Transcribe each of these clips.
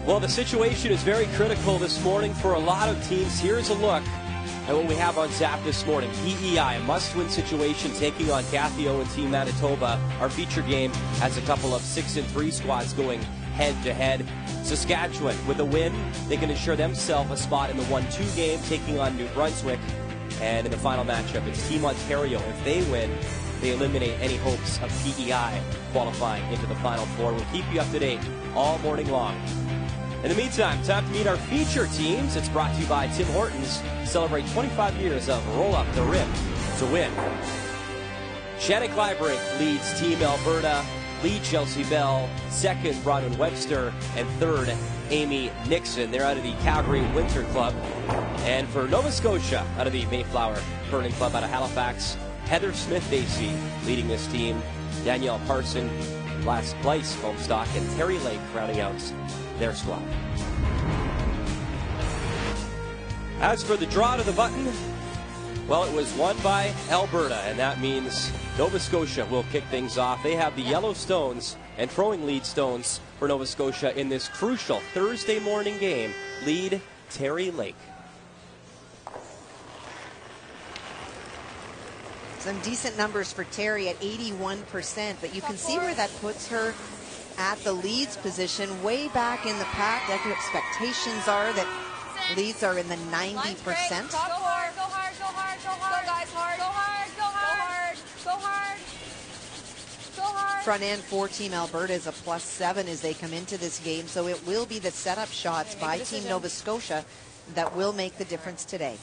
Well, the situation is very critical this morning for a lot of teams. Here's a look at what we have on Zap this morning. PEI, a must-win situation, taking on Kathy Owen Team Manitoba. Our feature game has a couple of 6-3 squads going head-to-head. Saskatchewan, with a win, they can ensure themselves a spot in the 1-2 game, taking on New Brunswick. And in the final matchup, it's Team Ontario. If they win, they eliminate any hopes of PEI qualifying into the Final Four. We'll keep you up to date all morning long. In the meantime, time to meet our feature teams. It's brought to you by Tim Hortons. Celebrate 25 years of Roll Up the Rim to win. Shannon Kliebrink leads Team Alberta. Lead Chelsea Bell. Second, Bronwyn Webster. And third, Amy Nixon. They're out of the Calgary Winter Club. And for Nova Scotia, out of the Mayflower Curling Club out of Halifax, Heather Smith-Dacey leading this team. Danielle Parson, last place homestock, and Terry Lake rounding out their squad. As for the draw to the button, well, it was won by Alberta, and that means Nova Scotia will kick things off. They have the yellow stones and throwing lead stones for Nova Scotia in this crucial Thursday morning game. Lead Terry Lake. Some decent numbers for Terry at 81%, but you can see where that puts her at the leads position way back in the pack. Like expectations are that leads are in the 90%. Go hard, go hard, go hard, go hard, go guys, hard, go hard, go hard, go hard, go hard. Front end for Team Alberta is a +7 as they come into this game, so it will be the setup shots by Team Nova Scotia that will make the difference today.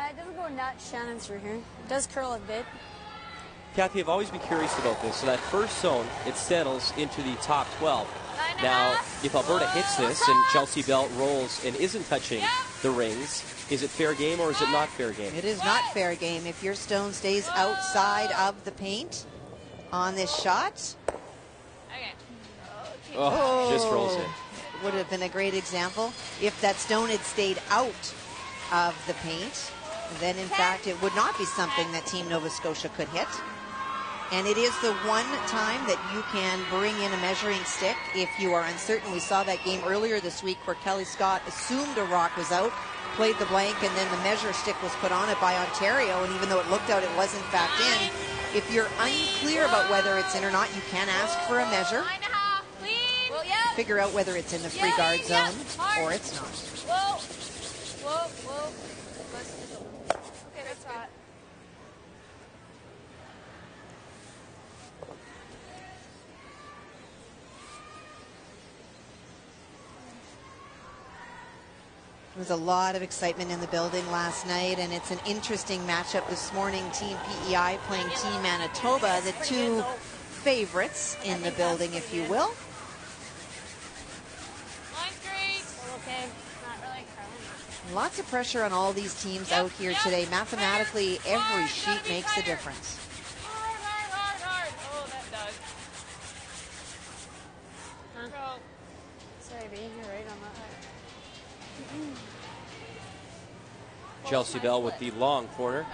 It doesn't go nuts. Shannon's through here. It does curl a bit. Kathy, I've always been curious about this. So that first zone, it settles into the top 12. Now, if Alberta hits this and Chelsea Bell rolls and isn't touching the rings, is it fair game or is it not fair game? It is not fair game. If your stone stays outside of the paint on this shot. Oh, just rolls it. Would have been a great example. If that stone had stayed out of the paint, then in fact it would not be something that Team Nova Scotia could hit. And it is the one time that you can bring in a measuring stick if you are uncertain. We saw that game earlier this week where Kelly Scott assumed a rock was out, played the blank, and then the measure stick was put on it by Ontario, and even though it looked out, it was in fact in. If you're unclear about whether it's in or not, you can ask for a measure. Figure out whether it's in the free guard zone or it's not. Whoa, whoa, whoa. Okay, that's hot. There was a lot of excitement in the building last night, and it's an interesting matchup this morning. Team PEI playing Team Manitoba, the two favorites in the building, if you will. Lots of pressure on all these teams out here today. Mathematically, every sheet makes a difference. Hard. Oh, that does. Sorry, B, you're right on that. Chelsea Bell with the long corner.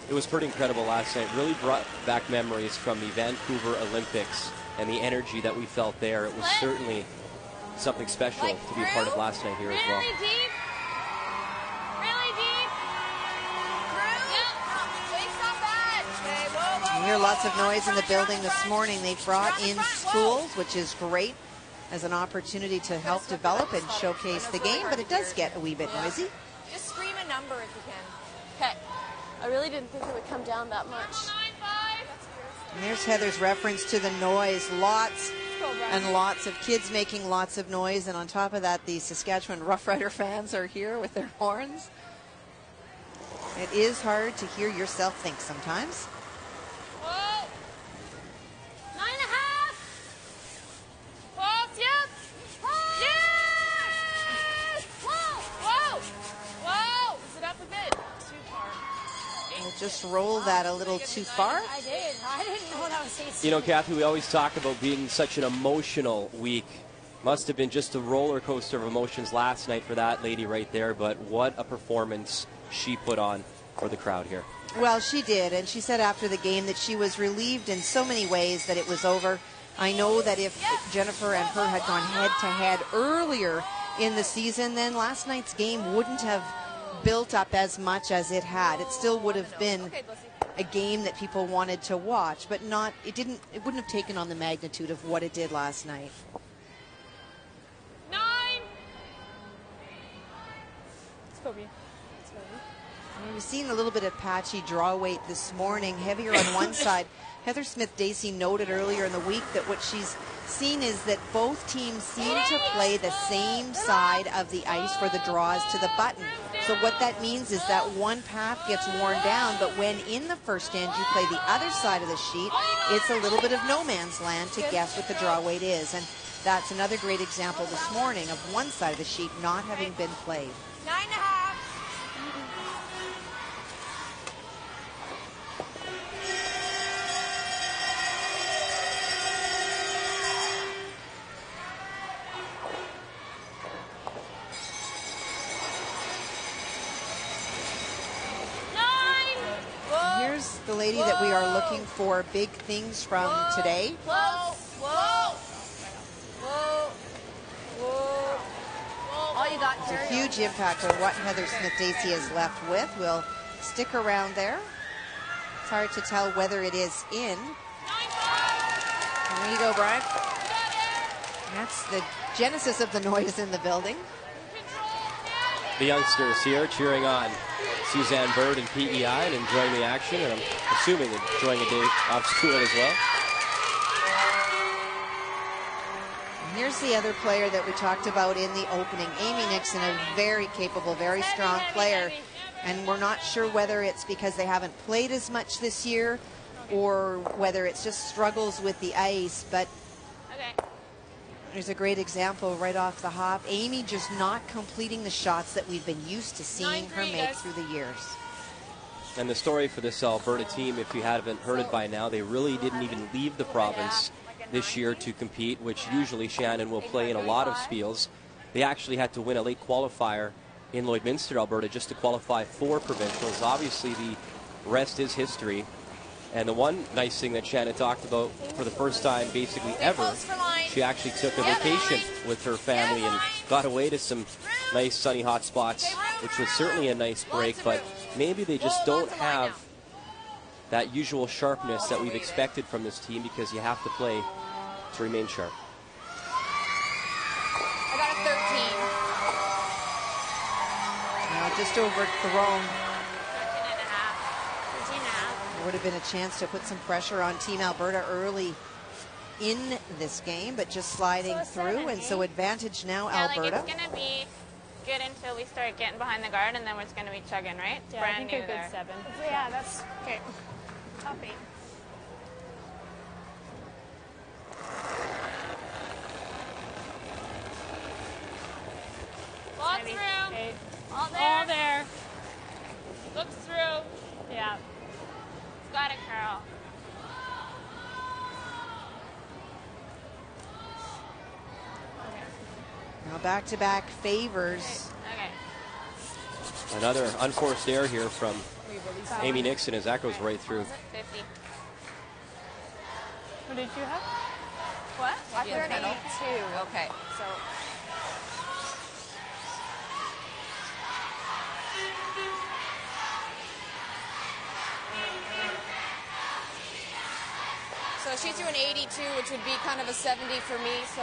It was pretty incredible last night. Really brought back memories from the Vancouver Olympics and the energy that we felt there. It was certainly something special to be a part of last night here as well. Really deep. You hear lots of noise in the building this morning. They've brought in schools, which is great as an opportunity to help develop and showcase the game, but it does get a wee bit noisy. Just scream a number if you can. Okay. I really didn't think it would come down that much. And there's Heather's reference to the noise. Lots and lots of kids making lots of noise. And on top of that, the Saskatchewan Rough Rider fans are here with their horns. It is hard to hear yourself think sometimes. Whoa. 9.5. Pulse, yep. Yes! Whoa. Is it up a bit? Too far. We'll just roll that a little too far. I did. I didn't know what I was saying. You know, Kathy, we always talk about being such an emotional week Must have been just a roller coaster of emotions last night for that lady right there, but what a performance she put on for the crowd here. Well, she did, and she said after the game that she was relieved in so many ways that it was over. I know that if Jennifer and her had gone head-to-head earlier in the season, then last night's game wouldn't have built up as much as it had. It still would have been a game that people wanted to watch, but not. It wouldn't have taken on the magnitude of what it did last night. 9. Scobie. We've seen a little bit of patchy draw weight this morning, heavier on one side. Heather Smith-Dacey noted earlier in the week that what she's seen is that both teams seem to play the same side of the ice for the draws to the button. So what that means is that one path gets worn down, but when in the first end you play the other side of the sheet, it's a little bit of no man's land to guess what the draw weight is. And that's another great example this morning of one side of the sheet not having been played. 9.5. Here's the lady that we are looking for big things from today. Whoa, whoa, whoa, whoa. All you got, It's a huge impact on what Heather Smith-Dacey is left with. We'll stick around there. It's hard to tell whether it is in. There you go, Brian. That's the genesis of the noise in the building. The youngsters here cheering on Suzanne Bird and PEI and enjoying the action, and I'm assuming enjoying a day off school as well. And here's the other player that we talked about in the opening, Amy Nixon, a very capable, very strong player. And we're not sure whether it's because they haven't played as much this year or whether it's just struggles with the ice, but there's a great example right off the hop. Amy just not completing the shots that we've been used to seeing her make through the years. And the story for this Alberta team, if you haven't heard it by now, they really didn't even leave the province this year to compete, which usually Shannon will play in a lot of spiels. They actually had to win a late qualifier in Lloydminster, Alberta, just to qualify for provincials. Obviously, the rest is history. And the one nice thing that Shannon talked about for the first time basically ever, she actually took a vacation with her family and got away to some nice sunny hot spots, which was certainly a nice break, but maybe they just don't have that usual sharpness that we've expected from this team because you have to play to remain sharp. I got a 13. Now just overthrown. 13.5. There would have been a chance to put some pressure on Team Alberta early in this game, but just sliding through, and so advantage now Alberta. Like it's going to be good until we start getting behind the guard, and then it's going to be chugging, right? Yeah, Brand I think new a good there. 7. Yeah, that's okay. Top 8. Lots of Maybe room. 8. All there. All there. Looks through. Yeah. Got it, Carol. Now back-to-back favors. Okay. Another unforced error here from Amy Nixon as that goes right through. 50. What did you have? What? I heard 82. Okay. So So she threw an 82, which would be kind of a 70 for me. So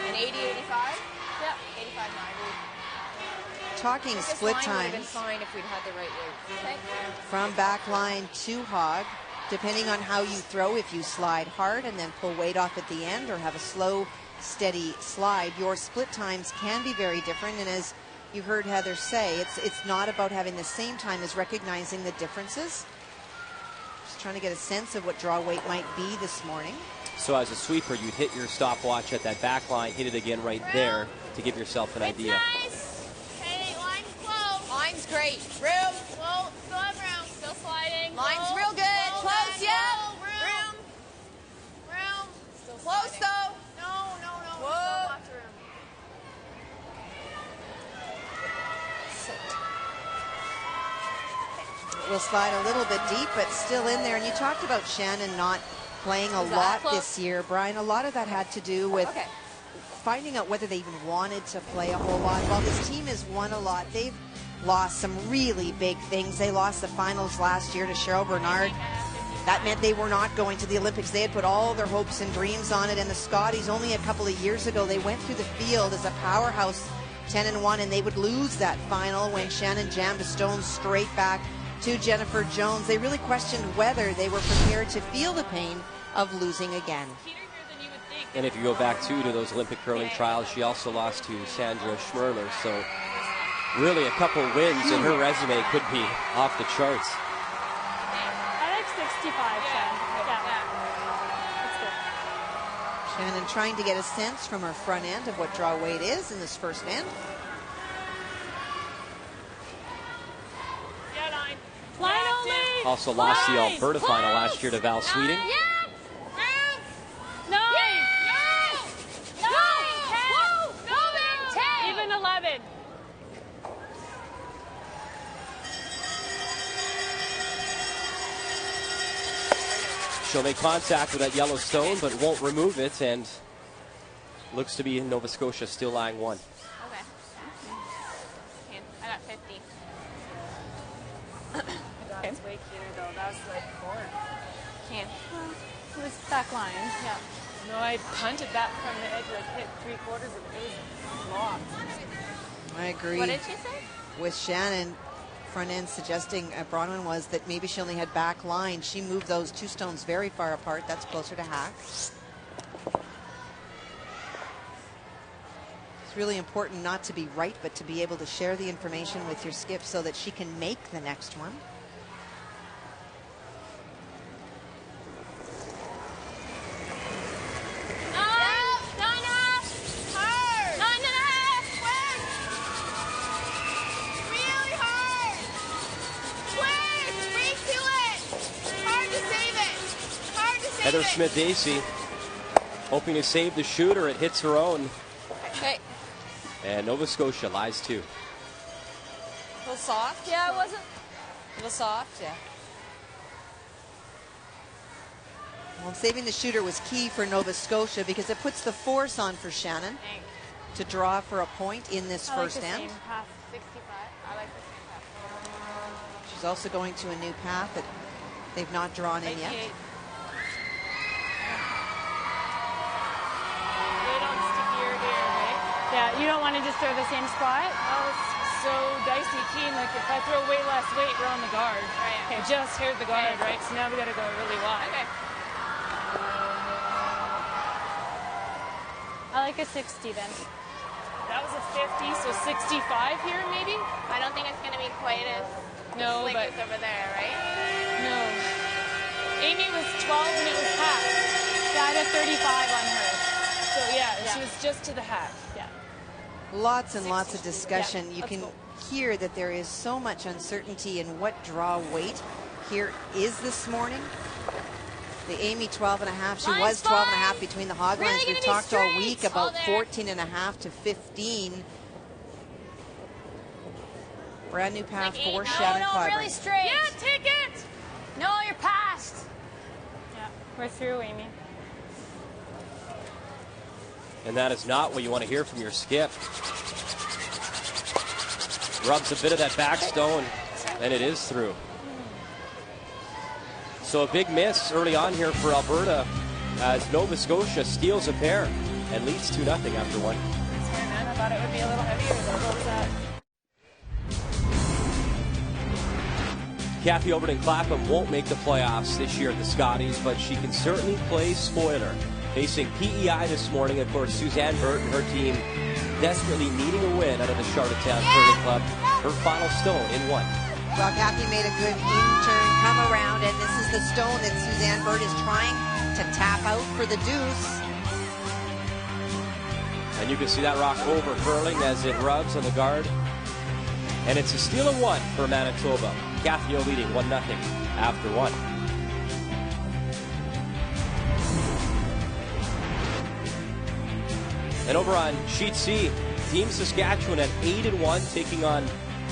an 80, 85? Yep. 85, 90. Talking This split line would have been times fine if we'd had the right weight. Okay. from back line to hog, depending on how you throw, if you slide hard and then pull weight off at the end or have a slow, steady slide, your split times can be very different. And as you heard Heather say, it's not about having the same time as recognizing the differences. Just trying to get a sense of what draw weight might be this morning. So as a sweeper, you'd hit your stopwatch at that back line, hit it again right there to give yourself an idea. Nice. Okay, line's close. Line's great. Room. Well, still have room. Still sliding. Line's Roll. real good. Roll, Close, Len. yeah. Roll, Room. Room. Still close, though. No. Whoa. Lots of room. will slide a little bit deep, but still in there. And you talked about Shannon not playing a lot this year, Brian. A lot of that had to do with finding out whether they even wanted to play a whole lot. While this team has won a lot, they've lost some really big things. They lost the finals last year to Cheryl Bernard. That meant they were not going to the Olympics. They had put all their hopes and dreams on it. And the Scotties, only a couple of years ago, they went through the field as a powerhouse 10-1, and they would lose that final when Shannon jammed a stone straight back to Jennifer Jones. They really questioned whether they were prepared to feel the pain of losing again. And if you go back to those Olympic curling trials, she also lost to Sandra Schmerler. So really a couple wins and her resume could be off the charts. I like 65, Shannon. That's good. Shannon trying to get a sense from her front end of what draw weight is in this first end. Line only! Also lost the Alberta final last year to Val Sweeting. Even 11. She'll make contact with that yellow stone, but won't remove it, and looks to be Nova Scotia still lying one. Okay. I got 50. That's way cuter though. That was like 4. Can. Well, it was back line. Yeah. No, I punted that from the edge, like hit 3/4 of it. It was locked. I agree. What did she say? With Shannon, front end suggesting Bronwyn was that maybe she only had back line. She moved those two stones very far apart. That's closer to hack. It's really important not to be right, but to be able to share the information with your skip so that she can make the next one. Heather Smith-Dacey hoping to save the shooter. It hits her own. Okay. And Nova Scotia lies 2. A little soft? Yeah, it wasn't. A little soft, yeah. Well, saving the shooter was key for Nova Scotia because it puts the force on for Shannon to draw for a point in this first end. 65. I like the same path. She's also going to a new path that they've not drawn in yet. Yeah, you don't want to just throw the same spot? Oh, it's so dicey keen. Like if I throw way less weight, we're on the guard. Right. Okay, just heard the guard, right? So now we got to go really wide. Okay. I like a 60 then. That was a 50, so 65 here maybe? I don't think it's going to be quite as slick as over there, right? No. Amy was 12 and it was half. Yeah, I had a 35 on her. So yeah, she was just to the half. Yeah. Lots and lots of discussion. Yeah, you let's can go. hear that there is so much uncertainty in what draw weight here is this morning. The Amy 12.5, she was 12.5 between the hog lines. We've talked all week about 14.5 to 15. Brand new path for Shannon Kliebrink. Really straight. Yeah, take it! No, you're past. Yeah, we're through, Amy. And that is not what you want to hear from your skip. Rubs a bit of that back stone, and it is through. So a big miss early on here for Alberta as Nova Scotia steals a pair and leads 2-0 after one. Sorry, man, I thought it would be a little heavier. What was that? Kathy Overton Clapham won't make the playoffs this year at the Scotties, but she can certainly play spoiler. Facing PEI this morning, of course, Suzanne Burt and her team desperately needing a win out of the Charlottetown Curling Club. Her final stone in one. Well, Kathy made a good in-turn come around, and this is the stone that Suzanne Burt is trying to tap out for the deuce. And you can see that rock over furling as it rubs on the guard. And it's a steal of one for Manitoba. Kathy leading 1-0 after one. And over on Sheet C, Team Saskatchewan at 8-1, taking on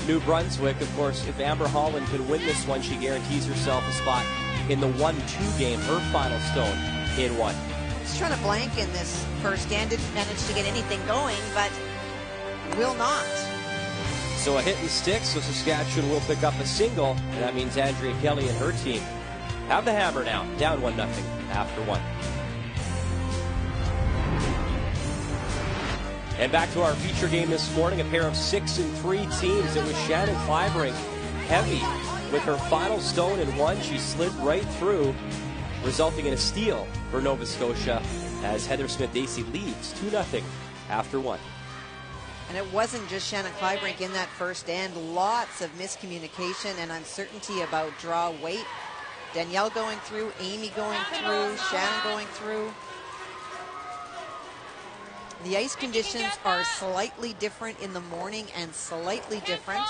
New Brunswick. Of course, if Amber Holland can win this one, she guarantees herself a spot in the 1-2 game, her final stone in one. She's trying to blank in this first stand. Didn't manage to get anything going, but will not. So a hit and stick, so Saskatchewan will pick up a single, and that means Andrea Kelly and her team have the hammer now, down 1-0 after one. And back to our feature game this morning, a pair of 6-3 teams. It was Shannon Kliebrink, heavy, with her final stone in one. She slid right through, resulting in a steal for Nova Scotia as Heather Smith-Dacey leads 2-0 after one. And it wasn't just Shannon Kliebrink in that first end. Lots of miscommunication and uncertainty about draw weight. Danielle going through, Amy going through, Shannon going through. The ice conditions are slightly different in the morning and slightly different,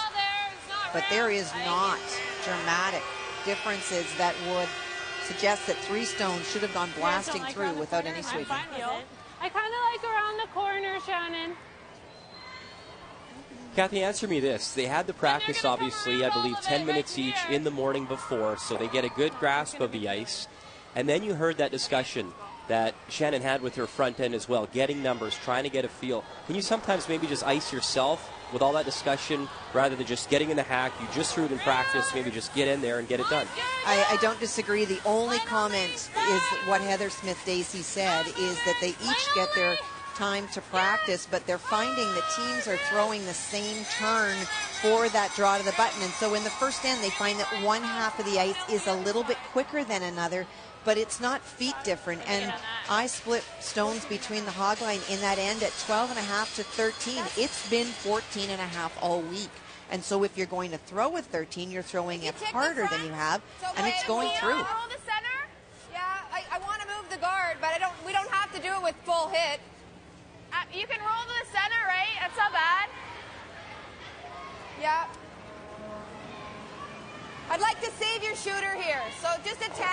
but there is not dramatic differences that would suggest that 3 stones should have gone blasting through without any sweeping. I kind of like around the corner, Shannon. Kathy, answer me this. They had the practice, obviously, I believe 10 minutes each in the morning before, so they get a good grasp of the ice. And then you heard that discussion that Shannon had with her front end as well, getting numbers, trying to get a feel. Can you sometimes maybe just ice yourself with all that discussion rather than just getting in the hack? You just threw it in practice, maybe just get in there and get it done. I don't disagree. The only comment is what Heather Smith-Dacey said, is that they each get their time to practice, but they're finding that teams are throwing the same turn for that draw to the button. And so in the first end, they find that one half of the ice is a little bit quicker than another, but it's not feet different. And I split stones between the hog line in that end at 12.5 to 13. It's been 14.5 all week. And so if you're going to throw with 13, you're throwing it harder than you have, and it's going through. Hold the center. Yeah, I want to move the guard, but we don't have to do it with full hit. You can roll to the center, right? That's not bad. Yeah. I'd like to save your shooter here, so just a 10.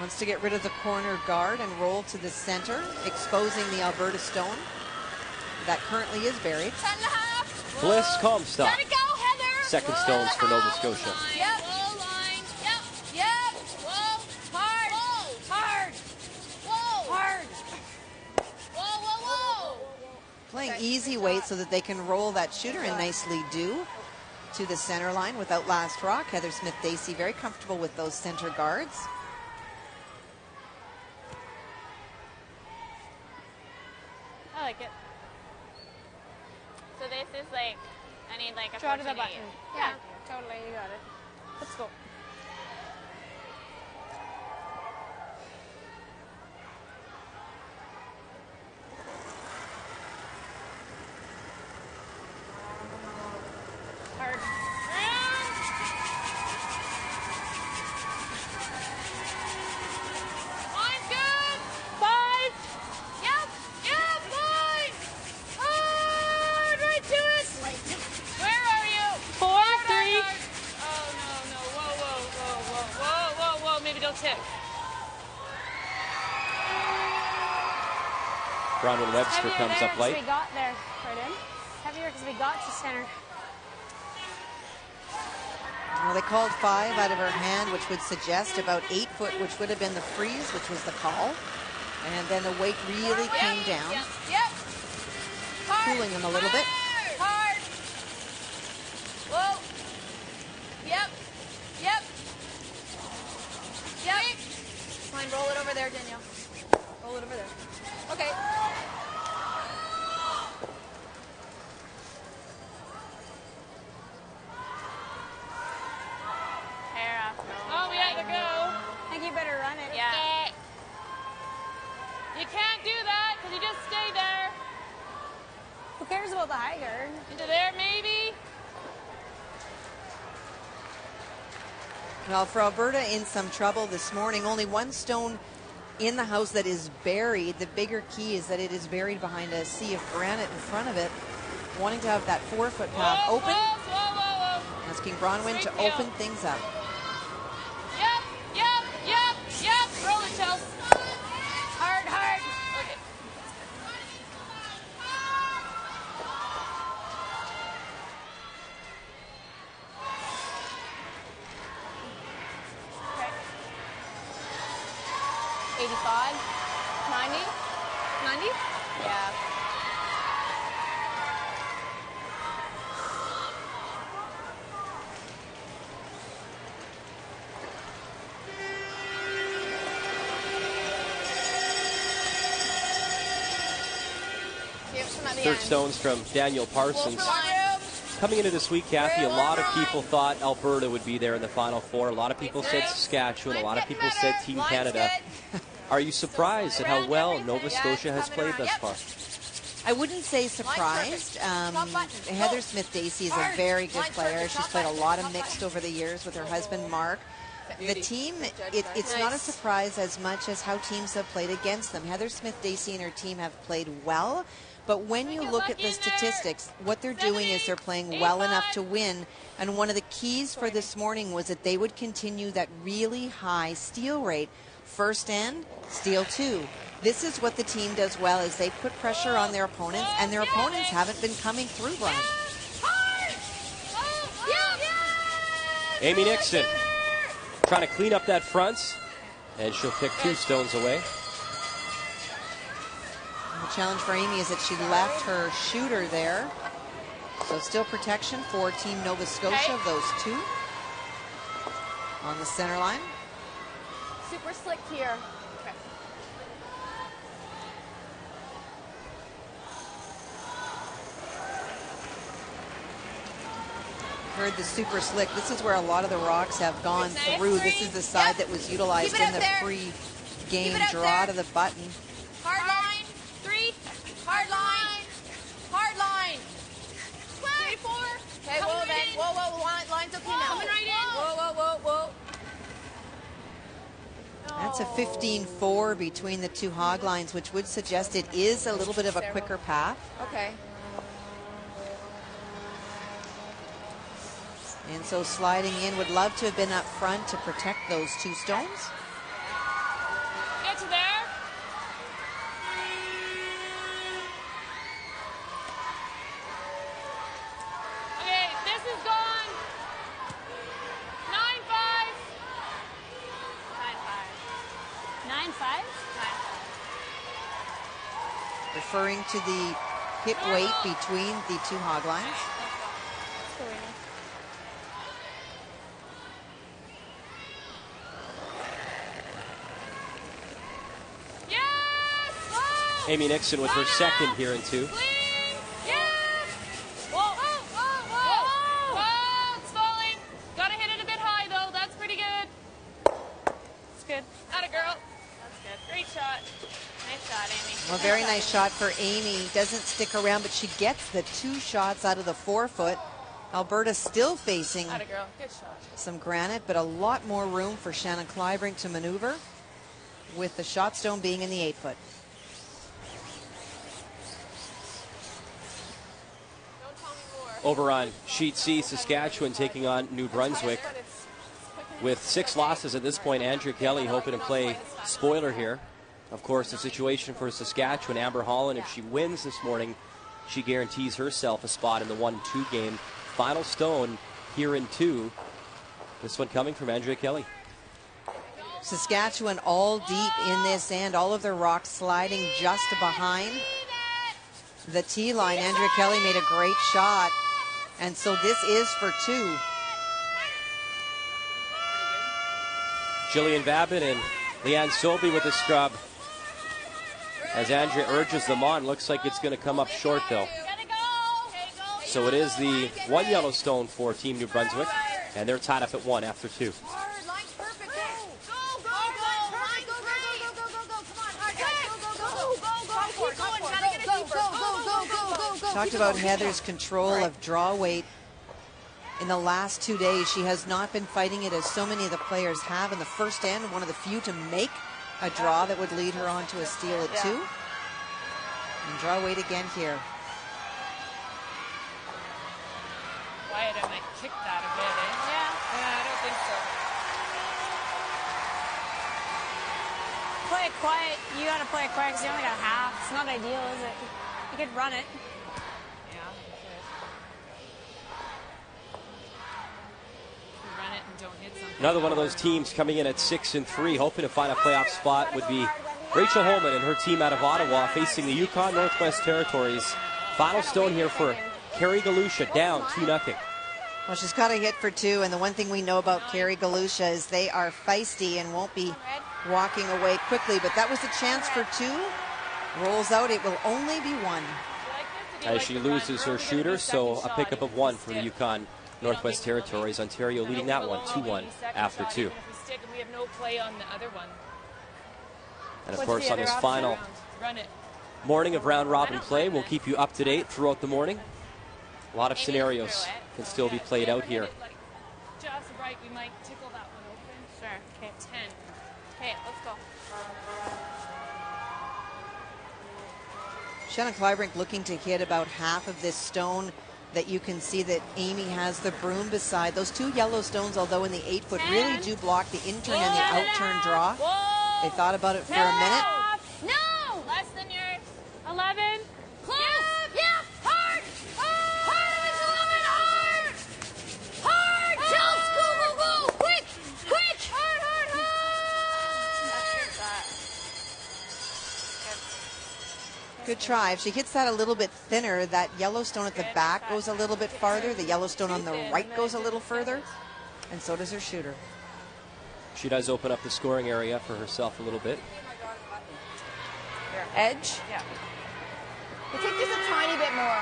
Wants to get rid of the corner guard and roll to the center, exposing the Alberta stone that currently is buried. 10.5. Bliss Comstock. Let it go, Heather. Second stones for Nova Scotia. Yep. Whoa, line. Yep. Whoa. Hard. Whoa. Hard. Whoa. Hard. Whoa. Playing easy weight so that they can roll that shooter, and nicely do, to the center line without last rock. Heather Smith-Dacey very comfortable with those center guards. I like it. So this is like, I need like a Draw to the 14-8. button. Yeah, totally. You got it. Let's go. Hard. Line's good. 5. Yep. Line. Hard. Right to it. Where are you? 4, 3. Oh, no. Whoa. Maybe don't tip. Bronwyn Webster Heavier comes there up 'cause light. we got there, right in. Heavier because we got to center. Well, they called 5 out of her hand, which would suggest about 8 foot, which would have been the freeze, which was the call. And then the weight really came down, Yep. Hard. cooling them a little bit. Hard. Whoa. Yep. Fine, roll it over there, Danielle. Roll it over there. Okay. Hair off. Oh, we have to go. I think you better run it. Yeah. You can't do that because you just stay there. Who cares about the high guard? Into there, maybe. Well, for Alberta in some trouble this morning, only one stone in the house that is buried. The bigger key is that it is buried behind a sea of granite in front of it, wanting to have that 4-foot path open, Whoa. asking Bronwyn to open things up. Yep. Roll it, Chelsea. Hard. Okay. 90? 90? Yeah. Third stones from Daniel Parsons. Coming into this week, Kathy, a lot of people thought Alberta would be there in the Final Four. A lot of people said Saskatchewan. A lot of people said Team Canada. Are you surprised at how well Nova Scotia has played thus far? I wouldn't say surprised. Heather Smith-Dacey is a very good player. She's played a lot of mixed over the years with her husband, Mark. The team, it's not a surprise as much as how teams have played against them. Heather Smith-Dacey and her team have played well, but when you look at the statistics, what they're doing is they're playing well enough to win. And one of the keys for this morning was that they would continue that really high steal rate. First end, steal 2. This is what the team does well, is they put pressure on their opponents, and their opponents haven't been coming through, Brian. Amy Nixon trying to clean up that front, and she'll kick 2 stones away. The challenge for Amy is that she left her shooter there. So still protection for Team Nova Scotia of those 2 on the center line. Super slick here. Okay. Heard the super slick. This is where a lot of the rocks have gone through. This is the side that was utilized in the pre-game draw to the button. Hard line. 3. Hard line. Hard line. 3, 4. Okay, whoa, then. Whoa. Line's okay now. Coming right in. Whoa. That's a 15-4 between the 2 hog lines, which would suggest it is a little bit of a quicker path. Okay. And so sliding in, would love to have been up front to protect those 2 stones. Get to there. Okay, this is gone. 9-5. 9-5? Referring to the hip weight between the 2 hog lines. Amy Nixon with her second here in 2. Whoa, it's falling. Gotta hit it a bit high, though. That's pretty good. It's good. Atta girl. That's good. Great shot. Nice shot, Amy. Well, very nice shot for Amy. Doesn't stick around, but she gets the 2 shots out of the 4-foot. Alberta still facing Atta girl. Good shot. some granite, but a lot more room for Shannon Kliebrink to maneuver, with the shot stone being in the 8-foot. Over on Sheet C, Saskatchewan taking on New Brunswick. With 6 losses at this point, Andrea Kelly hoping to play spoiler here. Of course, the situation for Saskatchewan, Amber Holland, if she wins this morning, she guarantees herself a spot in the 1-2 game. Final stone here in 2. This one coming from Andrea Kelly. Saskatchewan all deep in this end, all of their rocks sliding just behind the tee line. Andrea Kelly made a great shot, and so this is for 2. Jillian Babin and Leanne Sobey with the scrub. As Andrea urges them on, looks like it's going to come up short though. So it is the 1 yellow stone for Team New Brunswick, and they're tied up at 1 after 2. Talked about Heather's control of draw weight in the last 2 days. She has not been fighting it as so many of the players have in the first end. One of the few to make a draw that would lead her on to a steal at 2. And draw weight again here. Wyatt, I might kick that a bit, eh? Yeah, I don't think so. Play it quiet. You got to play it quiet because you only got half. It's not ideal, is it? You could run it. Yeah, you could. You run it and don't hit something. Another one of those teams coming in at 6-3, hoping to find a playoff spot would be Rachel Holman and her team out of Ottawa facing the Yukon Northwest Territories. Final stone here for Carrie Galusha, down 2-0. Well, she's got a hit for 2, and the one thing we know about Carrie Galusha is they are feisty and won't be walking away quickly, but that was a chance for 2. Rolls out, it will only be 1. As she loses her shooter, so a pickup of 1 for the Yukon Northwest Territories. Ontario leading that one 2-1 after 2. We have no play on the other one. And of course, on this final morning of round robin play, we'll keep you up to date throughout the morning. A lot of scenarios can still be played out here. Just right, we might tickle that one open. Sure. Okay, 10. Okay, let's go. Shannon Kliebrink looking to hit about half of this stone that you can see that Amy has the broom beside. Those 2 yellow stones, although in the 8-foot, really do block the in-turn and the out-turn draw. They thought about it for a minute. No! Less than yours. 11. Close! Yeah! Hard! Hard! Hard! Hard! Chills! Go, go, go! Quick! Quick! Hard, hard, hard! Good try. If she hits that a little bit thinner, that yellow stone at the back goes a little bit farther. The yellow stone on the right goes a little further. And so does her shooter. She does open up the scoring area for herself a little bit. Edge? Yeah. You take just a tiny bit more.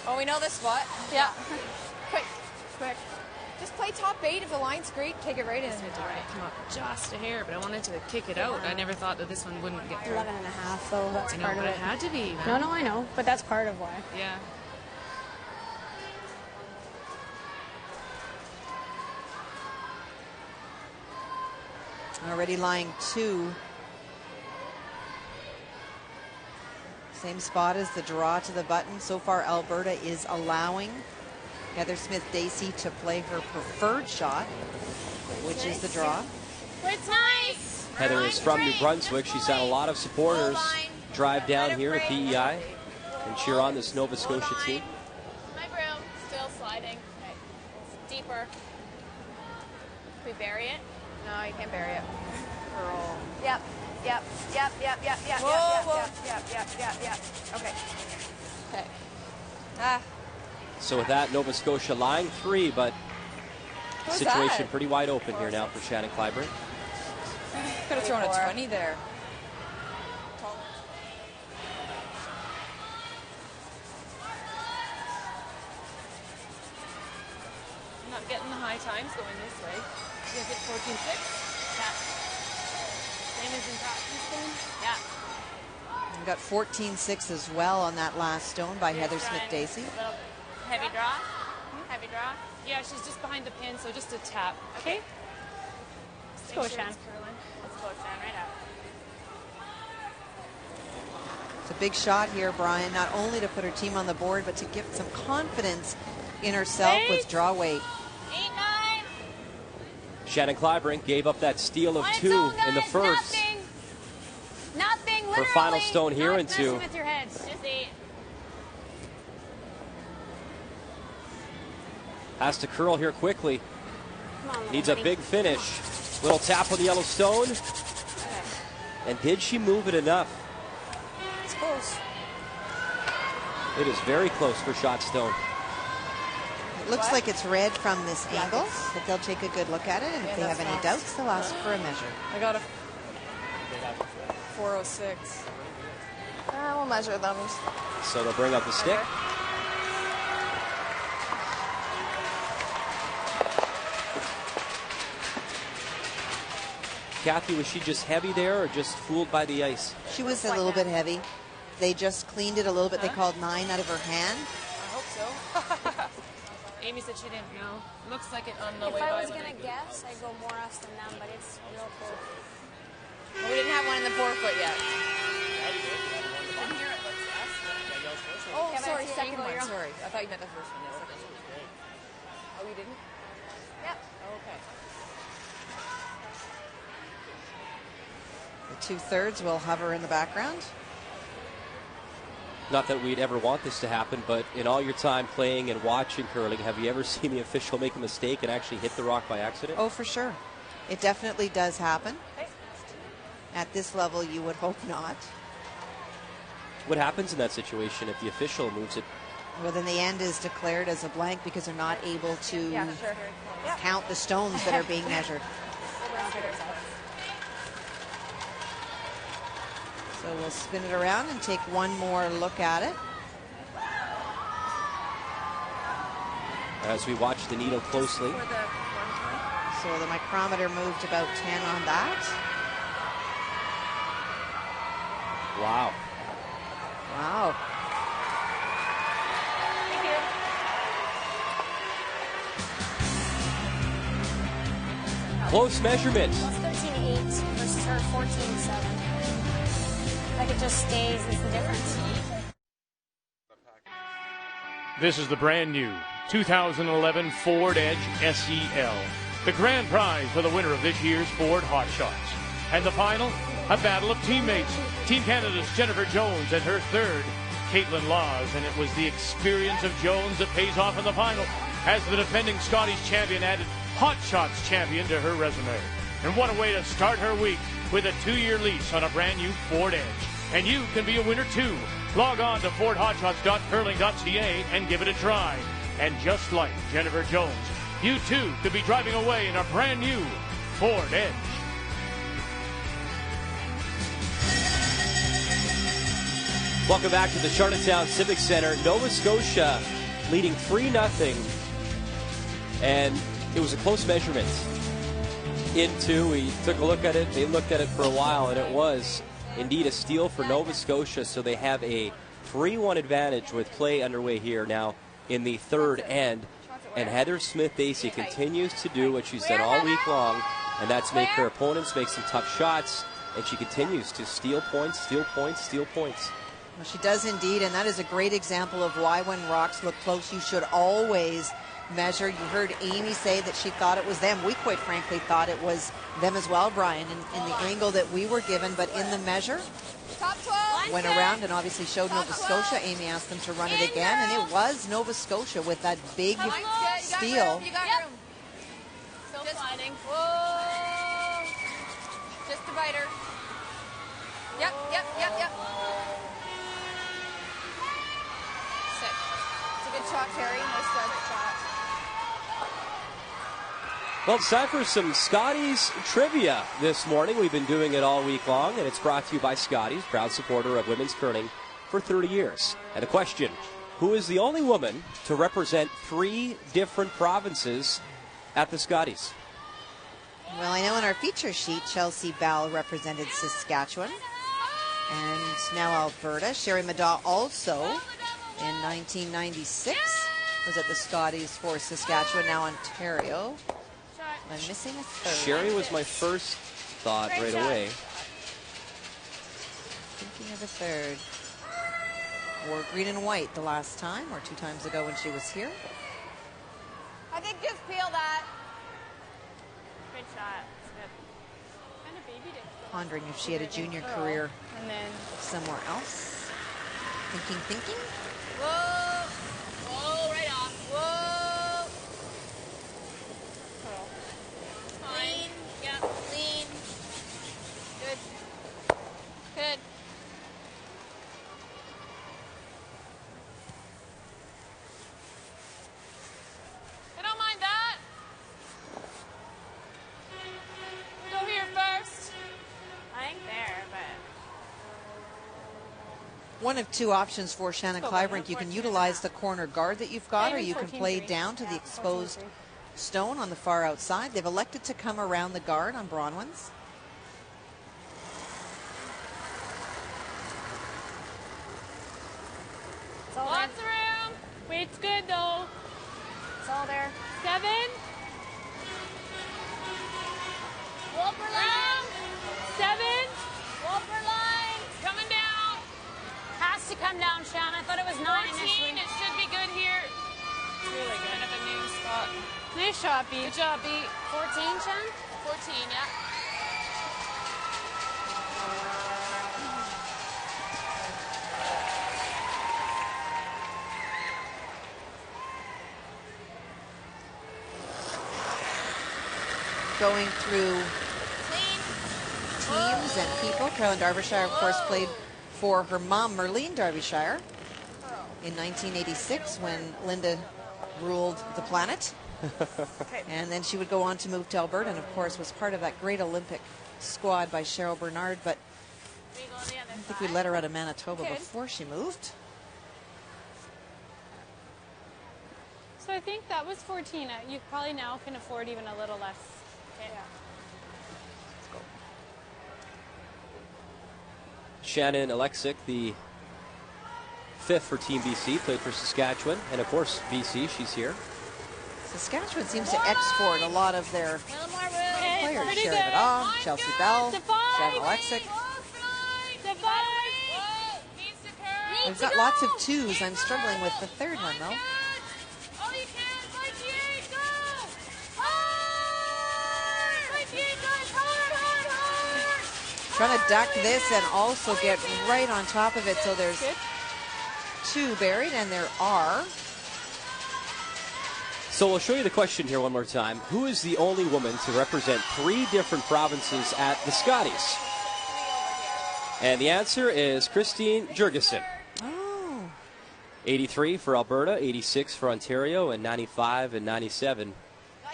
Oh, we know this spot? Yeah. Quick, quick. Just play top 8. If the line's great, take it right in. Come up just a hair, but I wanted to kick it out. I never thought that this one wouldn't get through. 11.5, though. That's I know, part but of it it. had to be. Man. No, I know, but that's part of why. Yeah. Already lying 2. Same spot as the draw to the button. So far, Alberta is allowing Heather Smith-Dacey to play her preferred shot, which is the draw. It's nice. Heather is from New Brunswick. She's had a lot of supporters drive down here to PEI and cheer on this Nova Scotia team. My broom still sliding. Okay. It's deeper. Can we bury it? No, you can't bury it. Girl. Yep. Yep. Yep. Yep. Yep. Yep. Whoa, Yep. Yep. Yep. Yep. Yep. Okay. Okay. So with that, Nova Scotia lying 3, but Who's situation that? pretty wide open here now for Shannon Kliebrink. Could have thrown a 20 there. I'm not getting the high times going this way. You guys get 14.6? Yeah. Same as in practice then? Yeah. We got 14.6 as well on that last stone by Heather Smith-Dacey. Heavy draw? Heavy draw? Yeah, she's just behind the pin, so just a tap. Okay? Let's go, Shan. Let's go, Shan, right up. It's a big shot here, Brian, not only to put her team on the board, but to give some confidence in herself with draw weight. 8-9. Shannon Kliebrink gave up that steal of 2 in the first. Nothing, literally. Her final stone here in 2. With your heads. Just 8. Has to curl here quickly. Come on, Needs a big finish. Little tap on the yellow stone. And did she move it enough? It's close. It is very close for shot stone. It looks like it's red from this angle, but they'll take a good look at it, and if they have any doubts, they'll ask for a measure. I got a 406. We'll measure them. So they'll bring up the stick. Kathy, was she just heavy there or just fooled by the ice? She was a little bit heavy. They just cleaned it a little bit. They called 9 out of her hand. I hope so. Amy said she didn't know. Looks like it on the way If by. I was going to guess, I'd go more us than them, but it's real close. Well, we didn't have one in the 4-foot yet. Oh, Yeah, but sorry, it's second angle, one. you're on. Sorry, I thought you meant the first one. Yes, second one. Oh, you didn't? Yep. Okay. The 2/3 will hover in the background. Not that we'd ever want this to happen, but in all your time playing and watching curling, have you ever seen the official make a mistake and actually hit the rock by accident? Oh, for sure. It definitely does happen. At this level, you would hope not. What happens in that situation if the official moves it? Well, then the end is declared as a blank because they're not able to count the stones that are being measured. So we'll spin it around and take one more look at it. As we watch the needle closely. So the micrometer moved about 10 on that. Wow. Wow. Close measurement. That's 13-8 versus her 14-7. Like it just stays is the difference. This is the brand new 2011 Ford Edge SEL. The grand prize for the winner of this year's Ford Hot Shots. And the final, a battle of teammates. Team Canada's Jennifer Jones and her third, Caitlin Laws. And it was the experience of Jones that pays off in the final as the defending Scotties champion added Hot Shots champion to her resume. And what a way to start her week with a 2-year lease on a brand new Ford Edge. And you can be a winner too. Log on to FordHotShots.curling.ca and give it a try. And just like Jennifer Jones, you too could be driving away in a brand new Ford Edge. Welcome back to the Charlottetown Civic Center. Nova Scotia leading 3-0. And it was a close measurement. We took a look at it. They looked at it for a while, and it was indeed a steal for Nova Scotia. So they have a 3-1 advantage with play underway here now in the third end. And Heather Smith-Dacey continues to do what she's done all week long, and that's make her opponents make some tough shots. And she continues to steal points, steal points, steal points. Well, she does indeed, and that is a great example of why when rocks look close, you should always measure. You heard Amy say that she thought it was them. We quite frankly thought it was them as well, Brian, in the angle that we were given. But in the measure, Top 12. went around and obviously showed Nova Scotia. Amy asked them to run it again, and it was Nova Scotia with that big steal. You got room. Still sliding. Whoa. Just a biter. Yep. Sick. It's a good shot, Terry. Nice start shot. Well, it's time for some Scotties trivia this morning. We've been doing it all week long, and it's brought to you by Scotties, proud supporter of women's curling for 30 years. And the question, who is the only woman to represent 3 different provinces at the Scotties? Well, I know in our feature sheet, Chelsea Bell represented Saskatchewan, and now Alberta. Sherry Madaw also in 1996 was at the Scotties for Saskatchewan, now Ontario. I'm missing a third. Sherry was my first thought right away. Thinking of a third. Wore green and white the last time, or 2 times ago when she was here. I think just peel that. Good shot. Pondering if she had a junior career And then somewhere else. Thinking. Whoa. Whoa, right off. Whoa. Clean. Yep, clean. Good. I don't mind that. Go here first. I think there, but One of 2 options for Shannon Kliebrink. You can utilize the corner guard that you've got, or you can play down to the exposed stone on the far outside. They've elected to come around the guard on Bronwyn's. it's all Lots there. of room. Weight's good though. It's all there. 7. Whooper line. 7. Whooper line. Coming down. Has to come down, Shannon. I thought it was 9 initially. 14. It should be good here. Really Kind of a new spot. Nice shot, B. Good job, B. 14, Shan? 14, yeah. going through teams and people. Carolyn Derbyshire, of course, played for her mom, Merlene Derbyshire, in 1986 when Linda ruled the planet. And then she would go on to move to Alberta and, of course, was part of that great Olympic squad by Cheryl Bernard. But I think we let her out of Manitoba before she moved. So I think that was 14. You probably now can afford even a little less. Okay. Yeah. Shannon Alexic, the 5th for Team BC, played for Saskatchewan. And, of course, BC, she's here. Saskatchewan seems to export a lot of their players. Pretty Sherry good. Vidal, Chelsea Bell, Define. Shannon Alexic. Define. We've got lots of 2s. I'm struggling with the third one, though. Trying to duck this and also get right on top of it, so there's 2 buried, and there are. So we'll show you the question here one more time. Who is the only woman to represent 3 different provinces at the Scotties? And the answer is Christine Jurgensen. Oh. 83 for Alberta, 86 for Ontario, and 95 and 97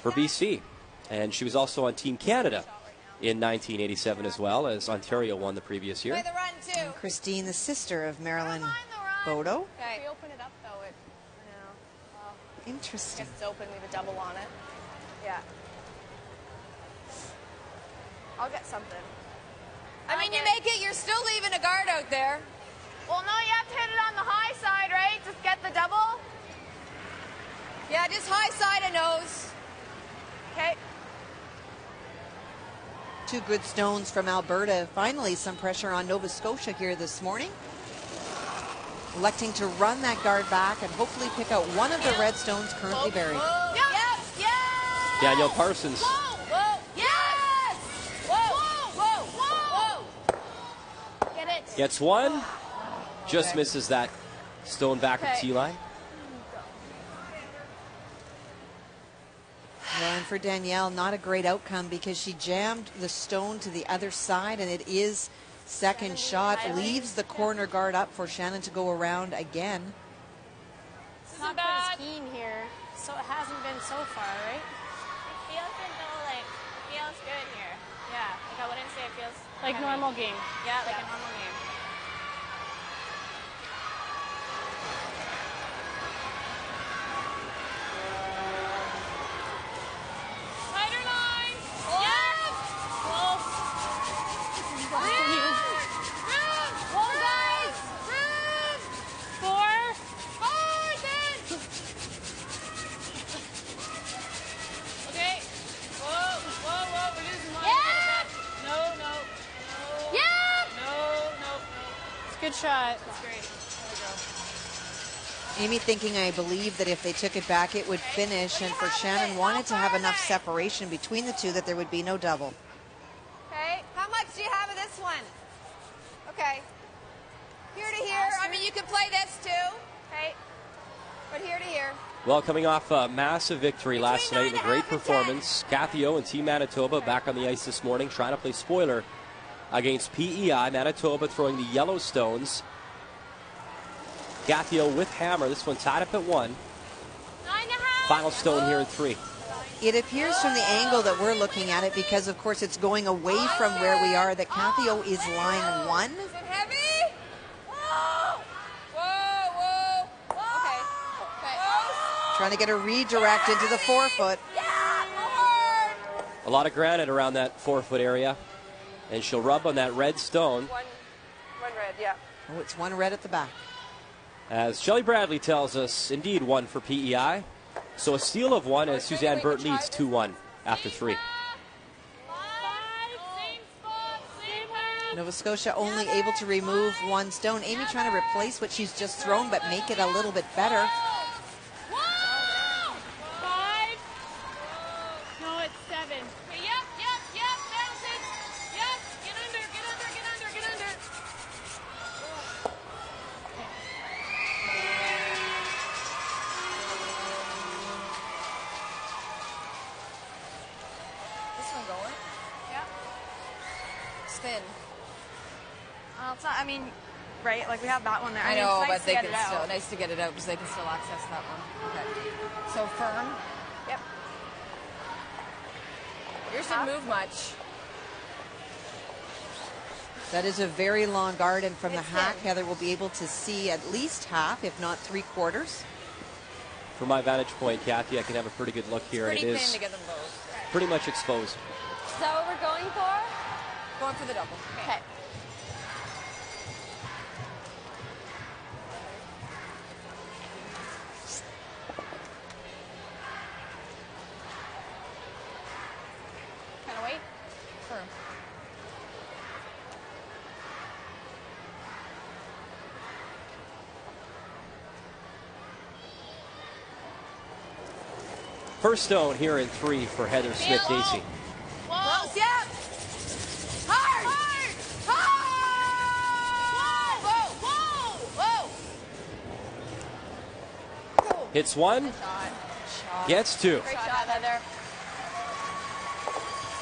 for BC. And she was also on Team Canada in 1987 as well, as Ontario won the previous year. And Christine, the sister of Marilyn Bodo. Okay. We open it up, though. I know. Well, Interesting. I guess it's open. We have a double on it. Yeah. I'll get something. I mean, you make it, you're still leaving a guard out there. Well, no, you have to hit it on the high side, right? Just get the double. Yeah, just high side of nose. Okay. 2 good stones from Alberta. Finally, some pressure on Nova Scotia here this morning. Electing to run that guard back and hopefully pick out one of the red stones currently buried. Whoa. Yes, yes. Danielle Parsons. Whoa, whoa, yes. Whoa, whoa, whoa. Get it. Gets one. Just misses that stone back at T-line. Well, and for Danielle, not a great outcome because she jammed the stone to the other side, and it is second shot. Leaves the corner guard up for Shannon to go around again. It's not quite as keen here, so it hasn't been so far, right? It feels good though, like, feels good here. Yeah, like I wouldn't say it feels Like heavy. normal game. Yeah, like a normal game. Tighter line! Yes! Close. Room, guys. Room. 4. Forward, then. Okay. Whoa, whoa, whoa, we're losing line. Yeah. No, no. Yeah. No. It's a good shot. That's great. Amy thinking, I believe, that if they took it back, it would finish. And for Shannon, wanted to have enough separation between the 2 that there would be no double. Okay. How much do you have of this one? Okay. Here to here. I mean, you can play this too. Okay. But here to here. Well, coming off a massive victory last Between night and a 9.5 great and 10. performance, Kathy O and Team Manitoba back on the ice this morning trying to play spoiler against PEI. Manitoba throwing the Yellowstones. Kathy O with hammer. This one tied up at 1. 9.5. Final stone here in 3. It appears from the angle that we're looking at it, because of course it's going away from where we are, that Kathy O is line 1. Is it heavy? Whoa. Whoa, whoa. Okay. Trying to get a redirect into the 4-foot. Yeah, more. A lot of granite around that 4-foot area. And she'll rub on that red stone. One red, yeah. Oh, it's 1 red at the back. As Shelley Bradley tells us, indeed 1 for PEI. So a steal of 1 as Suzanne Burt leads 2-1 after 3. Nova Scotia only able to remove 1 stone. Amy trying to replace what she's just thrown, but make it a little bit better. 5. No, it's 7. Okay, yep, bounce it. Yep, get under. This one going. Yeah. Spin. Well, it's not, I mean, right, like we have that one there. I mean, know, it's nice but to they get can it still, out. nice to get it out because they can still access that one. Okay. So firm. Yep. Yours didn't move much. That is a very long guard, and from the It's hack, thin. Heather will be able to see at least half, if not 3/4. From my vantage point, Kathy, I can have a pretty good look here, and Pretty it thin is to get them both. pretty much exposed. Is that what we're going for? Going for the double. Okay. Kind of wait. Firm. First stone here in 3 for Heather Smith-Dacey. Close, yeah. Hard. Hard. Whoa. Whoa. Hits one, Shot. gets 2. Great shot, Heather.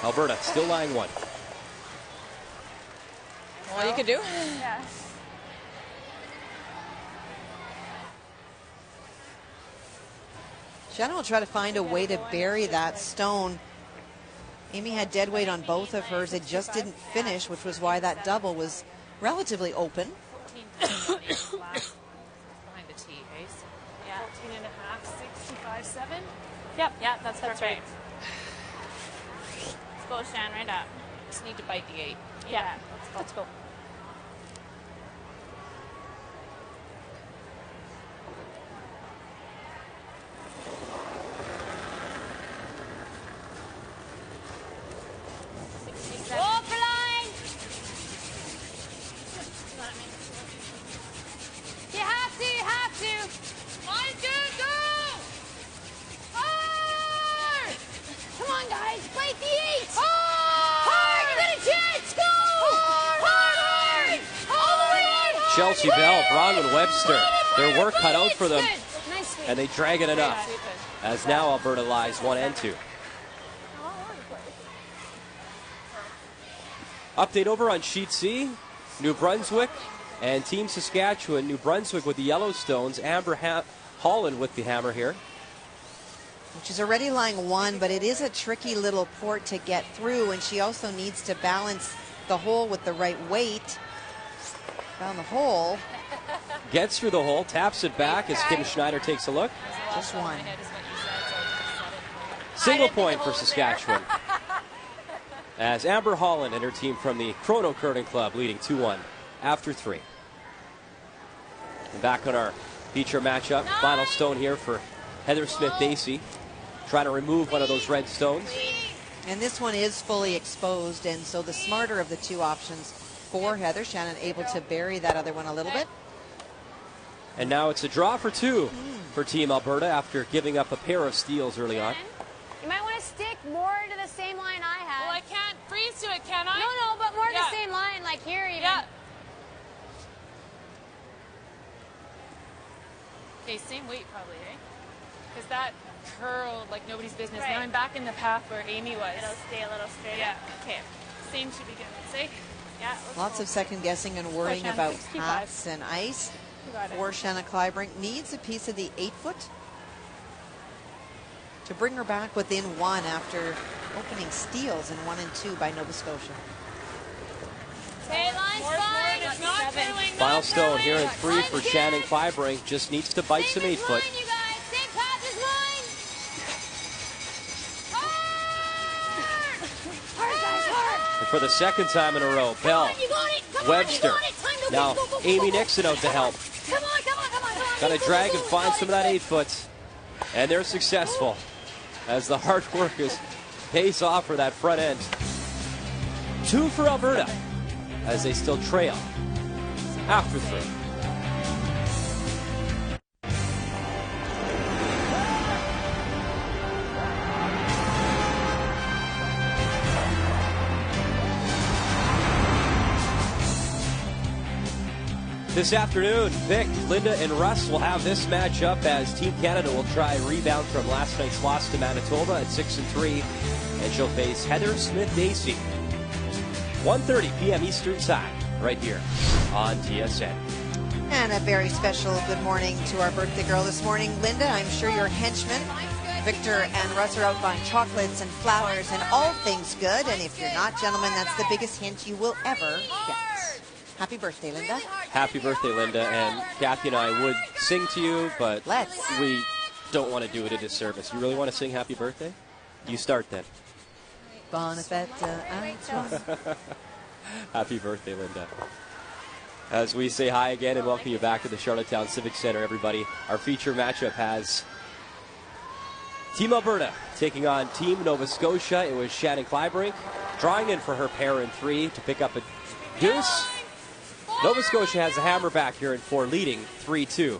Alberta still lying 1. All you can do. Yeah. Shannon will try to find a way to bury that stone. Amy had dead weight on both of hers. It just didn't finish, which was why that double was relatively open. 14 behind the tee, Ace. Yeah. 14 and a half, 65.7. Yep. Yeah, that's perfect. right. Let's go, Shan, right up. Just need to bite the 8. Yeah. Let's go. Go for line! You have to. 1, 2, go! Hard! Come on, guys, fight the 8! Hard! You got a chance! Go! Hard! All the way hard! Chelsea Bell, Bronwyn Webster, their work cut out for them, Nice sweep. and they drag it enough. As now Alberta lies 1 and 2. Update over on Sheet C, New Brunswick and Team Saskatchewan. New Brunswick with the Yellowstones, Amber Holland with the hammer here. She's already lying 1, but it is a tricky little port to get through, and she also needs to balance the hole with the right weight. Found the hole. Gets through the hole, taps it back as Kim Schneider takes a look. Just 1. Single point for Saskatchewan. As Amber Holland and her team from the Chrono Curling Club leading 2-1 after 3. And back on our feature matchup, final stone here for Heather Smith-Dacey. Trying to remove one of those red stones. And this one is fully exposed, and so the smarter of the two options for Heather. Shannon able to bury that other one a little bit. And now it's a draw for 2 for Team Alberta after giving up a pair of steals early on. You might want to stick more to the same line I had. Well, I can't freeze to it, can I? No, but more to Yeah. the same line, like here even. Yeah. Okay, same weight probably, eh? Because that curled like nobody's business. Now Right. I'm back in the path where Amy was. It'll stay a little straighter. Yeah. Okay. Same should begin with, eh? Yeah. Lots of second guessing and worrying Shannon, about 65. paths and ice. You got it. For Shannon Kliebrink needs a piece of the 8-foot to bring her back within 1 after opening steals in 1 and 2 by Nova Scotia. Okay, line's fine. It's not curling. Final stone here in 3 for Shannon Kliebrink. Just needs to bite some 8-foot. Line, you guys. Same path as mine. Hard! Hard, guys, hard. And for the second time in a row, Bell, You got it. Come Webster. on, you got it. Time to Now go, go, go, Amy go, go. Nixon out to help. Come on. Got to Go, drag go, and go. find You some of got that it. 8-foot. And they're successful as the hard work pays off for that front end. 2 for Alberta as they still trail after 3. This afternoon, Vic, Linda, and Russ will have this matchup as Team Canada will try and rebound from last night's loss to Manitoba at 6-3, and she'll face Heather Smith-Dacey. 1:30 p.m. Eastern Time, right here on TSN. And a very special good morning to our birthday girl this morning. Linda, I'm sure your henchmen, Victor and Russ, are out buying chocolates and flowers and all things good. And if you're not, gentlemen, that's the biggest hint you will ever get. Happy birthday, Linda. Happy birthday, Linda. And Kathy and I would sing to you, but we don't want to do it a disservice. You really want to sing happy birthday? You start then. Happy birthday, Linda. As we say hi again and welcome you back to the Charlottetown Civic Center, everybody. Our feature matchup has Team Alberta taking on Team Nova Scotia. It was Shannon Kliebrink drawing in for her pair in 3 to pick up a deuce. Nova Scotia has a hammer back here in 4, leading 3-2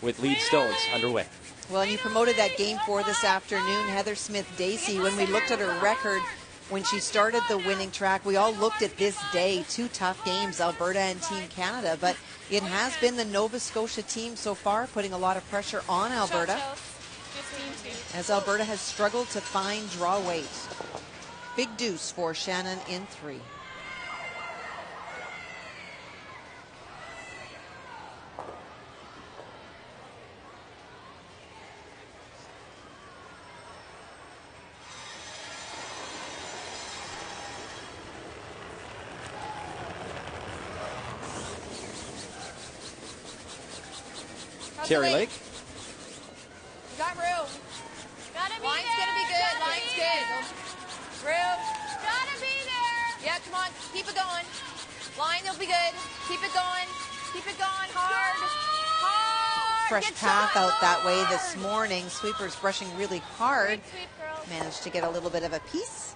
with lead stones underway. Well, and you promoted that game 4 this afternoon, Heather Smith-Dacey. When we looked at her record when she started the winning track, we all looked at this day, 2 tough games, Alberta and Team Canada, but it has been the Nova Scotia team so far putting a lot of pressure on Alberta, as Alberta has struggled to find draw weight. Big deuce for Shannon in 3. Terry Lake. You got room. Gotta be Line's there. gonna be good. Gotta Line's be good. there. Room. Gotta be there. Yeah, come on. Keep it going. Line will be good. Keep it going. Keep it going. Hard. Hard. Fresh Get path shot out that way hard. this morning. Sweepers brushing really hard. Great sweep, girl. Managed to get a little bit of a piece.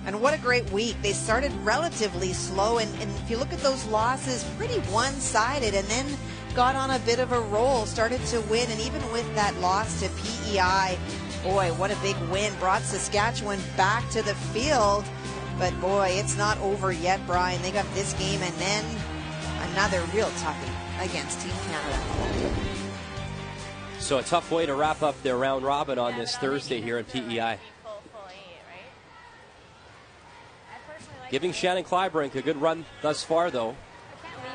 And what a great week. They started relatively slow, and if you look at those losses, pretty one-sided, and then got on a bit of a roll, started to win, and even with that loss to PEI, boy, what a big win. Brought Saskatchewan back to the field, but boy, it's not over yet, Brian. They got this game and then another real toughie against Team Canada. So a tough way to wrap up their round robin on this Thursday here at PEI. Giving Shannon Kliebrink a good run thus far, though.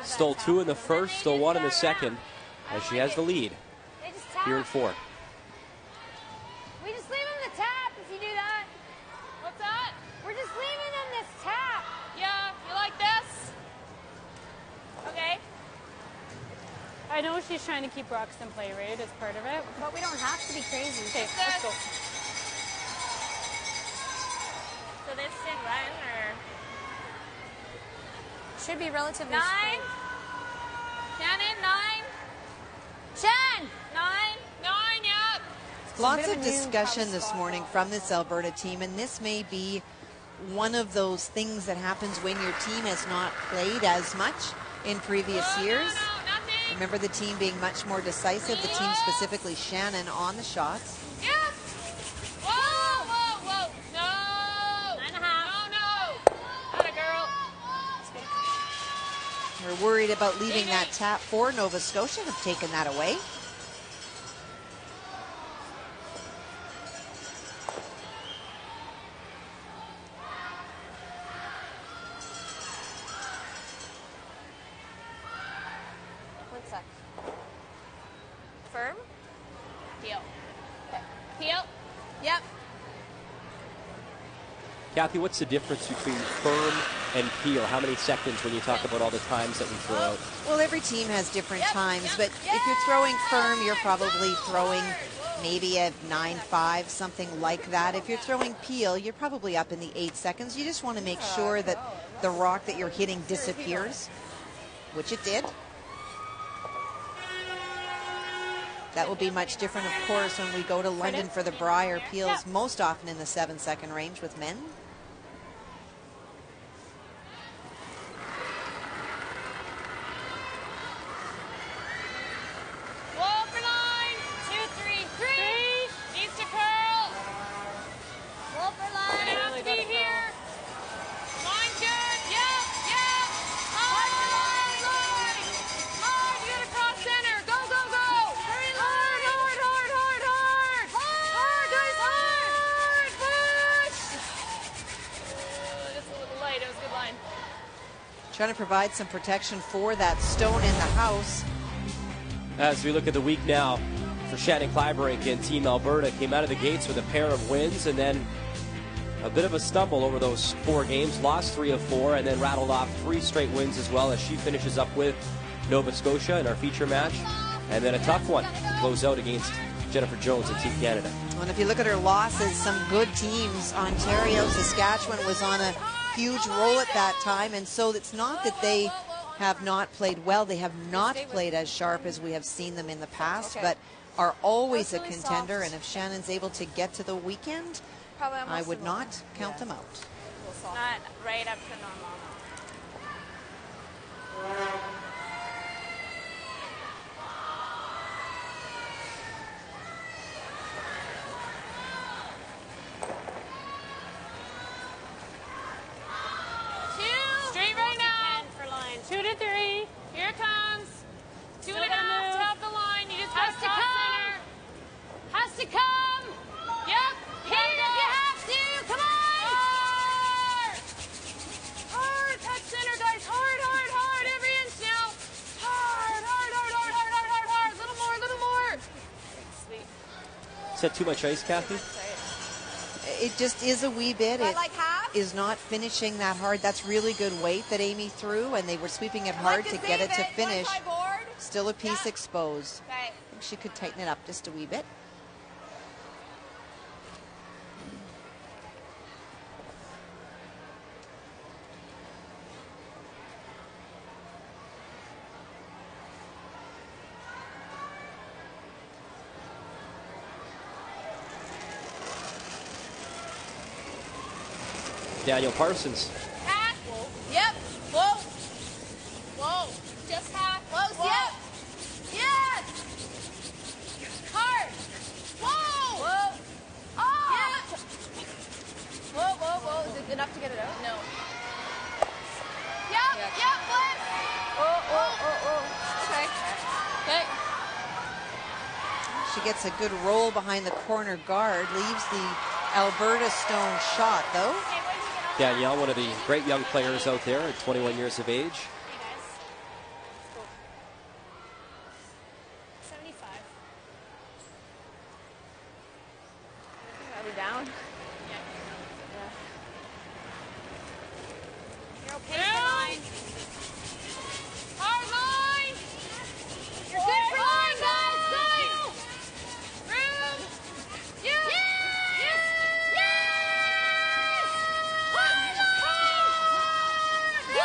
Stole 2 in the first, stole 1 in the second, as she has the lead here in 4. We just leave him the tap if you do that. What's that? We're just leaving him this tap. Yeah, you like this? Okay. I know she's trying to keep Roxton play rated as part of it. But we don't have to be crazy. Okay, let's go. So this should run or Should be relatively 9? straight. Shannon, 9? Shan! 9? 9, yep. Lots of discussion this morning from this Alberta team, and this may be one of those things that happens when your team has not played as much in previous years. No, nothing. Remember the team being much more decisive, the team specifically Shannon on the shots. Yep. Whoa, whoa, whoa. No. 9.5. No. Atta girl. We're worried about leaving that tap for Nova Scotia, have taken that away. One sec. Firm? Heel. Okay. Heel. Yep. Kathy, what's the difference between firm and peel? How many seconds when you talk about all the times that we throw out? Well, every team has different times, but if you're throwing firm, you're probably throwing maybe a 9.5, something like that. If you're throwing peel, you're probably up in the 8 seconds. You just want to make sure that the rock that you're hitting disappears, which it did. That will be much different, of course, when we go to London for the Briar peels, most often in the 7-second range with men. Whoa for 9. 2, 3, 3. Needs to curl. Whoa for line. It has to be here. Line good. Yep, yep. Trying to provide some protection for that stone in the house. As we look at the week now for Shannon Kliebrink and Team Alberta, came out of the gates with a pair of wins and then a bit of a stumble over those 4 games, lost 3 of 4, and then rattled off 3 straight wins as well as she finishes up with Nova Scotia in our feature match. And then a tough one to close out against Jennifer Jones and Team Canada. And if you look at her losses, some good teams. Ontario, Saskatchewan was on a huge roll at that time, and so it's not that they have not played well. They have not played as sharp as we have seen them in the past, but are always a contender. And if Shannon's able to get to the weekend, I would not count them out. Not right up to normal. Straight right now. For line. 2 to 3. Here it comes. 2 and a half to top the line. You just Has got to top come. center. Has to come. Yep. Hit it if you have to. Come on. Hard. Hard. Touch center, guys. Hard, hard, hard. Every inch now. Hard, hard, hard, hard, hard, hard, hard, hard. Little more, little more. Sweet. Is that too much ice, Kathy? It just is a wee bit. It Like half? is not finishing that hard. That's really good weight that Amy threw, and they were sweeping it hard to get it to finish. Still a piece exposed. Okay. I think she could tighten it up just a wee bit. Daniel Parsons. Half. Yep. Whoa. Whoa. Just half. Whoa. Yep. Yes. Hard. Whoa. Whoa. Oh. Yep. Whoa, whoa, whoa. Is it enough to get it out? No. Yep. Yep. Flip. Oh. Okay. Okay. She gets a good roll behind the corner guard, leaves the Alberta stone shot, though. Danielle, one of the great young players out there at 21 years of age. 75. Are we down? Yeah. You're okay. Line. Hard line. You're good for line, guys. Go. Room. Yeah. Yes. Hard line. Go.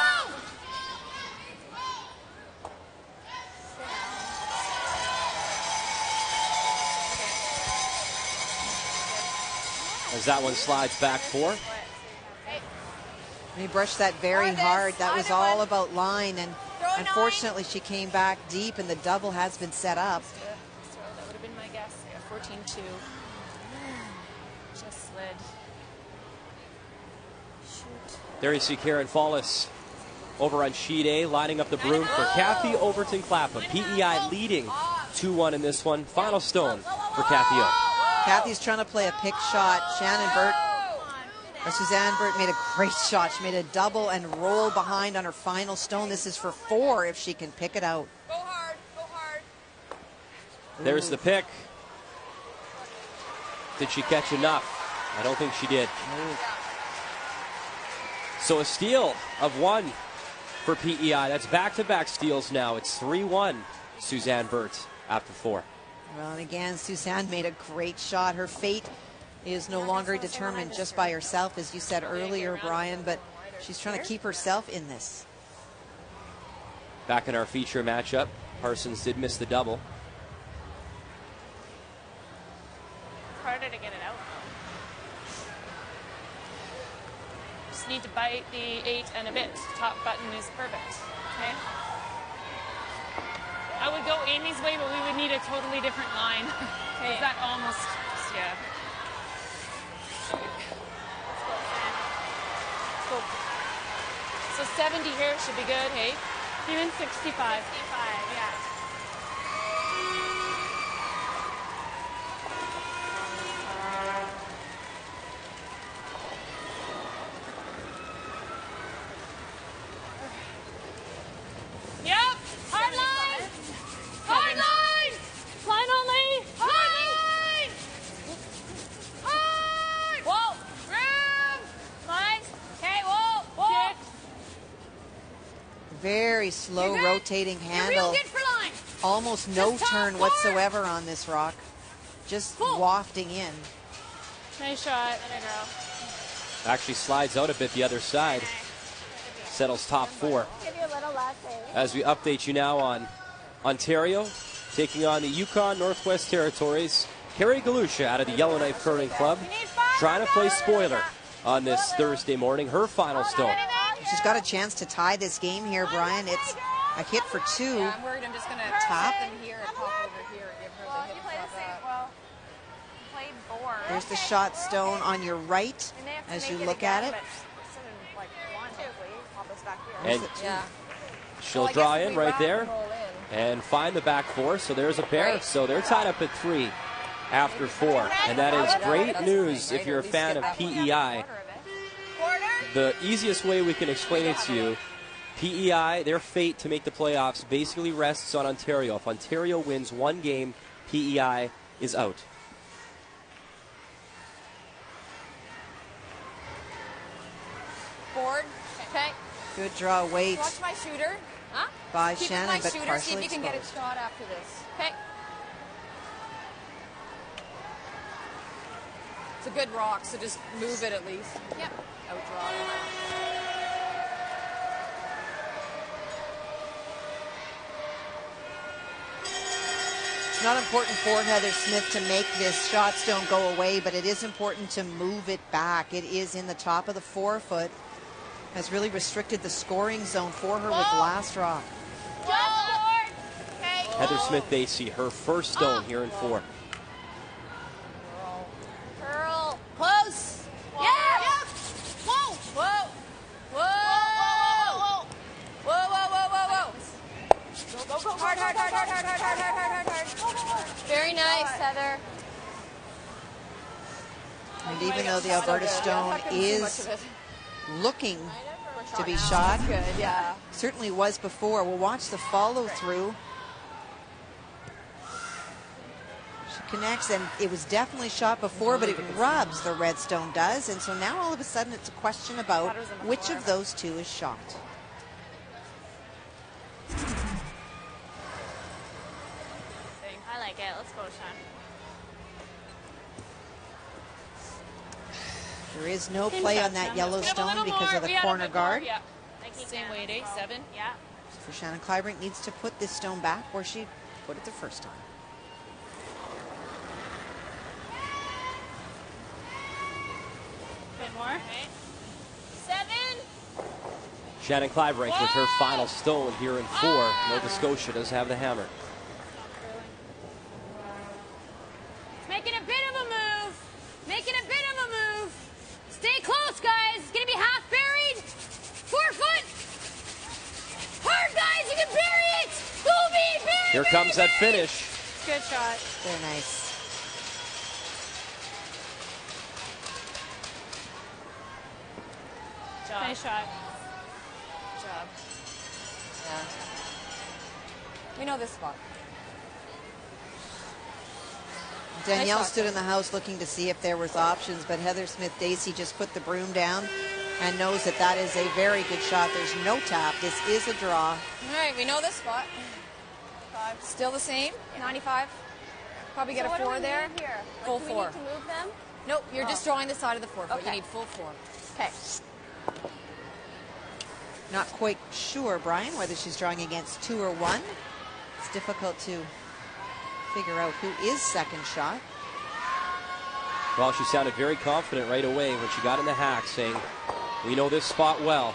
As that one slides back 4. He brushed that very hard. That was all about line, and Throw 9. unfortunately she came back deep, and the double has been set up. That would have been my guess. Yeah, 14-2. Just slid. Shoot. There you see Karen Follis over on sheet A, lining up the broom for Kathy Overton Clapham. PEI leading 2-1 in this one. Final stone for Kathy O. Kathy's trying to play a pick shot. Suzanne Burt made a great shot. She made a double and roll behind on her final stone. This is for 4 if she can pick it out. Go hard. Go hard. There's the pick. Did she catch enough? I don't think she did. So a steal of 1 for PEI. That's back-to-back steals now. It's 3-1, Suzanne Burt after 4. Well, and again, Suzanne made a great shot. Her fate is no longer determined just by herself, as you said earlier, Brian, but she's trying to keep herself in this. Back in our feature matchup, Parsons did miss the double. It's harder to get it out. Just need to bite the 8 and a bit. Top button is perfect. Okay. I would go Amy's way, but we would need a totally different line. Okay. Is that almost, yeah. Cool. So 70 here should be good, hey? Even 65. 65, yeah. very slow rotating handle. Good for line. Almost no turn whatsoever on this rock. Just wafting in. Nice shot. Actually slides out a bit the other side. Settles top 4. Give you a little less. As we update you now on Ontario taking on the Yukon Northwest Territories. Carrie Galusha out of the Yellowknife Curling Club trying to play spoiler on this Thursday morning. Her final stone. She's got a chance to tie this game here, Brian. It's a hit for 2. Yeah, I'm worried I'm just going to tap in here and pop over here and give her the hit above that. Played 4. There's the shot stone on your right as you look at it. And she'll draw in right there and find the back 4. So there's a pair. So they're tied up at 3 after 4. And that is great news if you're a fan of PEI. The easiest way we can explain it to you, PEI, their fate to make the playoffs basically rests on Ontario. If Ontario wins 1 game, PEI is out. Forward. Okay. Good draw weight Watch my shooter. Huh? by Keep Shannon, my but shooter. See partially if you can get a exposed. shot after this. Okay. It's a good rock, so just move it at least. Yep. Outdraw it. It's not important for Heather Smith to make this shot stone go away, but it is important to move it back. It is in the top of the 4-foot. Has really restricted the scoring zone for her with last rock. Heather Smith-Dacey, her first stone here in 4. Curl. Close. Yeah. Whoa. Whoa. Whoa. Whoa. Whoa, whoa, whoa, whoa, whoa. Hard, hard, hard, hard, hard, hard, hard, hard, hard, hard. Very nice, Heather. And even though the Alberta stone is looking to be shot, Good, yeah. certainly was before. We'll watch the follow through. She connects, and it was definitely shot before, but it rubs, the red stone does. And so now all of a sudden it's a question about which of those 2 is shot. I like it. Let's go, Sean. There is no play on that yellow stone because of the corner guard. Yeah. Same weight, 8-7. Yeah. For Shannon Kliebrink needs to put this stone back where she put it the first time. A bit more. 7. Shannon Kliebrink with her final stone here in 4. Nova Scotia does have the hammer. Making a bit of a move. Making a bit of a move. Stay close, guys. It's going to be half buried. 4 foot. Hard, guys. You can bury it. Go be bury. Here comes that finish. Good shot. Very nice. Nice shot. Good job. Yeah. We know this spot. Danielle Nice shot. stood in the house looking to see if there was options, but Heather Smith-Dacey just put the broom down and knows that that is a very good shot. There's no tap. This is a draw. All right, we know this spot. 5. Still the same. 95. Probably get a 4 there. Here. Full Do we 4. need to move them? Nope, you're just drawing the side of the 4 foot. You Okay. need full 4. Okay. Not quite sure, Brian, whether she's drawing against 2 or 1. It's difficult to figure out who is second shot. Well, she sounded very confident right away when she got in the hack, saying, we know this spot well.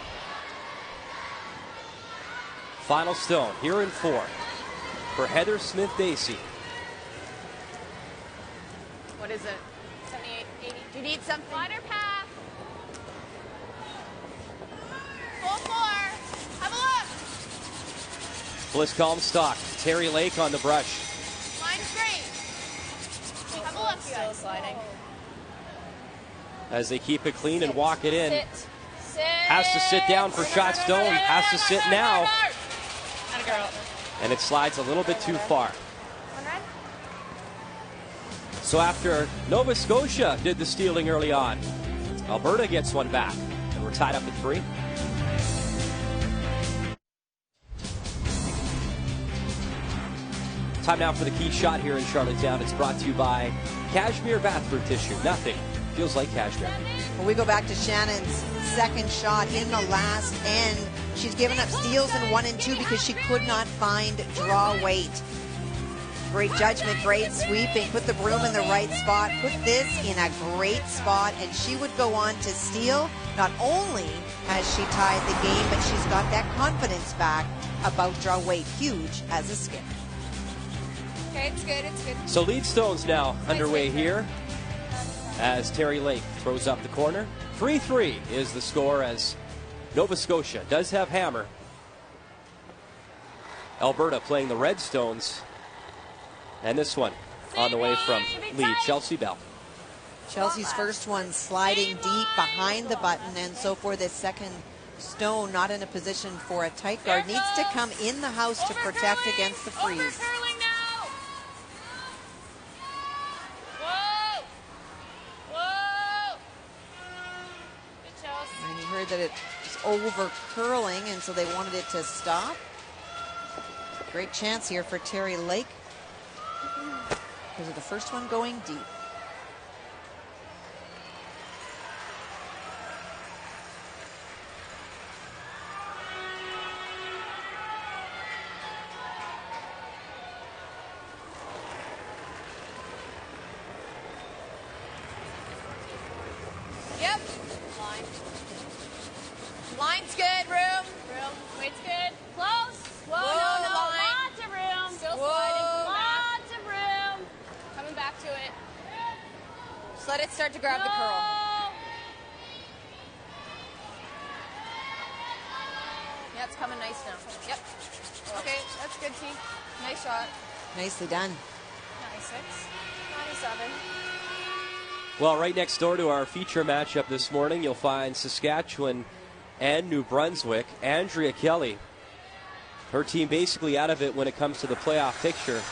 Final stone here in 4 for Heather Smith-Dacey. What is it? 78, 80. Do you need something? Water path. Full 4. Have a look. Bliss Comstock, Terry Lake on the brush. Mine's great. Have a look. Still sliding. As they keep it clean and walk it in. Sit. Has to sit down for shot stone. Has to sit now. Atta girl. And it slides a little bit too far. So after Nova Scotia did the stealing early on, Alberta gets one back. And we're tied up at 3. Time now for the key shot here in Charlottetown. It's brought to you by Cashmere Bathroom Tissue. Nothing feels like cashmere. Well, we go back to Shannon's second shot in the last end. She's given up steals in 1 and 2 because she could not find draw weight. Great judgment, great sweeping, put the broom in the right spot, put this in a great spot, and she would go on to steal. Not only has she tied the game, but she's got that confidence back about draw weight. Huge as a skip. Okay, it's good, it's good. So lead stones now underway here as Terry Lake throws up the corner. 3-3 is the score as Nova Scotia does have hammer. Alberta playing the Redstones. And this one on the way from lead, Chelsea Bell. Chelsea's first one sliding deep behind the button, and so for this second stone, not in a position for a tight guard, needs to come in the house to protect against the freeze. And you heard that it was over curling, and so they wanted it to stop. Great chance here for Terry Lake because of the first one going deep. Yep. Line. Line's good, room. Room. Weight's good. Close. Whoa, no. Lots of room. Still Whoa. sliding. Lots of room. Coming back to it. Just let it start to grab the curl. Yeah, it's coming nice now. Yep. Okay, that's good, T. Nice shot. Nicely done. 96. 97. Well, right next door to our feature matchup this morning, you'll find Saskatchewan and New Brunswick. Andrea Kelly, her team basically out of it when it comes to the playoff picture,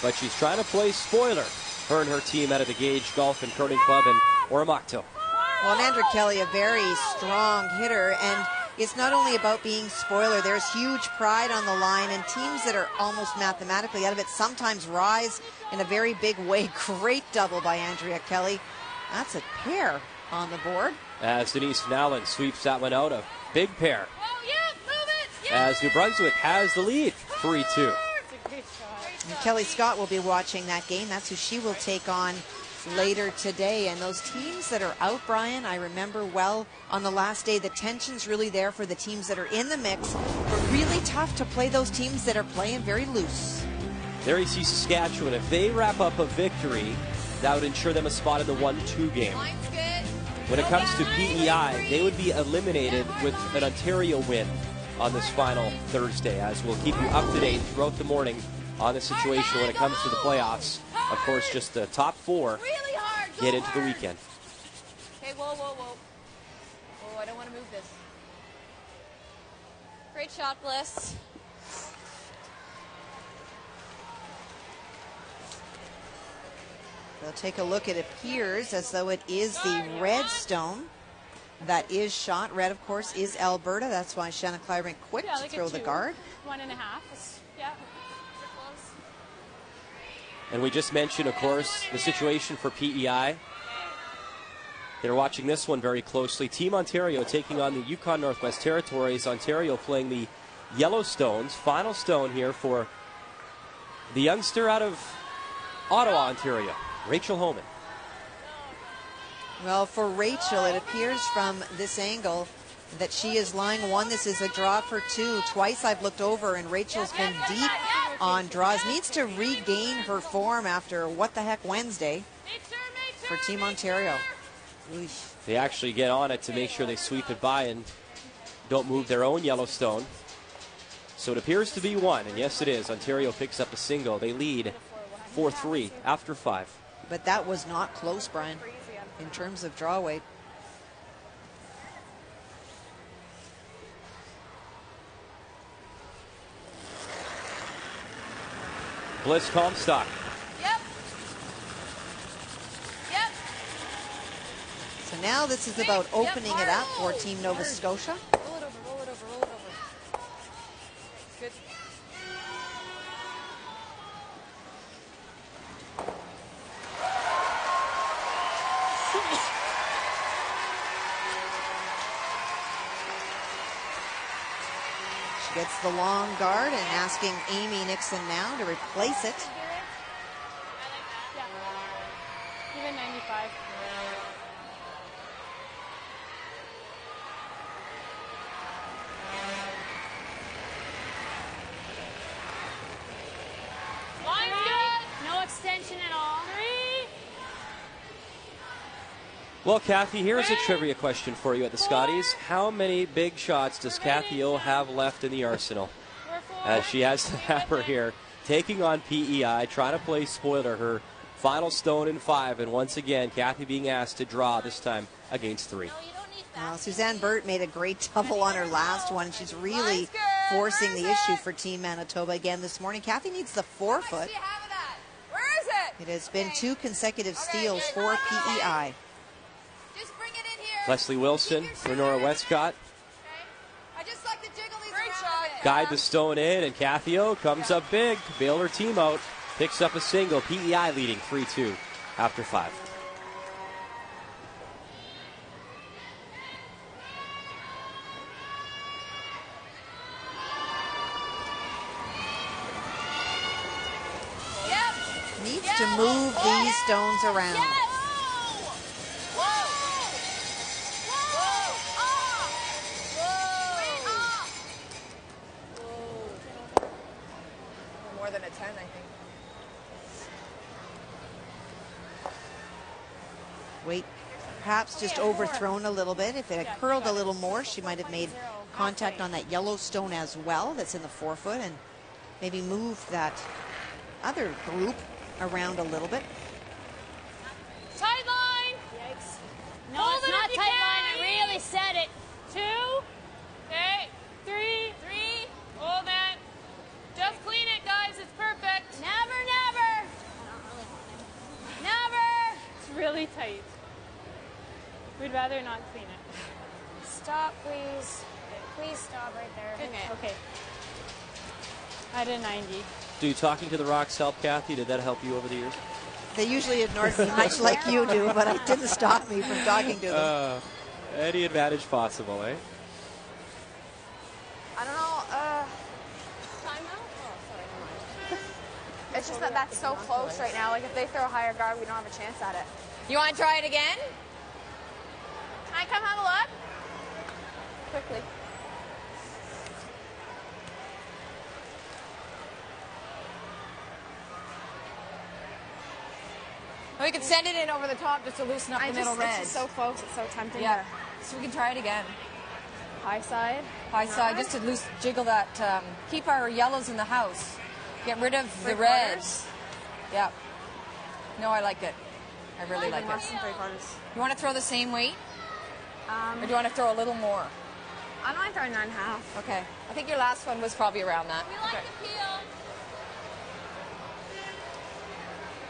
but she's trying to play spoiler. Her and her team out of the Gage Golf and Curling Club in Oromocto. Well, and Andrea Kelly, a very strong hitter, and it's not only about being spoiler. There's huge pride on the line, and teams that are almost mathematically out of it sometimes rise in a very big way. Great double by Andrea Kelly. That's a pair on the board. As Denise Nowlin sweeps that one out, a big pair. Oh, yeah, move it. Yeah. As New Brunswick has the lead, 3-2. And Kelly Scott will be watching that game. That's who she will take on later today. And those teams that are out, Brian, I remember well on the last day, the tension's really there for the teams that are in the mix, but really tough to play those teams that are playing very loose. There you see Saskatchewan. If they wrap up a victory, that would ensure them a spot in the 1-2 game. Line's good. When it comes to PEI, they would be eliminated with an Ontario win on this final Thursday, as we'll keep you up to date throughout the morning on the situation when it comes to the playoffs. Of course, just the top 4 Really hard. get into the weekend. Okay, whoa. Whoa, I don't want to move this. Great shot, Bliss. They'll take a look. It appears as though it is the red stone that is shot. Red, of course, is Alberta. That's why Shanna Kliebrink quick to throw the guard. 1.5. Yeah. And we just mentioned, of course, the situation for PEI. They're watching this one very closely. Team Ontario taking on the Yukon Northwest Territories. Ontario playing the Yellowstones. Final stone here for the youngster out of Ottawa, Ontario, Rachel Homan. Well, for Rachel, it appears from this angle that she is lying 1. This is a draw for 2. Twice I've looked over, and Rachel's been deep on draws. Needs to regain her form after what the heck Wednesday for Team Ontario. Oof. They actually get on it to make sure they sweep it by and don't move their own Yellowstone. So it appears to be 1, and yes, it is. Ontario picks up a single. They lead 4-3 after 5. But that was not close, Brian, in terms of draw weight. Bliss Comstock. Yep. So now this is about opening it up for Team Nova Scotia. Roll it over. Good. Gets the long guard and asking Amy Nixon now to replace it. Yeah. Even 95. Line's good. No extension at all. 3. Well, Kathy, here's a trivia question for you at the Scotties. How many big shots does Kathy O have left in the arsenal? As she has the hammer here, taking on PEI, trying to play spoiler, her final stone in 5. And once again, Kathy being asked to draw this time against 3. Suzanne Burt made a great double on her last one. She's really forcing the issue for Team Manitoba again this morning. Kathy needs the 4-foot. Where is it? It has been 2 consecutive steals for PEI. Just bring it in here. Leslie Wilson for Nora Westcott. I just like to jiggle these around a bit. Guide the stone in, and Kathy O comes up big to bail her team out. Picks up a single. PEI leading 3-2 after 5. Needs to move these stones around. More than a 10, I think. Weight perhaps just overthrown a little bit. If it had curled a little more, she might have made contact on that yellow stone as well that's in the 4-foot, and maybe moved that other group around a little bit. Tight line. Yikes. No, it's not tight line. I really said it. 2. Okay. 3. 3. Hold that. Just clean it, guys. It's perfect. Never, never. Never. It's really tight. We'd rather not clean it. Stop, please. Please stop right there. Okay. I did 90. Do talking to the Rocks help, Kathy? Did that help you over the years? They usually ignore me much like you do, but it didn't stop me from talking to them. Any advantage possible, eh? I don't know. Timeout? Oh, sorry, never mind. It's just that that's so close right now. Like, if they throw a higher guard, we don't have a chance at it. You want to try it again? Can I come have a look? Quickly. We could send it in over the top just to loosen up the middle red. It's just so close. It's so tempting. Yeah. So we can try it again. High side. High side, just to jiggle that. Keep our yellows in the house. Get rid of the reds. Yeah. No, I like it. I really like it. Less than 3/4. You want to throw the same weight? Or do you want to throw a little more? I don't mind throwing 9.5. Okay. I think your last one was probably around that. We like the peel.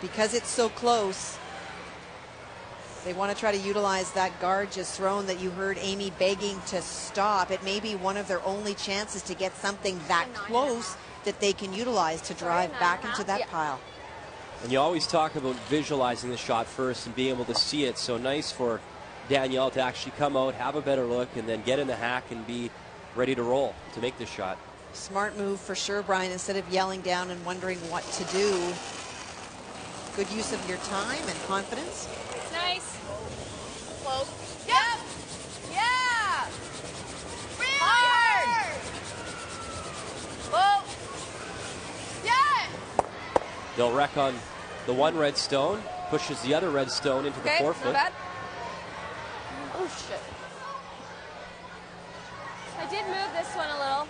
Because it's so close, they want to try to utilize that guard just thrown that you heard Amy begging to stop. It may be one of their only chances to get something that close that they can utilize to drive back into that pile. And you always talk about visualizing the shot first and being able to see it. So nice for Danielle to actually come out, have a better look, and then get in the hack and be ready to roll to make this shot. Smart move for sure, Brian. Instead of yelling down and wondering what to do, good use of your time and confidence. Nice. Close. Yep. Yeah. Really hard. Whoa. Yeah. They'll wreck on the one red stone, pushes the other red stone into the 4-foot. Not bad. Oh, shit. I did move this one a little.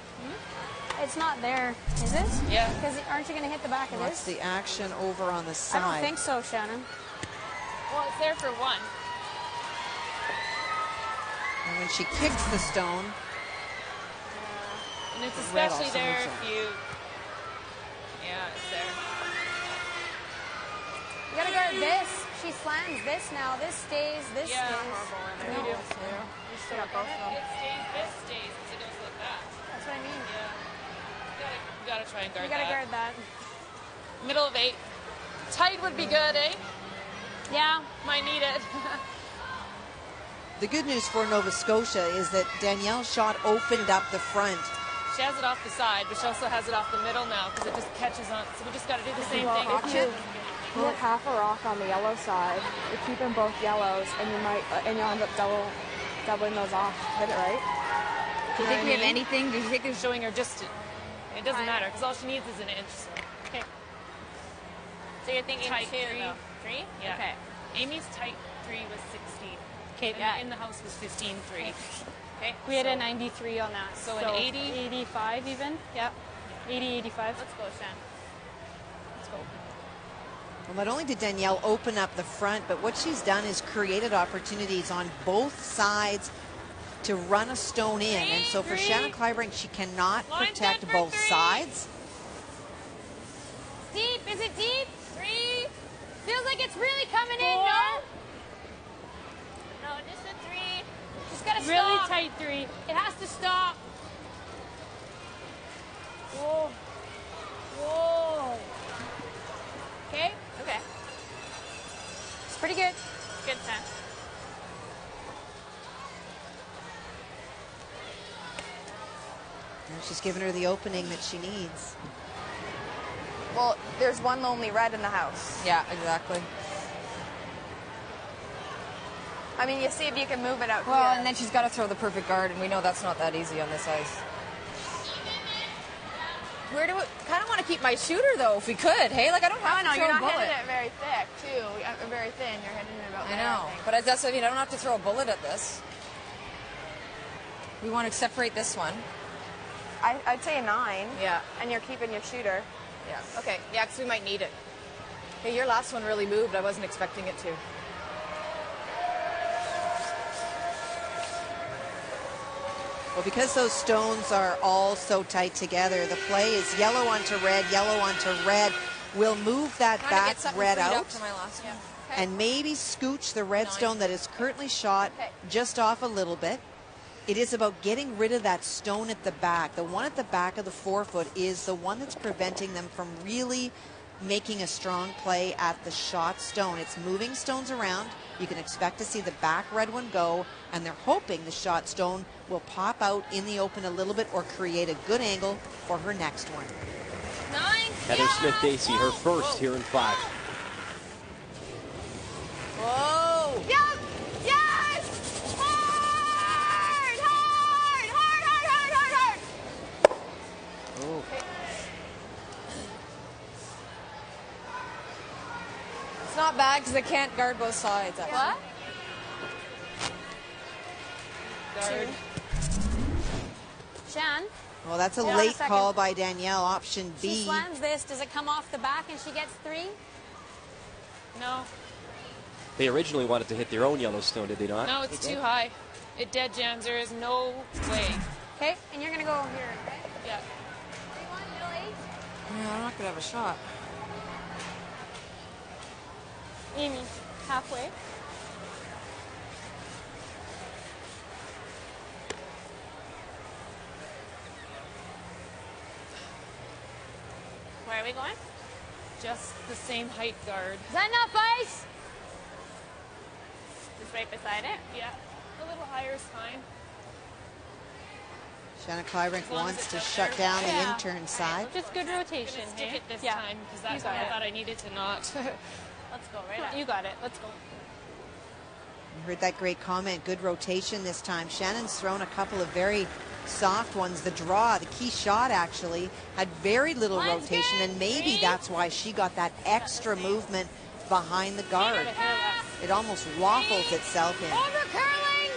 It's not there, is it? Yeah. Because aren't you going to hit the back of Watch this? the action over on the side. I don't think so, Shannon. Well, it's there for one. And when she kicks the stone, And it's red especially also there moves if you... Yeah, it's there. You got to guard this. She slams this now. This stays. This Yeah. stays. We No. do. It stays, this stays, because it goes like that. That's what I mean. Yeah. You gotta try and guard You got to that. guard that. Middle of 8. Tight would be good, eh? Yeah. Might need it. the good news for Nova Scotia is that Danielle's shot opened up the front. she has it off the side, but she also has it off the middle now because it just catches on. So we just got to do the same thing. You have half a rock on the yellow side. You're keeping both yellows, and you'll end up doubling those off. Hit it right. Do you think we have anything? Do you think they're showing her just? It doesn't matter because all she needs is an inch. So. Okay. So you're thinking tight 2, three. though. 3? Yeah. Okay. Amy's tight 3 was 16. Okay. And in the house was 15-3. Okay. We had a 93 on that. So an 80? 85 even. Yeah. 80, 85. Let's go, Shan. Let's go. Well, not only did Danielle open up the front, but what she's done is created opportunities on both sides to run a stone in. And so for Shannon Kliebrink, she cannot protect both sides. Deep, is it deep? 3. Feels like it's really coming 4. in, no? No, just a 3. Just gotta Really stop. tight 3. It has to stop. Whoa. Whoa. Okay? Okay. It's pretty good. Good 10. And she's given her the opening that she needs. Well, there's one lonely red in the house. Yeah, exactly. I mean, you see if you can move it out Well, here. and then she's got to throw the perfect guard, and we know that's not that easy on this ice. Where do we kind of want to keep my shooter though, if we could? Hey, like I don't have No, to throw you're a not bullet. hitting it very thick, too. Very thin. You're hitting it about I there, know, think. but that's what I mean. I don't have to throw a bullet at this. We want to separate this one. I'd say a 9. Yeah. And you're keeping your shooter. Yeah. Okay. Yeah, because we might need it. Hey, your last one really moved. I wasn't expecting it to. Well, because those stones are all so tight together, the play is yellow onto red, yellow onto red. We'll move that Trying to back get something red freed up out for my last one. and maybe scooch the red 9. stone that is currently shot just off a little bit. It is about getting rid of that stone at the back. The one at the back of the forefoot is the one that's preventing them from really making a strong play at the shot stone. It's moving stones around. You can expect to see the back red one go, and they're hoping the shot stone will pop out in the open a little bit or create a good angle for her next one. 9. Heather Smith-Dacey, her first here in 5. Whoa! Yep! Yes! Hard! Hard! Hard, hard, hard, hard, hard! Oh. It's not bad because I can't guard both sides. Actually. What? Guard. Shan, Well, that's a Hold on a late second. call by Danielle, option she B. slams this. Does it come off the back and she gets 3? No. They originally wanted to hit their own Yellowstone, did they not? No, it's too high. It dead jams. There is no way. Okay, and you're going to go here, okay? Yeah. 3-1, middle 8. Yeah, I'm not gonna have a shot. Amy, halfway. Where are we going? Just the same height guard. Is that enough ice? Just right beside it? Yeah. A little higher is fine. Shannon Kliebrink long as wants it's to up shut there. down the Yeah. intern side. Just good I'm rotation, gonna stick hey? it this Yeah. time because that's You what got I it. thought I needed to not. Let's go right up. You got it. Let's go. You heard that great comment. Good rotation this time. Shannon's thrown a couple of very soft ones. The draw, the key shot actually, had very little Line's rotation, good. and maybe 3. that's why she got that extra movement behind the guard. It almost waffles itself in. Over curling.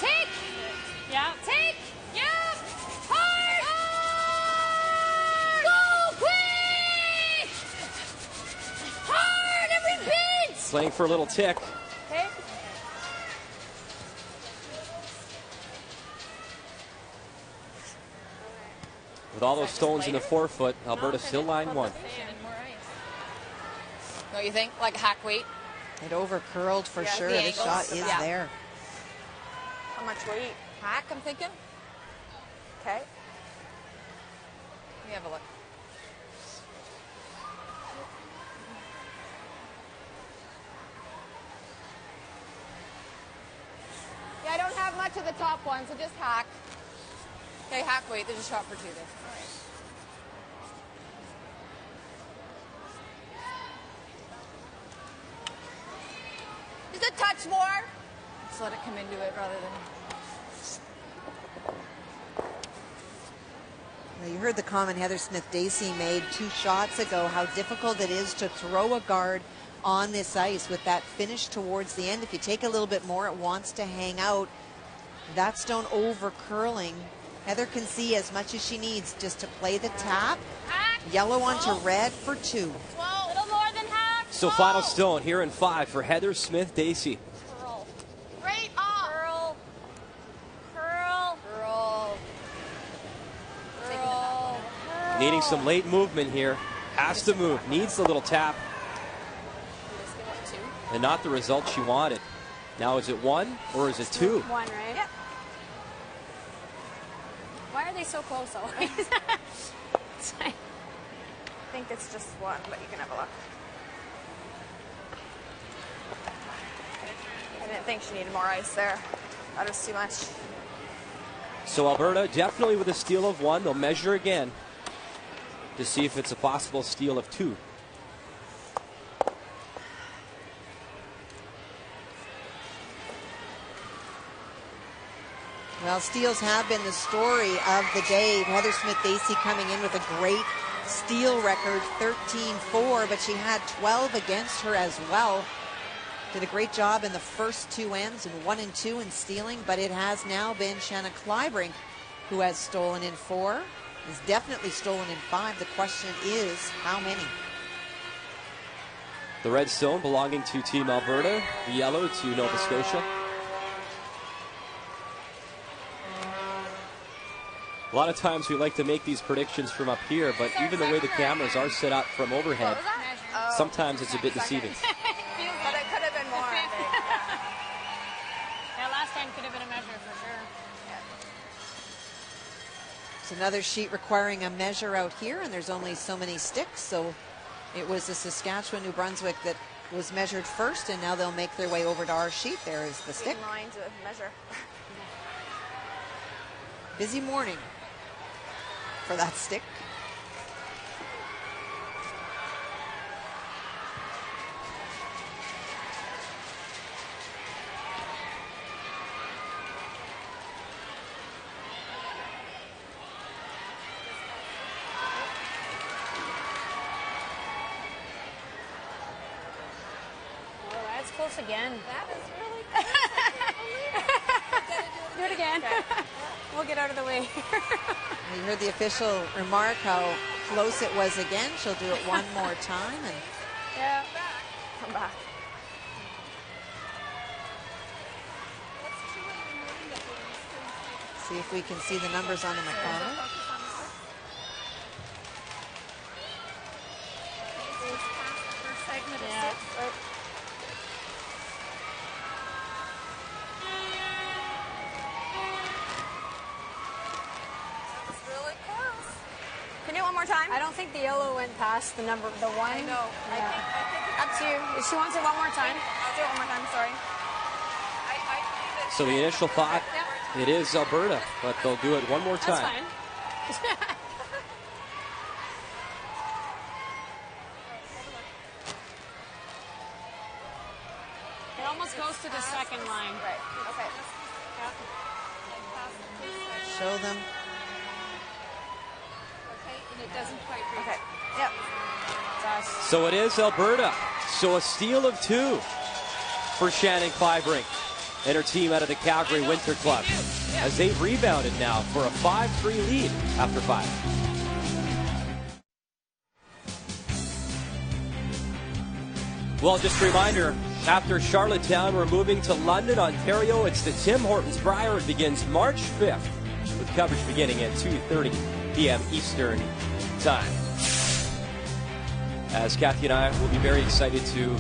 Take. Yeah. Take. Yeah. Hard. Go quick. Hard every bit. Playing for a little tick. Okay. With all those stones in the forefoot, Alberta still line 1. Don't you think? Like hack weight? It over curled for sure. the The angles. shot is Yeah. there. How much weight? Hack, I'm thinking. Okay. Let me have a look. Yeah, I don't have much of the top one, so just hack. Okay, hack weight. There's a shot for 2 there. All right. Just a touch more. Just let it come into it rather than... Now, you heard the comment Heather Smith-Dacey made 2 shots ago, how difficult it is to throw a guard on this ice with that finish towards the end. If you take a little bit more, it wants to hang out. That stone over curling. Heather can see as much as she needs just to play the tap. Yellow onto red for 2. Little more than half. So final stone here in 5 for Heather Smith-Dacey. Curl. Right off. Curl. Curl. Curl. Curl. Needing some late movement here. Has to move. Needs the little tap. And not the result she wanted. Now is it 1 or is it 2? 1, right? Yeah. Why are they so close always? I think it's just 1, but you can have a look. I didn't think she needed more ice there. That was too much. So Alberta definitely with a steal of 1. They'll measure again to see if it's a possible steal of 2. Well, steals have been the story of the day. Heather Smith-Dacey coming in with a great steal record, 13-4, but she had 12 against her as well. Did a great job in the first 2 ends and 1 and 2 in stealing, but it has now been Shanna Kliebrink who has stolen in 4, has definitely stolen in 5. The question is, how many? The red stone belonging to Team Alberta, the yellow to Nova Scotia. A lot of times we like to make these predictions from up here, but even the way the cameras are set up from overhead, sometimes it's a bit deceiving. But it could have been more. Yeah, last time could have been a measure for sure. It's another sheet requiring a measure out here, and there's only so many sticks, so it was the Saskatchewan-New Brunswick that was measured first, and now they'll make their way over to our sheet. There is the stick. Line to measure. Busy morning for that stick. Oh, that's close again. That is really close. Do it again. Okay. We'll get out of the way. You heard the official remark how close it was again. She'll do it one more time. And Yeah. Come back. see if we can see the numbers on the microphone. Yeah. Right. Can you do it one more time? I don't think the yellow went past the number, the 1. I know. Yeah. Up to you. If she wants it one more time. I'll do it one more time. Sorry. So the initial thought, it is Alberta, but they'll do it one more time. That's fine. It almost goes to the second line. Right. Okay. Show them. And it doesn't quite reach. Okay. Yep. So it is Alberta. So a steal of 2 for Shannon Kliebrink and her team out of the Calgary Winter Club, as they've rebounded now for a 5-3 lead after 5. Well, just a reminder, after Charlottetown, we're moving to London, Ontario. It's the Tim Hortons Brier. It begins March 5th, with coverage beginning at 2:30 p.m. Eastern Time. As Kathy and I will be very excited to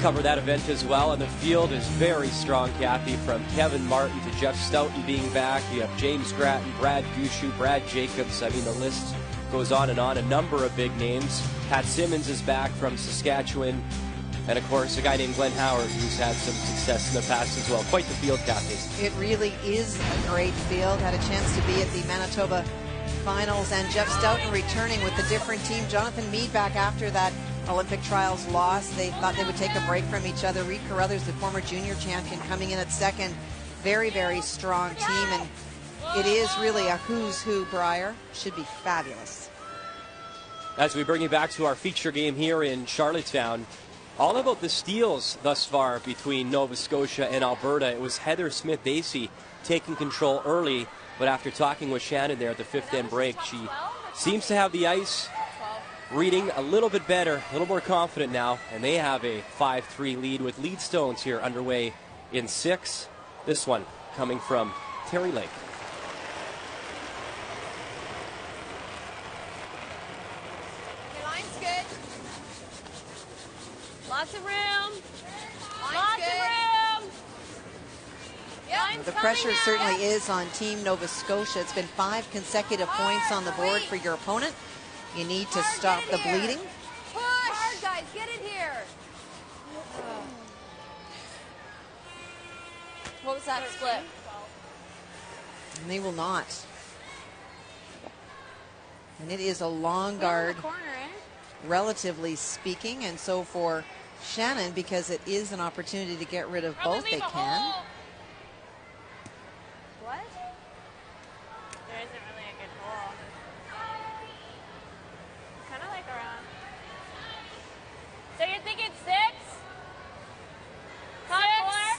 cover that event as well. And the field is very strong, Kathy, from Kevin Martin to Jeff Stoughton being back. You have James Grattan, Brad Gushu, Brad Jacobs. I mean, the list goes on and on. A number of big names. Pat Simmons is back from Saskatchewan. And, of course, a guy named Glenn Howard who's had some success in the past as well. Quite the field, Kathy. It really is a great field. Had a chance to be at the Manitoba Finals. And Jeff Stoughton returning with a different team. Jonathan Meade back after that Olympic trials loss. They thought they would take a break from each other. Reed Carruthers, the former junior champion, coming in at second. Very, very strong team. And it is really a who's who, Briar. Should be fabulous. As we bring you back to our feature game here in Charlottetown, all about the steals thus far between Nova Scotia and Alberta. It was Heather Smith-Dacey taking control early, but after talking with Shannon there at the fifth end break, she seems to have the ice reading a little bit better, a little more confident now, and they have a 5-3 lead with lead stones here underway in 6. This one coming from Terry Lake. Lots of room. Lots of room. Yep. The pressure certainly is on Team Nova Scotia. It's been 5 consecutive points on the board for your opponent. You need to stop the bleeding. Push. Hard, guys. Get it here. What was that split? And they will not. And it is a long guard, relatively speaking, and so for Shannon, because it is an opportunity to get rid of both, they can. What? There isn't really a good hole. Kind of like around. So you're thinking 6? Top 4?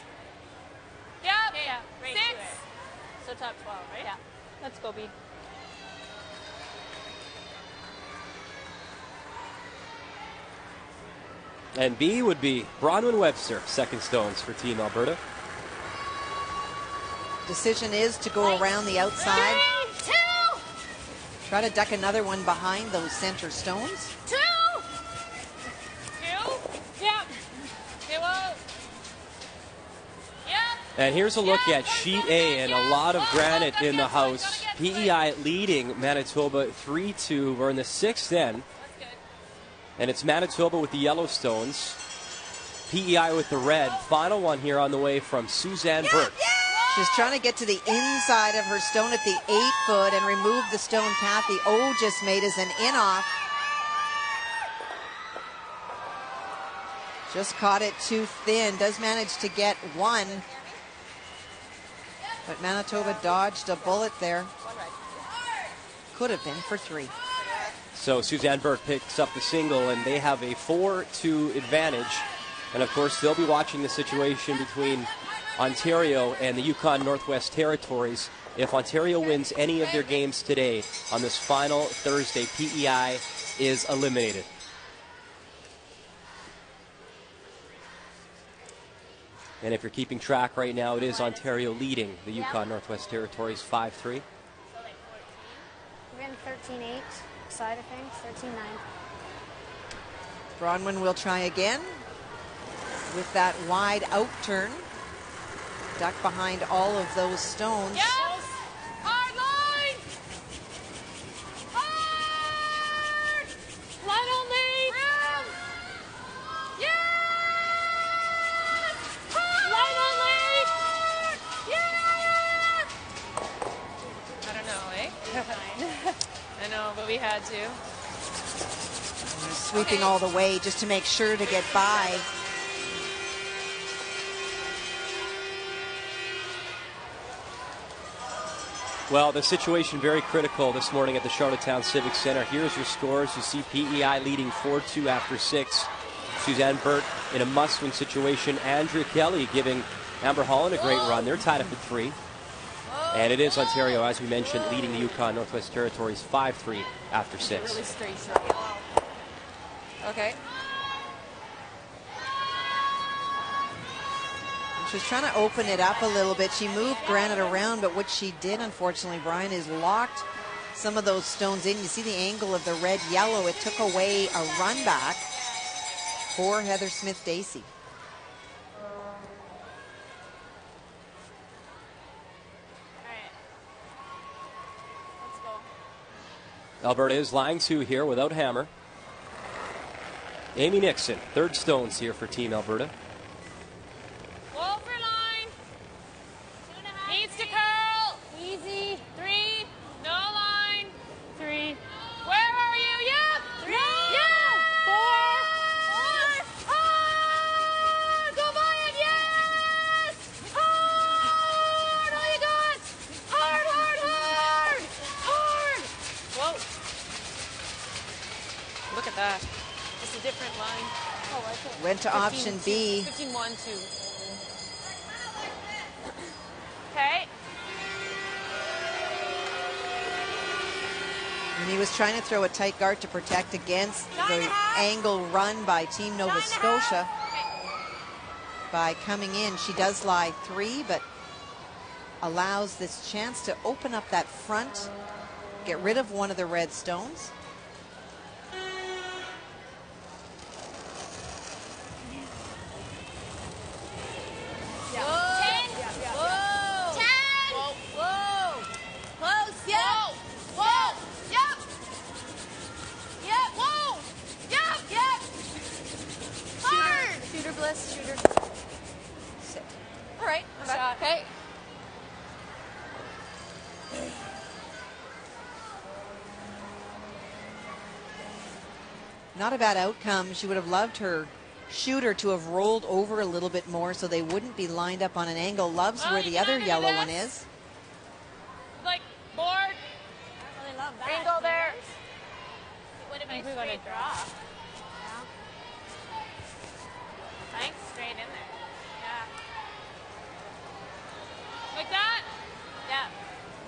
Yep. Yeah. Right 6. to it. So top 12, right? Yeah. Let's go, B. And B would be Bronwyn Webster, second stones for Team Alberta. Decision is to go around the outside. 2. Try to duck another one behind those center stones. 2. 2. Yep. It will. Yep. And here's a look at Sheet A, and a lot of granite in the house. PEI leading Manitoba 3-2. We're in the 6th end. And it's Manitoba with the Yellowstones, PEI with the red. Final one here on the way from Suzanne Burke. She's trying to get to the inside of her stone at the 8-foot and remove the stone Kathy O just made as an in-off. Just caught it too thin. Does manage to get one. But Manitoba dodged a bullet there. Could have been for 3. So Suzanne Burke picks up the single, and they have a 4-2 advantage. And, of course, they'll be watching the situation between Ontario and the Yukon Northwest Territories. If Ontario wins any of their games today on this final Thursday, PEI is eliminated. And if you're keeping track right now, it is Ontario leading the Yukon Northwest Territories 5-3. We're in 13-8. Side of things, 13-9. Bronwyn will try again with that wide out turn. Duck behind all of those stones. Yes! Hard line! Hard! Line only! Room! Yes! Line only! Yes! I don't know, eh? I know, but we had to. Sweeping all the way just to make sure to get by. Well, the situation very critical this morning at the Charlottetown Civic Center. Here's your scores. You see PEI leading 4-2 after 6. Suzanne Burke in a must-win situation. Andrea Kelly giving Amber Holland a great run. They're tied up at 3. And it is Ontario, as we mentioned, leading the Yukon Northwest Territories 5-3 after 6. Really straight shot. Okay. She's trying to open it up a little bit. She moved granite around, but what she did, unfortunately, Brian, is locked some of those stones in. You see the angle of the red-yellow. It took away a run back for Heather Smith-Dacey. Alberta is line 2 here without Hammer. Amy Nixon, third stones here for Team Alberta. Wall for line. 2.5. Needs to curl. Easy. 3. No line. 3. Where are you? Yep. 3. Yeah. 4. Hard. Go by it. Yes. Hard. All you got. Hard, hard, hard. Hard. Whoa. Look at that. It's a different line. Oh, I think. Went to option B. 15-1-2. Okay. And he was trying to throw a tight guard to protect against the angle run by Team Nova Scotia. By coming in, she does lie 3, but allows this chance to open up that front, get rid of one of the red stones. Shooter. Sit. All right. Shot. Okay. Not a bad outcome. She would have loved her shooter to have rolled over a little bit more so they wouldn't be lined up on an angle. Loves where the other yellow one is. Like board. I really love that. Angle there. It would have been a straight draw. Thanks, straight in there. Yeah. Like that? Yeah.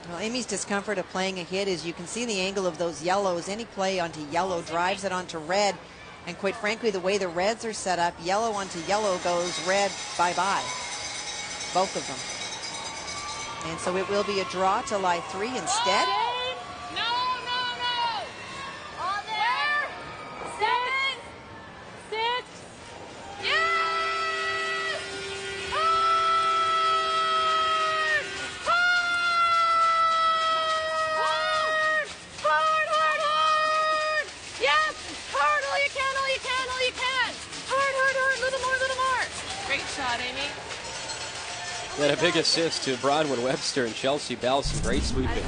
Well, Amy's discomfort of playing a hit is you can see the angle of those yellows. Any play onto yellow drives it onto red. And quite frankly, the way the reds are set up, yellow onto yellow goes red, bye-bye. Both of them. And so it will be a draw to lie 3 instead. No. All there. 7. 6. Yes! Hard! Hard! Hard! Yes! Hard! All you can! Hard! Little more! Great shot, Amy. And a big assist to Bronwyn Webster and Chelsea Bell. Some great sweeping.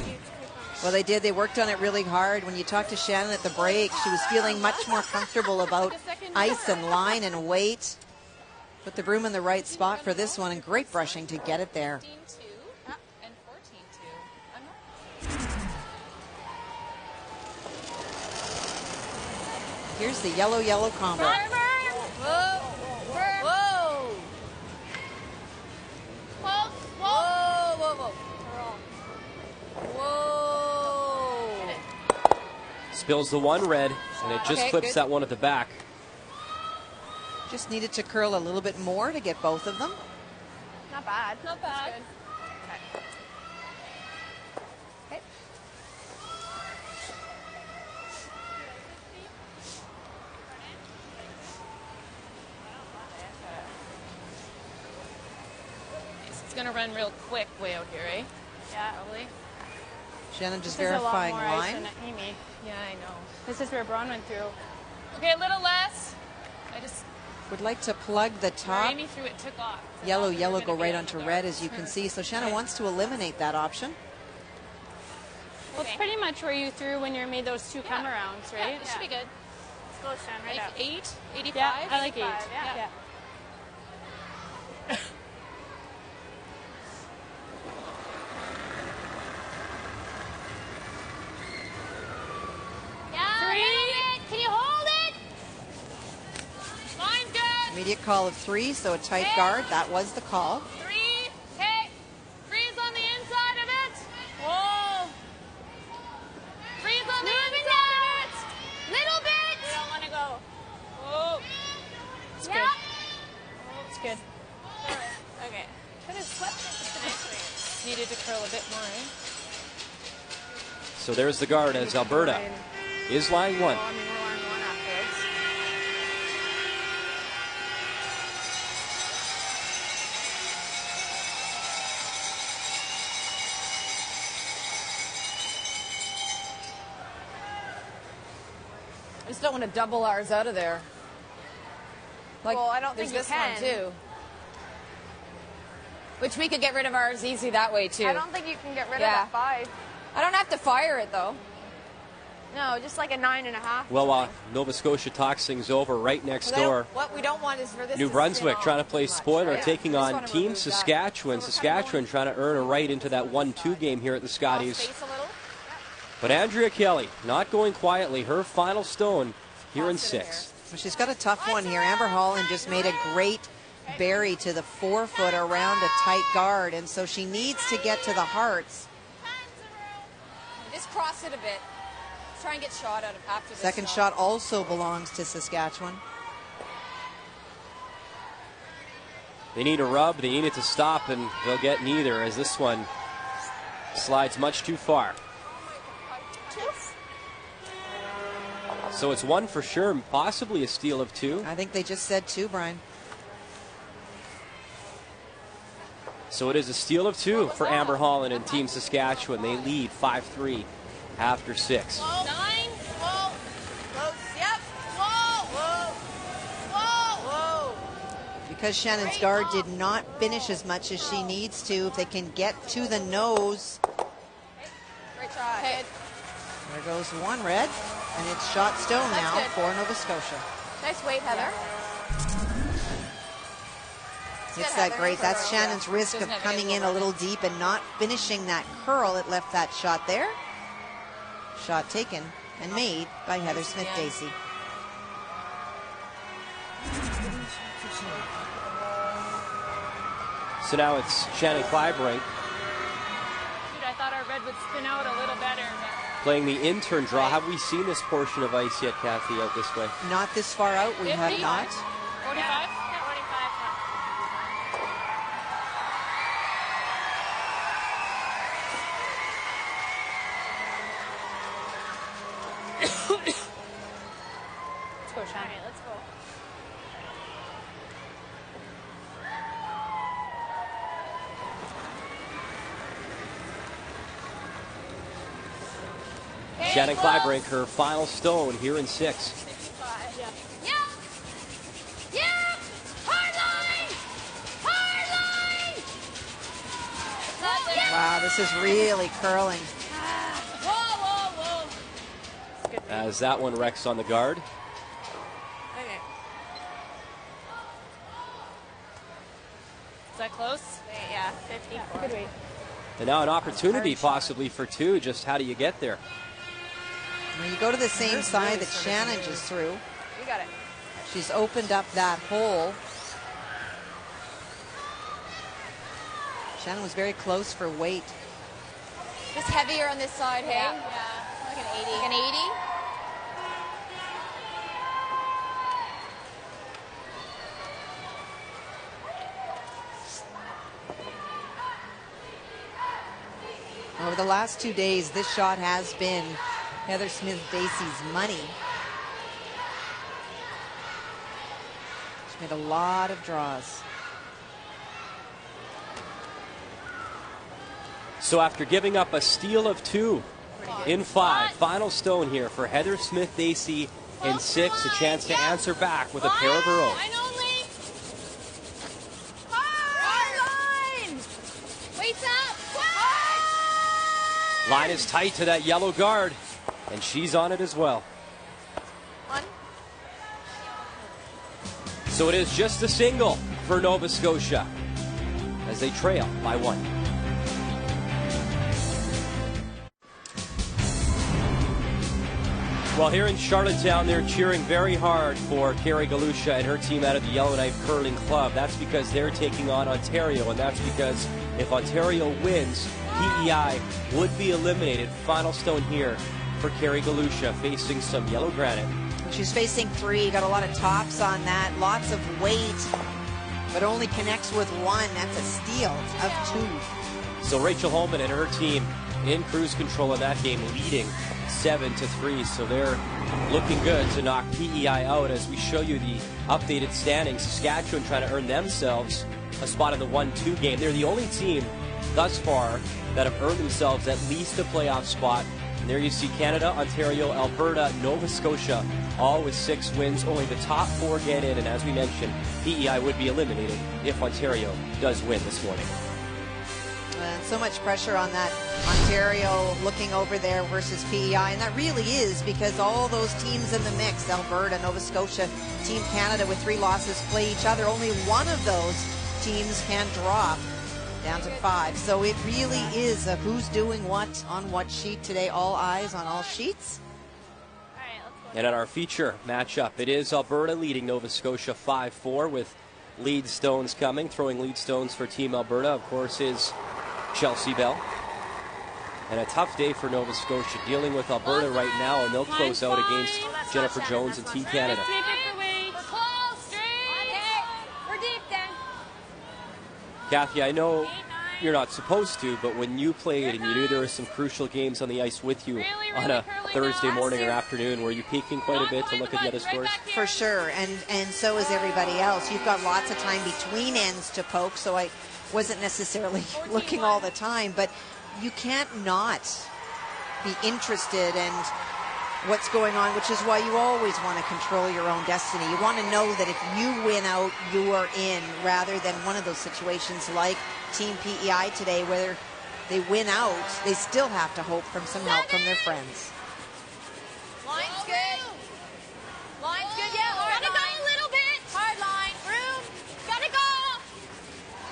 Well, they did. They worked on it really hard. When you talked to Shannon at the break, she was feeling much more comfortable about ice and line and weight. Put the broom in the right spot for this one, and great brushing to get it there. 15-2 and 14-2. Here's the yellow combo. Whoa! Spills the one red, and it just clips that one at the back. Just needed to curl a little bit more to get both of them. Not bad. Not bad. Okay. It's going to run real quick way out here, eh? Yeah. Probably. Shannon just This is verifying a lot more ice line. than Amy. Yeah, I know. This is where Braun went through. Okay, a little less. I just... Would like to plug the Where top. Amy threw it took off. Yellow We're gonna go be right on onto the red, guard. as you can see. So Shannon wants to eliminate that option. Well, it's pretty much where you threw when you made those 2 come arounds, right? Yeah, it should be good. Let's go, Shan, right Like up. 8, 85? Yeah, I like 8. Yeah. Can you hold it? Line's good. Immediate call of 3, so a tight guard. That was the call. 3. Okay. Freeze on the inside of it. Whoa. Freeze on the inside of it. Little bit. We don't want to go. Whoa. It's Yeah. good. It's good. Okay. Could have swept it just a bit. Needed to curl a bit more, eh? So there's the guard as Alberta is line 1. I mean, we're line 1 afterwards. I just don't want to double ours out of there. Like, well, I don't think you there's this can. one too. Which we could get rid of ours easy that way too. I don't think you can get rid of that 5. I don't have to fire it though. No, just like a 9.5. Well, Nova Scotia talks things over right next door. What we don't want is for this New to Brunswick spin trying to off play too much, spoiler, right? taking Just on wanna Team remove that. Saskatchewan. Saskatchewan trying to earn a right into that 1-2 game here at the Scotties. Space a little. But Andrea Kelly not going quietly. Her final stone here in 6. Well, she's got a tough one here. Amber Holland just made a great bury to the 4-foot around a tight guard, and so she needs to get to the hearts. Just cross it a bit. Try and get shot out of after this. Second shot also belongs to Saskatchewan. They need a rub. They need it to stop, and they'll get neither as this one slides much too far. So it's 1 for sure, possibly a steal of 2. I think they just said 2, Brian. So it is a steal of 2 for Amber Holland and Team Saskatchewan. They lead 5-3 after 6. 9. Whoa. Close. Yep. Whoa. Whoa. Whoa. Because Shannon's guard did not finish as much as she needs to, if they can get to the nose. Great try. Okay. There goes one red, and it's shot stone now good. for Nova Scotia. Nice weight, Heather. It's that great. That's Shannon's risk of Doesn't have coming any in a little deep and not finishing that curl. It left that shot there. Shot taken and made by Heather Smith-Dacey. So now it's Shannon Kliebrink Shoot, I thought our red would spin out a little better. But playing the intern draw. Have we seen this portion of ice yet, Kathy, out this way? Not this far out, we have 50? not. 45? Yeah, 45. Let's go, Shannon. Let's go. Shannon Kliebrink, her final stone here in 6. Yeah. Yeah. Hard line. Hard line. Wow, this is really curling. Whoa, whoa, whoa. As that one wrecks on the guard. Okay. Is that close? Yeah, 54. Good weight. And now an opportunity possibly for 2. Just how do you get there? When you go to the same side that Shannon just threw, You got it. she's opened up that hole. Shannon was very close for weight. Just heavier on this side, hey? Yeah. Like an 80. Like an 80? Over the last 2 days, this shot has been Heather Smith-Dacey's money. She made a lot of draws. So after giving up a steal of 2 in 5, final stone here for Heather Smith-Dacey in 6, a chance to answer back with a pair of her own. Line only. Hard line. Weights up. Line is tight to that yellow guard, and she's on it as well. 1. So it is just a single for Nova Scotia as they trail by 1. Well, here in Charlottetown, they're cheering very hard for Carrie Galusha and her team out of the Yellowknife Curling Club. That's because they're taking on Ontario, and that's because if Ontario wins, PEI would be eliminated. Final stone here for Carrie Galusha, facing some yellow granite. She's facing 3, got a lot of tops on that, lots of weight, but only connects with 1. That's a steal of 2. So Rachel Holman and her team in cruise control in that game, leading 7-3. So they're looking good to knock PEI out as we show you the updated standings. Saskatchewan trying to earn themselves a spot in the 1-2 game. They're the only team thus far that have earned themselves at least a playoff spot And there you see Canada, Ontario, Alberta, Nova Scotia, all with 6 wins. Only the top 4 get in, and as we mentioned, PEI would be eliminated if Ontario does win this morning. So much pressure on that Ontario looking over there versus PEI, and that really is because all those teams in the mix, Alberta, Nova Scotia, Team Canada with 3 losses play each other. Only one of those teams can drop down to 5. So it really is a who's doing what on what sheet today. All eyes on all sheets. And at our feature matchup, it is Alberta leading Nova Scotia 5-4 with lead stones coming. Throwing lead stones for Team Alberta, of course, is Chelsea Bell. And a tough day for Nova Scotia dealing with Alberta right now, and they'll close out against Jennifer Jones and Team Canada. Kathy, I know you're not supposed to, but when you played and you knew there were some crucial games on the ice with you on a Thursday morning or afternoon, were you peeking quite a bit to look at the other scores? For sure, and so is everybody else. You've got lots of time between ends to poke, so I wasn't necessarily looking all the time, but you can't not be interested in what's going on, which is why you always want to control your own destiny. You want to know that if you win out, you are in, rather than one of those situations like Team PEI today, where they win out, they still have to hope from some help from their friends. Line's good. Line's good, yeah. Hard Gotta go line. a little bit. Hard line. Room. Gotta go.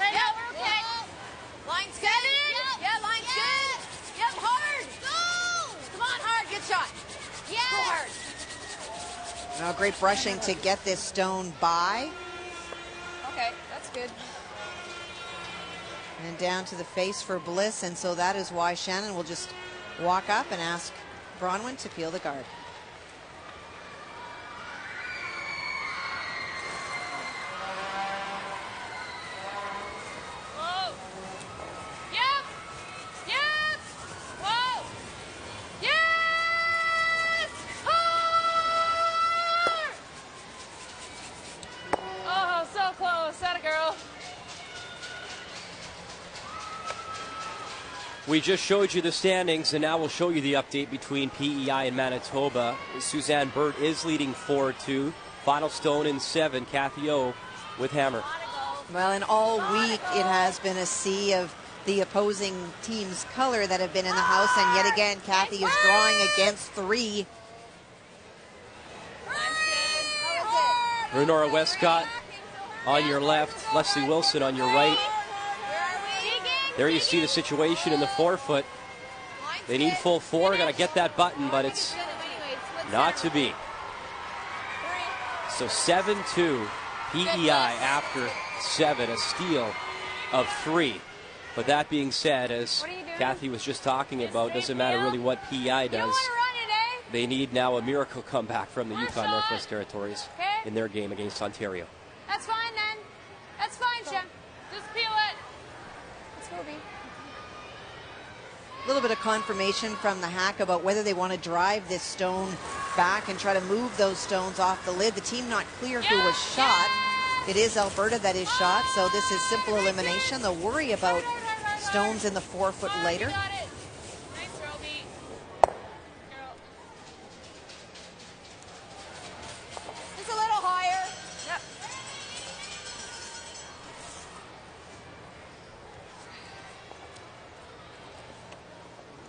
Yep, we're okay. Line's good. Yeah, line's good. Yep, hard. Go. Come on, hard. Good shot. Yeah. Go hard. Now, great brushing to get this stone by. Okay, that's good. And down to the face for Bliss, and so that is why Shannon will just walk up and ask Bronwyn to peel the guard. Whoa. Yep. Yep. Whoa. Yes. Oh, so close. That a girl. We just showed you the standings, and now we'll show you the update between PEI and Manitoba. Suzanne Burt is leading 4-2. Final stone in 7, Kathy O with hammer. Well, and all week it has been a sea of the opposing team's color that have been in the house, and yet again Kathy is drawing against 3. Renora Westcott on your left, Leslie Wilson on your right. There you see the situation in the forefoot. They need full 4, got to get that button, but it's not to be. So 7-2 PEI after 7, a steal of 3. But that being said, as Kathy was just talking about, doesn't matter really what PEI does. They need now a miracle comeback from the Yukon Northwest Territories in their game against Ontario. That's fine then. That's fine, Jen. Just peel it. A little bit of confirmation from the hack about whether they want to drive this stone back and try to move those stones off the lid. The team not clear who was shot. It is Alberta that is shot, so this is simple elimination. They'll worry about stones in the forefoot later. Just a little higher. Yep.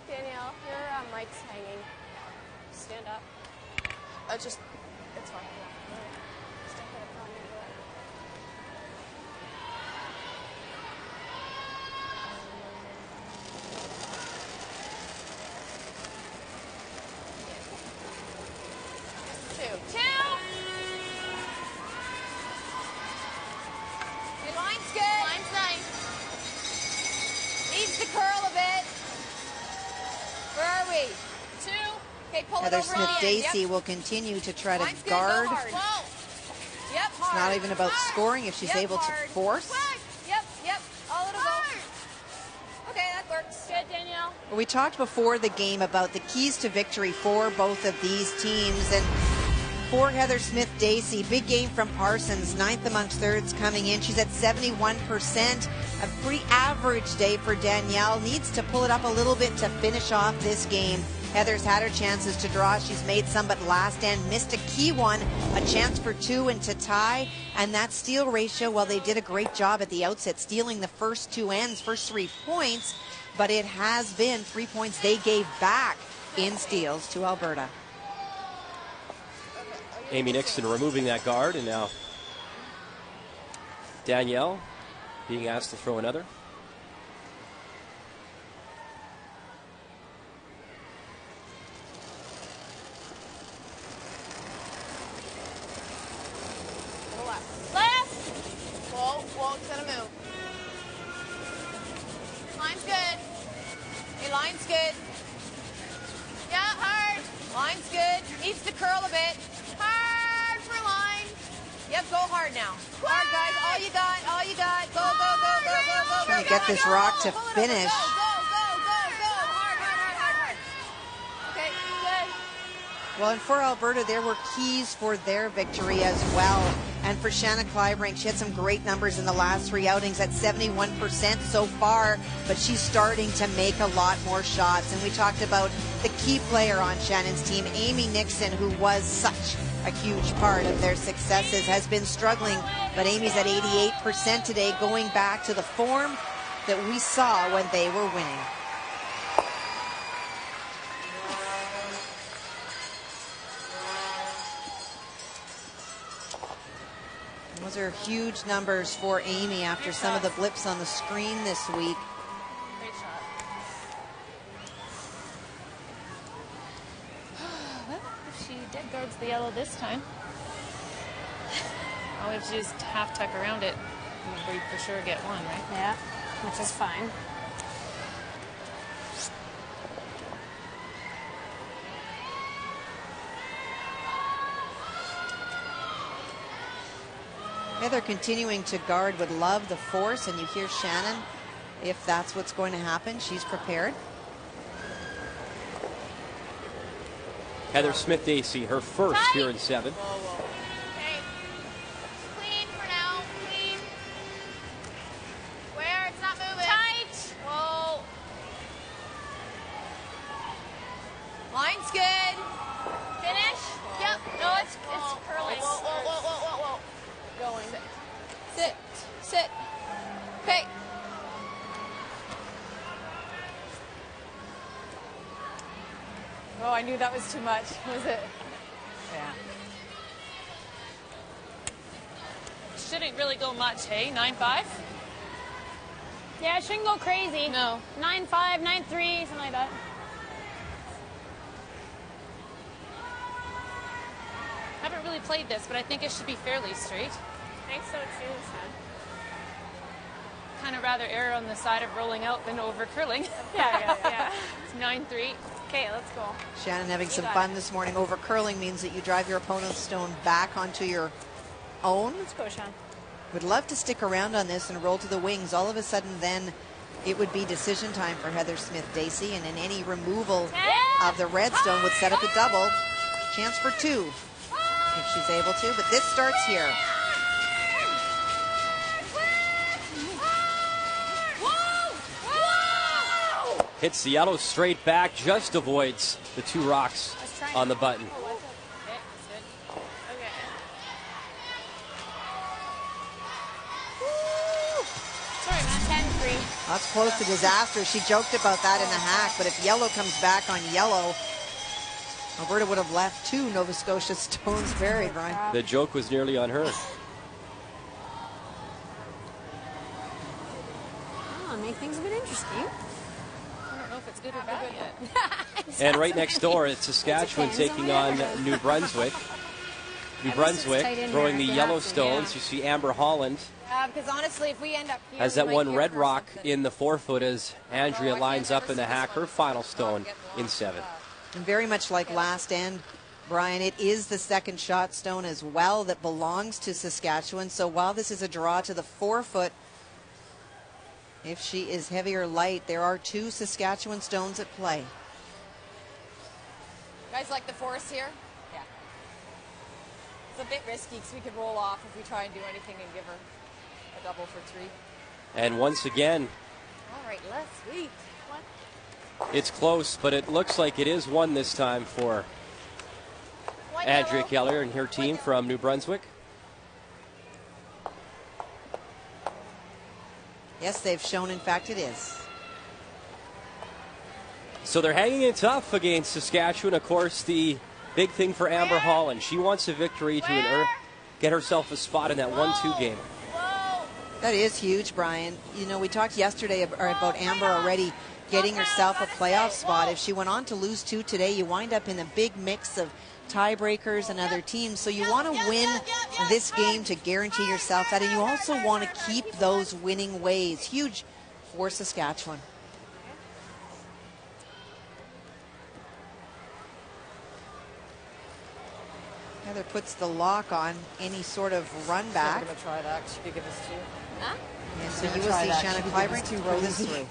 Danielle, your mic's hanging. Stand up. It's fine. Step it up on your foot. Two. Okay, line's good. Line's nice. Needs to curl a bit. Where are we? 2. Okay, pull Heather it over on the end. Smith-Dacey Yep. will continue to try to Line's good, guard. go hard. Whoa. Yep, It's hard. not even about scoring if she's Yep, able to hard. force. Yep. All it'll go. Okay, that works. Good, Danielle. We talked before the game about the keys to victory for both of these teams, and for Heather Smith-Dacey, big game from Parsons, 9th amongst thirds coming in. She's at 71%. A pretty average day for Danielle. Needs to pull it up a little bit to finish off this game. Heather's had her chances to draw. She's made some, but last end missed a key one. A chance for 2 and to tie. And that steal ratio, well, they did a great job at the outset, stealing the first 2 ends, first 3 points. But it has been 3 points they gave back in steals to Alberta. Amy Nixon removing that guard, and now Danielle being asked to throw another. Left. Whoa, it's gonna move. Line's good. Hey, line's good. Yeah, hard. Line's good. Needs to curl a bit. Hard for line. Yep, go hard now. Hard, guys. All you got. Go. Trying to get this rock to finish. Go. Hard. Okay, good. Well, and for Alberta, there were keys for their victory as well. And for Shanna Kliebrink, she had some great numbers in the last 3 outings at 71% so far, but she's starting to make a lot more shots. And we talked about the key player on Shannon's team, Amy Nixon, who was such a huge part of their successes, has been struggling, but Amy's at 88% today, going back to the form that we saw when they were winning. Those are huge numbers for Amy after some of the blips on the screen this week. Great shot. Well, if she dead guards the yellow this time, all we have to do is half tuck around it. We for sure get one, right? Yeah, which is fine. Heather continuing to guard, would love the force, and you hear Shannon, if that's what's going to happen, she's prepared. Heather Smith-Dacey, her first here in 7. Okay. Clean for now. Clean. Where? It's not moving. Tight. Whoa. Line's good. Finish. Yep. No, it's curling. Whoa. Going. Sit. Okay. Oh, I knew that was too much. Was it? Yeah. Shouldn't really go much, hey? 9-5? Yeah, it shouldn't go crazy. No. 9-5, 9-3, something like that. Haven't really played this, but I think it should be fairly straight. I think so too, son. Kind of rather err on the side of rolling out than over curling. Yeah. It's 9-3. Okay, let's go. Shannon having some fun this morning. Over curling means that you drive your opponent's stone back onto your own. Let's go, Sean. Would love to stick around on this and roll to the wings. All of a sudden then it would be decision time for Heather Smith-Dacey, and in any removal of the red stone would set up a double. Chance for 2 if she's able to, but this starts here. Hits the yellow straight back, just avoids the 2 rocks on the button. Sorry, man. 10-3. That's close to disaster. She joked about that in the hack, but if yellow comes back on yellow, Alberta would have left 2 Nova Scotia stones buried, Brian. The joke was nearly on her. Oh, make things a bit interesting. I don't know if it's good or bad yet. And right next door, it's Saskatchewan taking on New Brunswick. New Brunswick throwing the yellow stones. You see Amber Holland Because honestly, if we end up here, has that one red rock in the 4-foot as Andrea lines up in the hack, her final stone in 7. And very much like last end, Brian, it is the second shot stone as well that belongs to Saskatchewan. So while this is a draw to the 4-foot, if she is heavy or light, there are 2 Saskatchewan stones at play. You guys like the force here? Yeah. It's a bit risky because we could roll off if we try and do anything and give her a double for 3. And once again, all right, less sweet. It's close, but it looks like it is one this time for Andrea Keller and her team from New Brunswick. Yes, they've shown, in fact, it is. So they're hanging it tough against Saskatchewan. Of course, the big thing for Amber Holland, she wants a victory to get herself a spot in that 1-2 game. That is huge, Brian. You know, we talked yesterday about Amber already getting herself a playoff spot. If she went on to lose 2 today, you wind up in a big mix of tiebreakers and other teams. So you want to win this game to guarantee yourself that, and you also want to keep those winning ways. Huge for Saskatchewan. Heather puts the lock on any sort of run back. I'm going to try that. She could give us 2. Huh? And so you will see Shannon Kliebrink throw this through.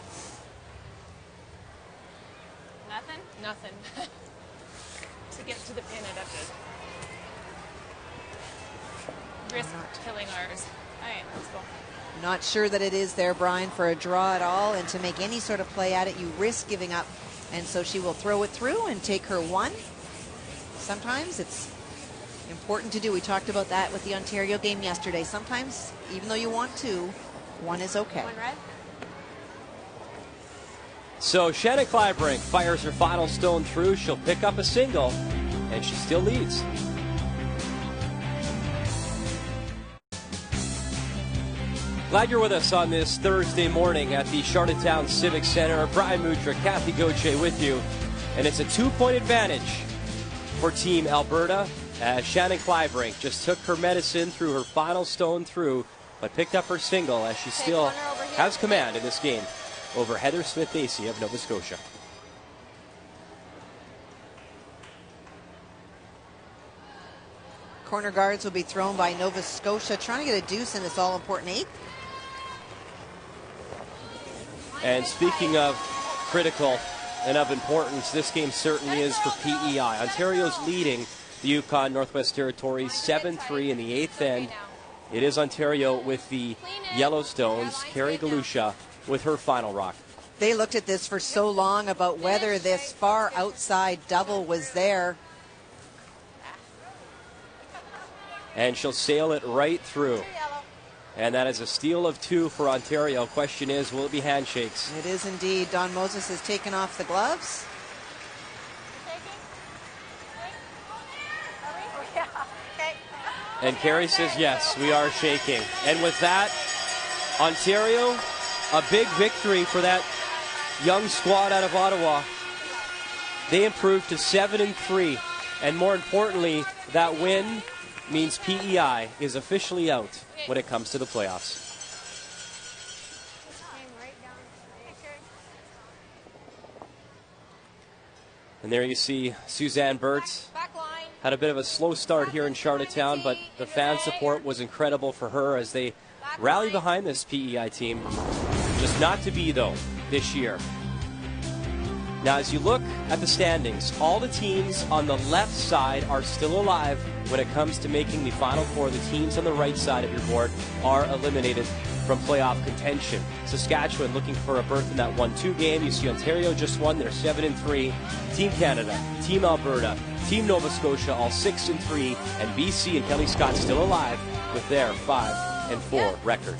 Nothing? Nothing. To get to the pin, I'd have to risk killing ours. All right, let's go. Not sure that it is there, Brian, for a draw at all, and to make any sort of play at it, you risk giving up. And so she will throw it through and take her 1. Sometimes it's important to do. We talked about that with the Ontario game yesterday. Sometimes, even though you want 2, 1 is okay. 1 red. So Shannon Kliebrink fires her final stone through. She'll pick up a single, and she still leads. Glad you're with us on this Thursday morning at the Charlottetown Civic Center. Brian Mudra, Kathy Gauthier with you. And it's a 2-point advantage for Team Alberta, as Shannon Kliebrink just took her medicine through her final stone through, but picked up her single as she still has command in this game over Heather Smith-Dacey of Nova Scotia. Corner guards will be thrown by Nova Scotia, trying to get a deuce in this all-important 8th. And speaking of critical and of importance, this game certainly is for PEI. Ontario's leading the Yukon Northwest Territories 7-3 in the 8th end. It is Ontario with the Yellowstones. Carrie Galusha with her final rock. They looked at this for so long about whether this far outside double was there. And she'll sail it right through. And that is a steal of 2 for Ontario. Question is, will it be handshakes? It is indeed. Don Moses has taken off the gloves. And Carrie says, yes, we are shaking. And with that, Ontario, a big victory for that young squad out of Ottawa. They improved to 7-3. And more importantly, that win means PEI is officially out when it comes to the playoffs. And there you see Suzanne Burtz. Had a bit of a slow start here in Charlottetown, but the fan support was incredible for her as they rally behind this PEI team. Just not to be, though, this year. Now, as you look at the standings, all the teams on the left side are still alive when it comes to making the Final Four. The teams on the right side of your board are eliminated from playoff contention. Saskatchewan looking for a berth in that 1-2 game. You see Ontario just won. They're 7-3. Team Canada, Team Alberta, Team Nova Scotia, all 6-3. And BC and Kelly Scott still alive with their 5-4 record.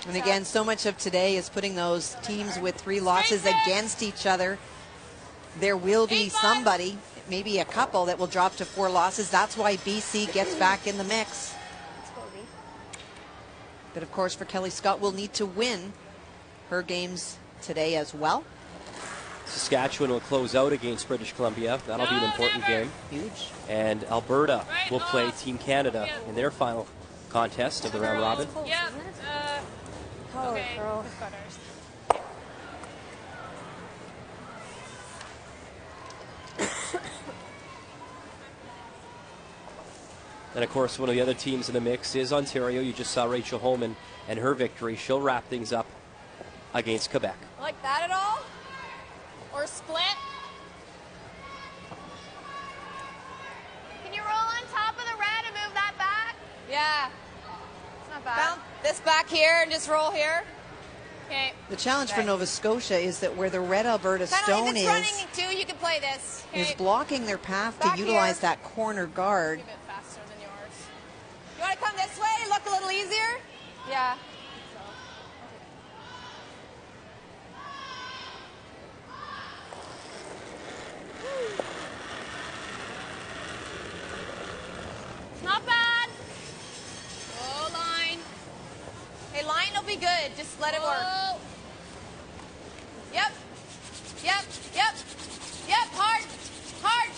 And again, so much of today is putting those teams with 3 losses against each other. There will be somebody, maybe a couple, that will drop to 4 losses. That's why BC gets back in the mix. But of course, for Kelly Scott, will need to win her games today as well. Saskatchewan will close out against British Columbia. That'll be an important game. Huge. And Alberta will play Team Canada in their final contest of the round robin. Yeah. Holy crow. And of course, one of the other teams in the mix is Ontario. You just saw Rachel Holman and her victory. She'll wrap things up against Quebec. Like that at all? Or split? Can you roll on top of the red and move that back? Yeah. Not bad. Bounce this back here and just roll here. Okay. The challenge for Nova Scotia is that where the red Alberta stone it's running too, you can play this. is blocking their path Back to utilize here. that corner guard. A bit faster than yours. You want to come this way? Look a little easier? Yeah. Not bad. Oh, line. Hey, line will be good. Just let it work. Yep. Yep. Yep. Yep. Hard. Hard.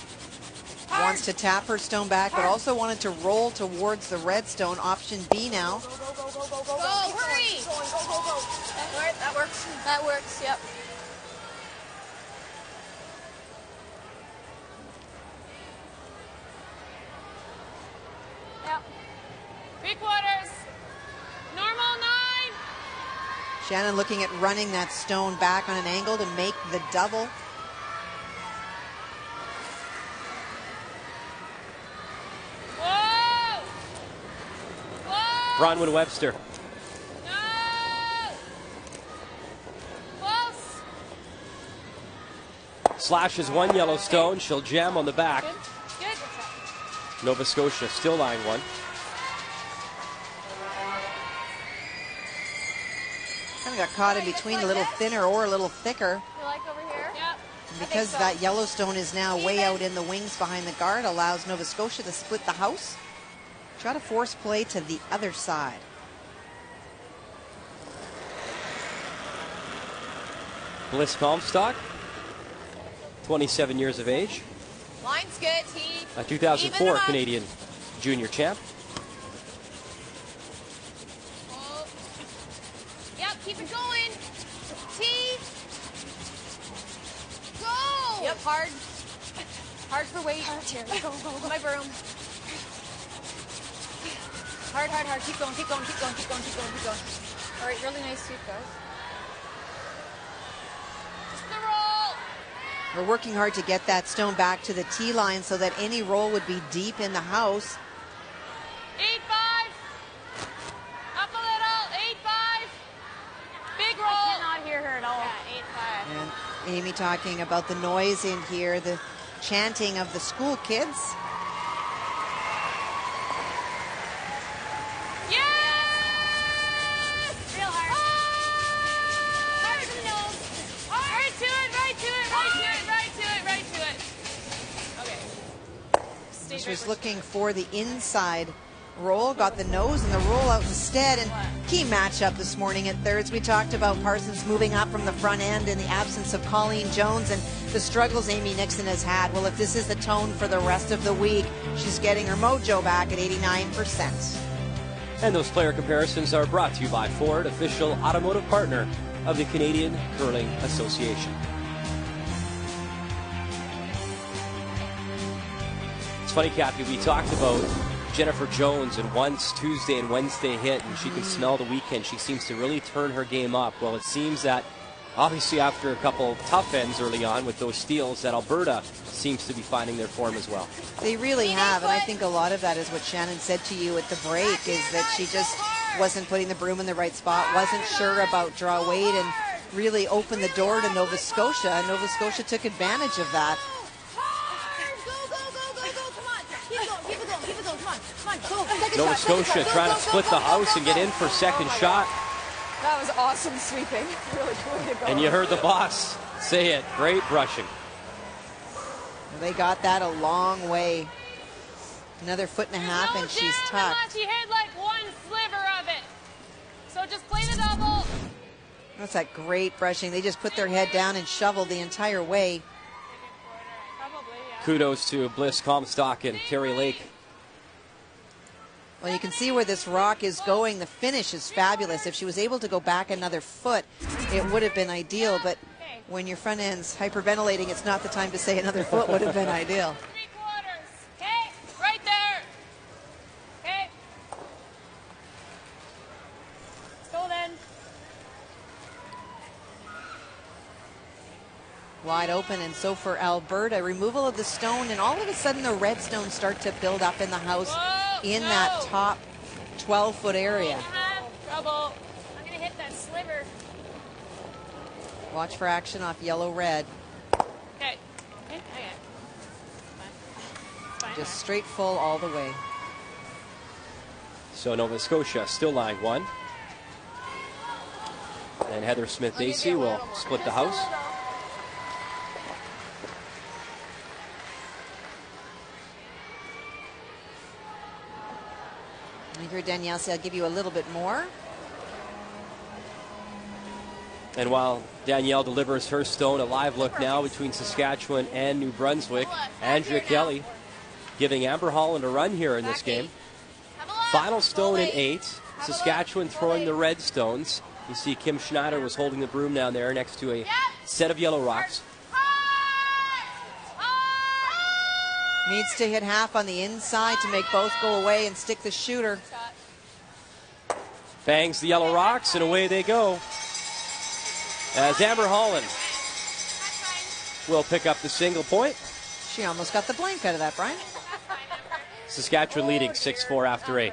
Hard. Wants to tap her stone back, but also wanted to roll towards the red stone. Option B now. Go, hurry. That works. That works, yep. Yep. 3/4. Normal 9. Shannon looking at running that stone back on an angle to make the double. Whoa! Whoa! Bronwyn Webster. No! Close. Slashes one yellow stone. She'll jam on the back. Good. Good. Nova Scotia still lying one. Kind of got caught in between, a little thinner or a little thicker. You like over here? Yep. And because that Yellowstone is now way out in the wings behind the guard, allows Nova Scotia to split the house. Try to force play to the other side. Bliss Comstock, 27 years of age. Line's good. A 2004 Canadian junior champ. Oh. Yep, keep it going. T. Go. Yep, hard. Hard for weight. Hard here. Go, go, go. My broom. Hard, hard, hard. Keep going, keep going, keep going, keep going, keep going, keep going. All right, really nice sweep, guys. Just the roll. We're working hard to get that stone back to the tee line so that any roll would be deep in the house. 8-5. Up a little. 8-5. Big roll. I cannot hear her at all. Yeah, 8-5. And Amy talking about the noise in here, the chanting of the school kids. Yes! Real hard. Hard to the nose. Right to it, right to it, right to it, right to it, right to it. Okay. She was looking for the inside roll, got the nose and the roll out instead. And key matchup this morning at thirds. We talked about Parsons moving up from the front end in the absence of Colleen Jones and the struggles Amy Nixon has had. Well, if this is the tone for the rest of the week, she's getting her mojo back at 89%. And those player comparisons are brought to you by Ford, official automotive partner of the Canadian Curling Association. It's funny, Kathy, we talked about Jennifer Jones, and once Tuesday and Wednesday hit and she can smell the weekend, she seems to really turn her game up. Well, it seems that obviously after a couple tough ends early on with those steals, that Alberta seems to be finding their form as well. They really have, and I think a lot of that is what Shannon said to you at the break, is that she just wasn't putting the broom in the right spot, wasn't sure about draw weight, and really opened the door to Nova Scotia, and Nova Scotia took advantage of that. Nova Scotia trying to split the house and get in for second shot. That was awesome sweeping. Really good to go. And you heard the boss say it. Great brushing. They got that a long way. Another foot and a half, and she's tucked. She hit like one sliver of it. So just play the double. That's that great brushing. They just put their head down and shoveled the entire way. Probably, yeah. Kudos to Bliss Comstock and Carrie Lake. Well, you can see where this rock is going. The finish is fabulous. If she was able to go back another foot, it would have been ideal. But when your front end's hyperventilating, it's not the time to say another foot would have been ideal. 3/4. Okay, right there. Okay. Let's go then. Wide open, and so for Alberta, removal of the stone, and all of a sudden the red stones start to build up in the house in that top 12-foot area. Trouble. I'm going to hit that sliver. Watch for action off yellow-red. Okay. Okay. Fine. Just straight full all the way. So Nova Scotia still lying 1. And Heather Smith-Dacey will split the house. I hear Danielle say, I'll give you a little bit more. And while Danielle delivers her stone, a live look now between Saskatchewan and New Brunswick. Andrea Kelly giving Amber Holland a run here in this game. Final stone in 8. Saskatchewan throwing the red stones. You see Kim Schneider was holding the broom down there next to a set of yellow rocks. Needs to hit half on the inside to make both go away and stick the shooter. Bangs the yellow rocks and away they go. As Amber Holland will pick up the single point. She almost got the blank out of that, Brian. Saskatchewan leading 6-4 after 8.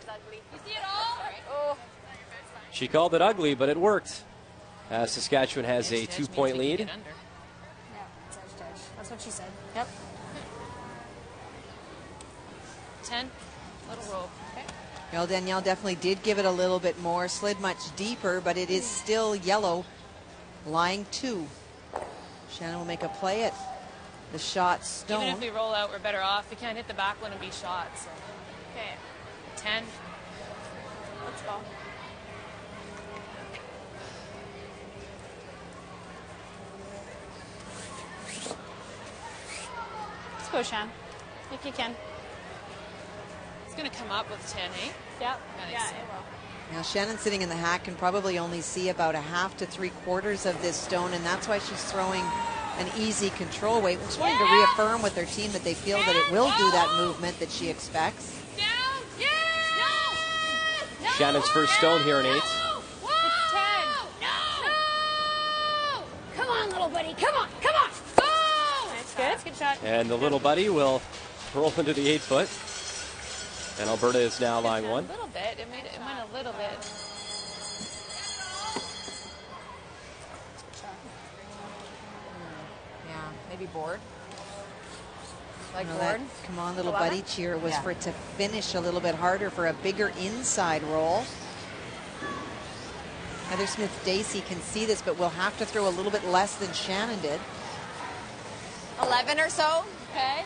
She called it ugly, but it worked. Saskatchewan has a 2-point lead. Yeah, that's what she said. Yep. 10. Little roll. Okay. Well, Danielle definitely did give it a little bit more, slid much deeper, but it is still yellow, lying 2. Shannon will make a play at the shot stone. Even if we roll out, we're better off. We can't hit the back one and be shot. So. Okay. 10. Let's go. Let's go, Shan. Think you can. It's going to come up with 10, eh? Yeah. Nice. Yeah, it will. Now Shannon sitting in the hat can probably only see about a half to 3/4 of this stone, and that's why she's throwing an easy control weight. We're just wanting to reaffirm with her team that they feel that it will do that movement that she expects. Down. Yeah. No. Shannon's first stone here in 8. It's 10. No. Come on, little buddy. Come on. Come on. Go. That's good. That's a good shot. And the little buddy will roll into the 8-foot. And Alberta is now lying 1. A little bit. It went a little bit. Yeah, maybe board. Like You know, board. that come on, little buddy cheer was for it to finish a little bit harder for a bigger inside roll. Heather Smith-Dacey can see this, but will have to throw a little bit less than Shannon did. 11 or so. Okay.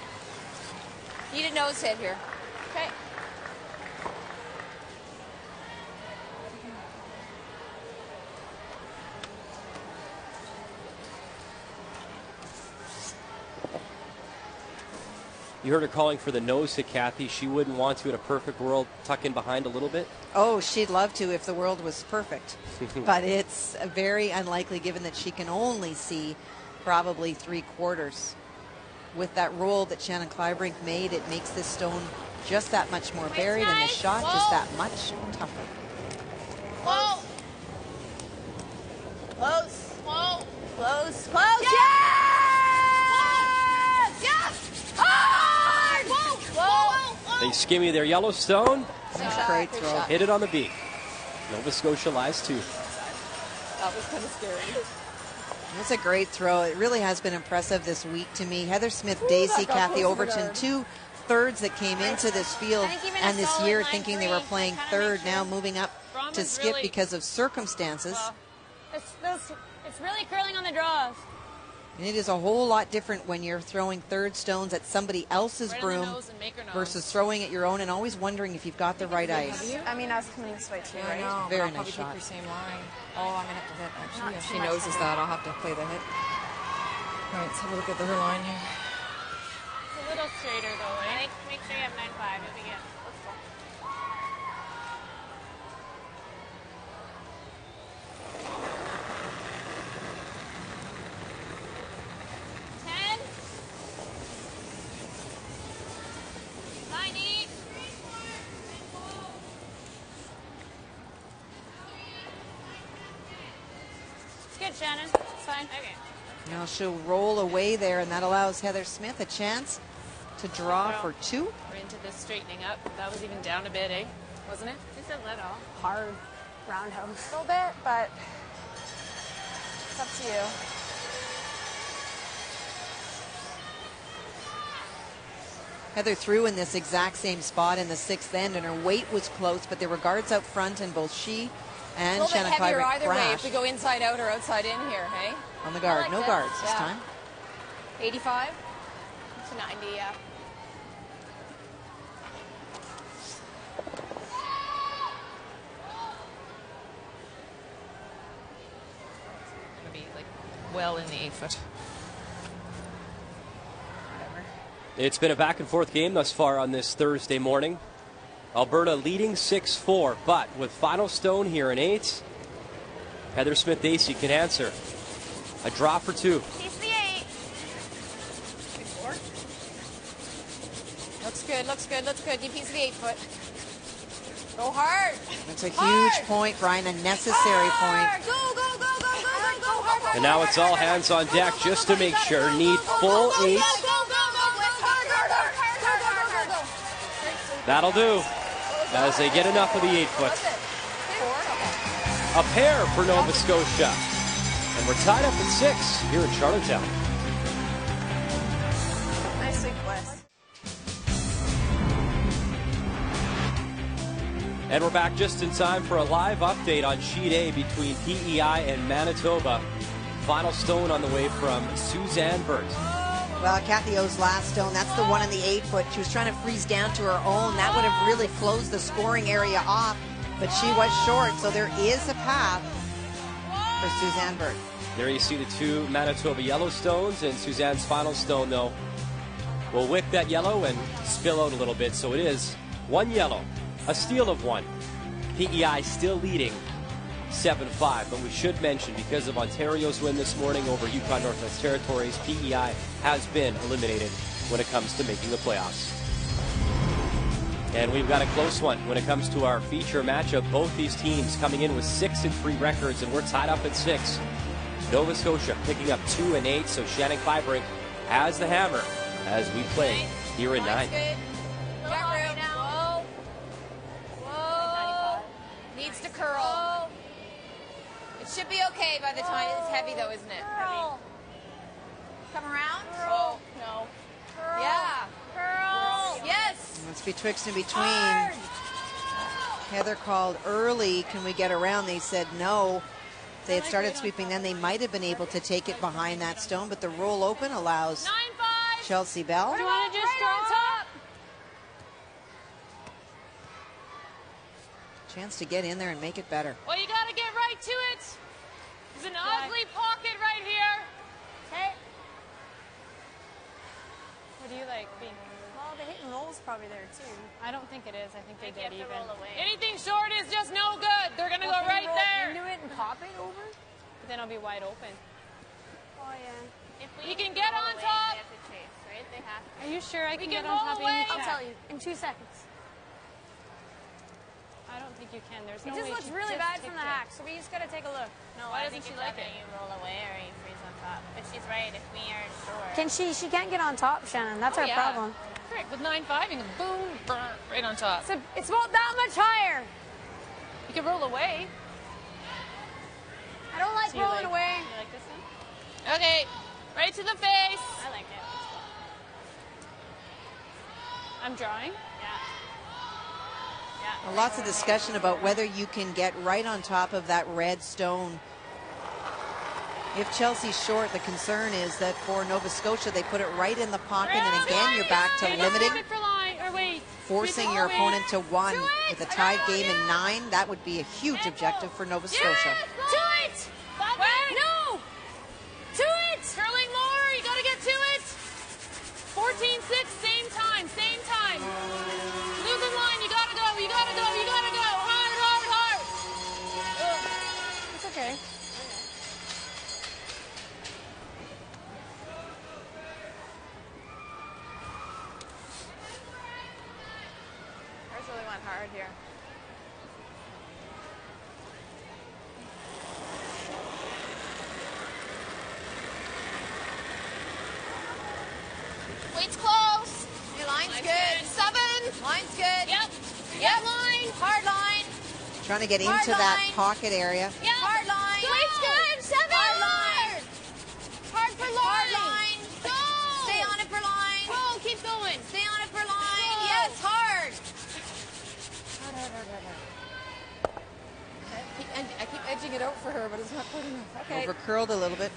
Need a nose hit here. Okay. You heard her calling for the nose hit, Kathy. She wouldn't want to, in a perfect world, tuck in behind a little bit. Oh, she'd love to if the world was perfect. But it's very unlikely given that she can only see probably 3/4. With that roll that Shannon Kliebrink made, it makes this stone just that much more buried and the shot just that much tougher. Whoa. Close. Whoa. Close. Close. Yes! Yes! Hard! Whoa! Whoa! They skimmy their yellow stone. Great throw. Hit it on the beak. Nova Scotia lies 2. That was kind of scary. That's a great throw. It really has been impressive this week to me. Heather Smith-Dacey, Kathy Overton, 2/3 that came into this field and this year thinking they were playing third, now moving up to skip because of circumstances. It's really curling on the draws. And it is a whole lot different when you're throwing third stones at somebody else's Right on the broom nose and make her nose. versus throwing at your own and always wondering if you've got the right ice. I mean, I was coming this way too, I right? know. Very I'll nice probably shot. keep your same line. Oh, I'm gonna have to hit. Actually, Not if too she much knows to that, I'll have to play the hit. All right, let's have a look at her line here. It's a little straighter though, eh? Make sure you have 9-5. You'll be good. Let's go. Good, Shannon. It's fine. Okay. Now she'll roll away there, and that allows Heather Smith a chance to draw for 2. We're into this straightening up. That was even down a bit, eh? wasn't it? Just a little. Hard roundhouse. A little bit, but it's up to you. Heather threw in this exact same spot in the 6th end, and her weight was close, but there were guards out front, and both she and a little bit Shannon heavier Kliebrink either way if crashed we go inside out or outside in here, hey? on the guard. like No this. guards this Yeah. time. 85? To 90, yeah. Gonna be like well in the 8-foot. Whatever. It's been a back and forth game thus far on this Thursday morning. Alberta leading 6-4, but with final stone here in 8, Heather Smith-Dacey can answer. A drop for 2. Piece the 8. Looks good, looks good, looks good. You piece of the 8-foot. Go hard. That's a huge point, Brian, a necessary point. Go, go, go, go, go, go, go, hard. And now it's all hands on deck just to make sure. Need full 8. That'll do as they get enough of the 8-foot. A pair for Nova Scotia. And we're tied up at 6 here in Charlottetown. Nicely blessed. And we're back just in time for a live update on Sheet A between PEI and Manitoba. Final stone on the way from Suzanne Burt. Well, Kathy O's last stone, that's the one in the 8-foot. She was trying to freeze down to her own. That would have really closed the scoring area off, but she was short, so there is a path for Suzanne Burt. There you see the 2 Manitoba yellow stones, and Suzanne's final stone, though, will wick that yellow and spill out a little bit. So it is 1 yellow, a steal of 1. PEI still leading 7-5, but we should mention, because of Ontario's win this morning over Yukon Northwest Territories, PEI has been eliminated when it comes to making the playoffs. And we've got a close one when it comes to our feature matchup. Both these teams coming in with 6-3 records, and we're tied up at 6. Nova Scotia picking up 2 and 8, so Shannon Kliebrink has the hammer as we play here in 9. Whoa. Whoa. Needs to curl. It should be okay by the time it's heavy, though, isn't it? Curl. Come around. Curl. No. Curl. Yeah. Curl. Yes. It's betwixt and between. Heather called early, can we get around? They said no. If they had started sweeping, then they might have been able to take it behind that stone, but the roll open allows 9-5. Chelsea Bell. Do you want to just go on top? Chance to get in there and make it better. Well, you got to get right to it. There's an ugly pocket right here. Okay. What do you like, Pink? Well, the hit and roll's probably there too. I don't think it is. I think they You have did to even. roll away. Anything short is just no good. They're going to go right there. Into it and pop it over? But then it'll be wide open. Oh, yeah. If You we can get roll on away, top. They have to chase, right? They have to. Are you sure I We can can get on roll top away. of you? I'll tell you in 2 seconds. I don't think you can. There's It no just way. looks She really just bad from kicked the it. hack, so we just gotta take a look. No, Why I doesn't think she it's like either it? you roll away or you freeze on top. But she's right. If we are short. Can she can't get on top, Shannon. That's our Yeah. problem. Correct. With 9-5, you can boom, brr, right on top. It's about that much higher. You can roll away. I don't like So you rolling like- away. You like this one? Okay. Right to the face. I like it. I'm drawing. Well, lots of discussion about whether you can get right on top of that red stone. If Chelsea's short, the concern is that for Nova Scotia, they put it right in the pocket, and again, you're back to Wait, limiting, sweep it for line, or wait. forcing your opponent to 1 with a tied game in 9. That would be a huge objective for Nova Scotia. To it! Wait, no! To it! Curling more, you gotta get to it! 14-6, same time, same time. Losing line, you gotta go, you gotta go, you gotta go. Hard, hard, hard. It's okay. Ours really went hard here. Weight's close. Your line's Line's good. good. 7. Line's good. Yep. Yep. Line. Hard line. Trying to get into that pocket area. Yeah. Hard line. Wait's good. 7. Hard line. Hard for line. Hard line. Go. Stay on it for line. Go. Keep going. Stay on it for line. Go. Yes, hard. I keep edging it out for her, but it's not good enough. Okay. Over curled a little bit.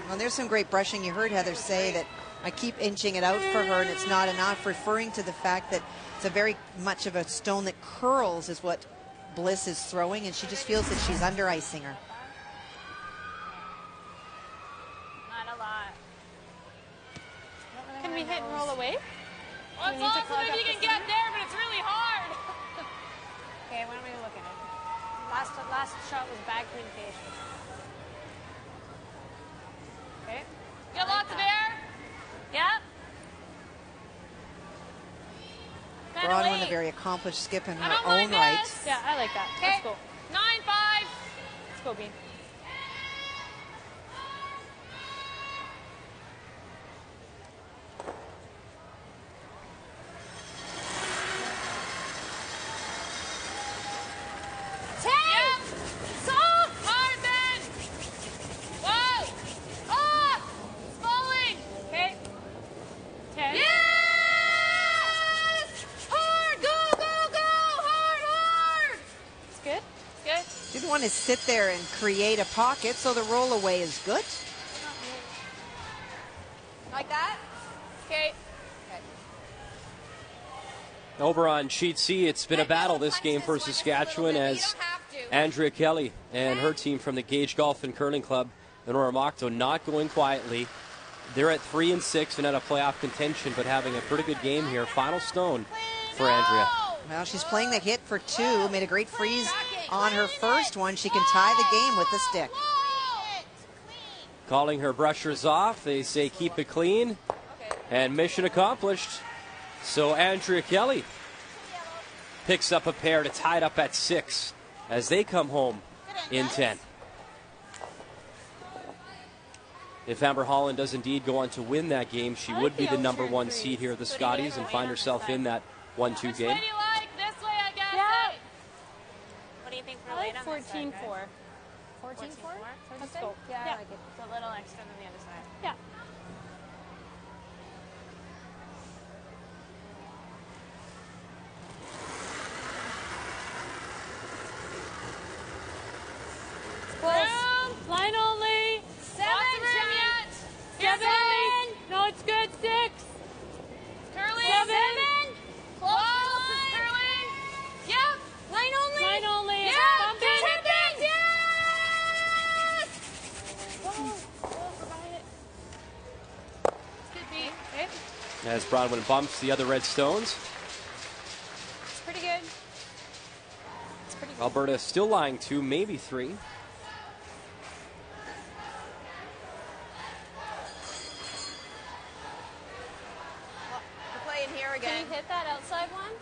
Well, there's some great brushing. You heard Heather say that I keep inching it out for her and it's not enough, referring to the fact that it's a very much of a stone that curls is what Bliss is throwing, and she just feels that she's under icing her. Not a lot. Can we hit and roll away? Well, it's awesome if you can get there, but it's really hard. Okay, what am I looking at? Last shot was bag communication. Okay. Get lots of air. Yep. Bronwyn, a very accomplished skip in I her don't own mind right. this. Yeah, I like that. Okay. Let's go. 9-5. Let's go, Bean. Yep. Soft. Hard then. Whoa. Ah. It's falling. Okay. 10. Yes. Hard. Go, go, go. Hard, hard. It's good. Good. Didn't want to sit there and create a pocket, so the roll away is good. Like that? Okay. Over on sheet C, it's been a battle this game for Saskatchewan as Andrea Kelly and her team from the Gage Golf and Curling Club in Oromocto not going quietly. They're at 3-6 and out of playoff contention, but having a pretty good game here. Final stone for Andrea. Well, she's playing the hit for 2, made a great freeze on her first one. She can tie the game with the stick. Calling her brushers off. They say keep it clean. And mission accomplished. So Andrea Kelly picks up a pair to tie it up at 6 as they come home in 10. If Amber Holland does indeed go on to win that game, she would be the #1 seed here at the Scotties and find herself in that 1-2 game. What do you like? This way, I guess. Yeah. What do you think I like 14-4. 14-4? Let's go. Yeah, I like it. It's a little extra than the other side. Yeah. Room. Line only. 7, yet. Here's 7. Ellie. No, it's good. 6. Curling. 7. Close. Curling. Yep. Line only. Line only. Yeah. Bump in. Tipping. Yes. Good beat. Okay. As Bronwyn bumps the other Red Stones. It's pretty good. It's pretty good. Alberta still lying 2, maybe 3. We're playing here Can again. you hit that outside one?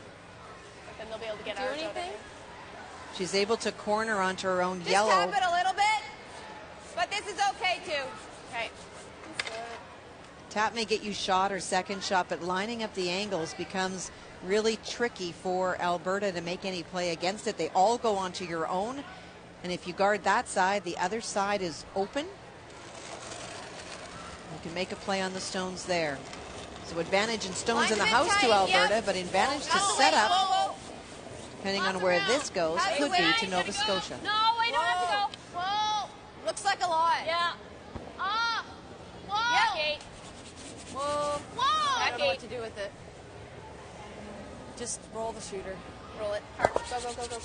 Then they'll be able to get Do ours out of anything? here. She's able to corner onto her own Just yellow. tap it a little bit. But this is okay too. Okay. Tap may get you shot or second shot, but lining up the angles becomes really tricky for Alberta to make any play against it. They all go onto your own, and if you guard that side, the other side is open. You can make a play on the stones there. So advantage in stones in the house to Alberta, but advantage to set up, depending on where this goes, could be to Nova Scotia. No, I don't have to go. Whoa. Looks like a lot. Yeah. Ah. Whoa. Yeah. Kate. Whoa. Whoa. I don't know what to do with it. Just roll the shooter. Roll it. Hard. Go, go, go, go,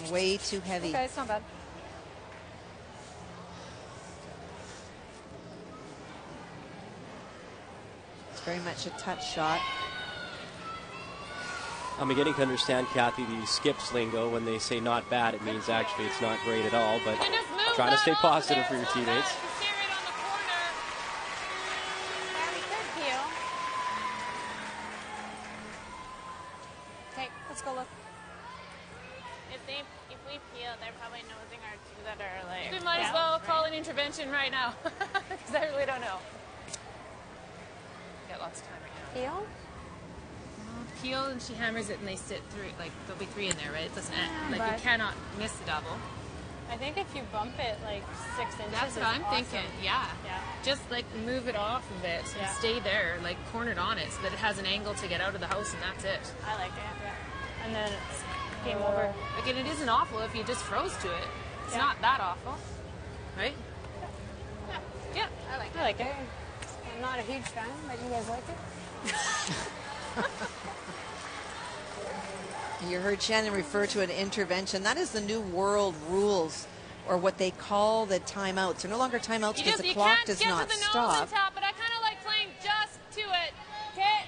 go. Way too heavy. Okay, it's not bad. It's very much a touch shot. I'm beginning to understand, Kathy, the skips lingo. When they say not bad, it means actually it's not great at all. But And just move trying to that stay off positive there for your so that teammates. you steer it on the corner. Very good, Peel. Okay, let's go look. If we peel, they're probably nosing our two that are like. We might as well call an intervention right now because I really don't know. Got lots of time right now. Peel? heel and she hammers it and they sit through, like there'll be 3 in there, right? It doesn't end. Like you cannot miss the double. I think if you bump it like 6 inches, That's what I'm thinking. Yeah. Just like move it off of it and stay there, like cornered on it, so that it has an angle to get out of the house, and that's it. I like it. Yeah. And then it's game over. Again, it isn't awful if you just froze to it. It's not that awful, right? Yeah. I like it. I'm not a huge fan, but you guys like it. You heard Shannon refer to an intervention. That is the new world rules, or what they call the timeouts. They're no longer timeouts because the clock does not stop. You can't get to the nose and top, but I kind of like playing just to it. Okay.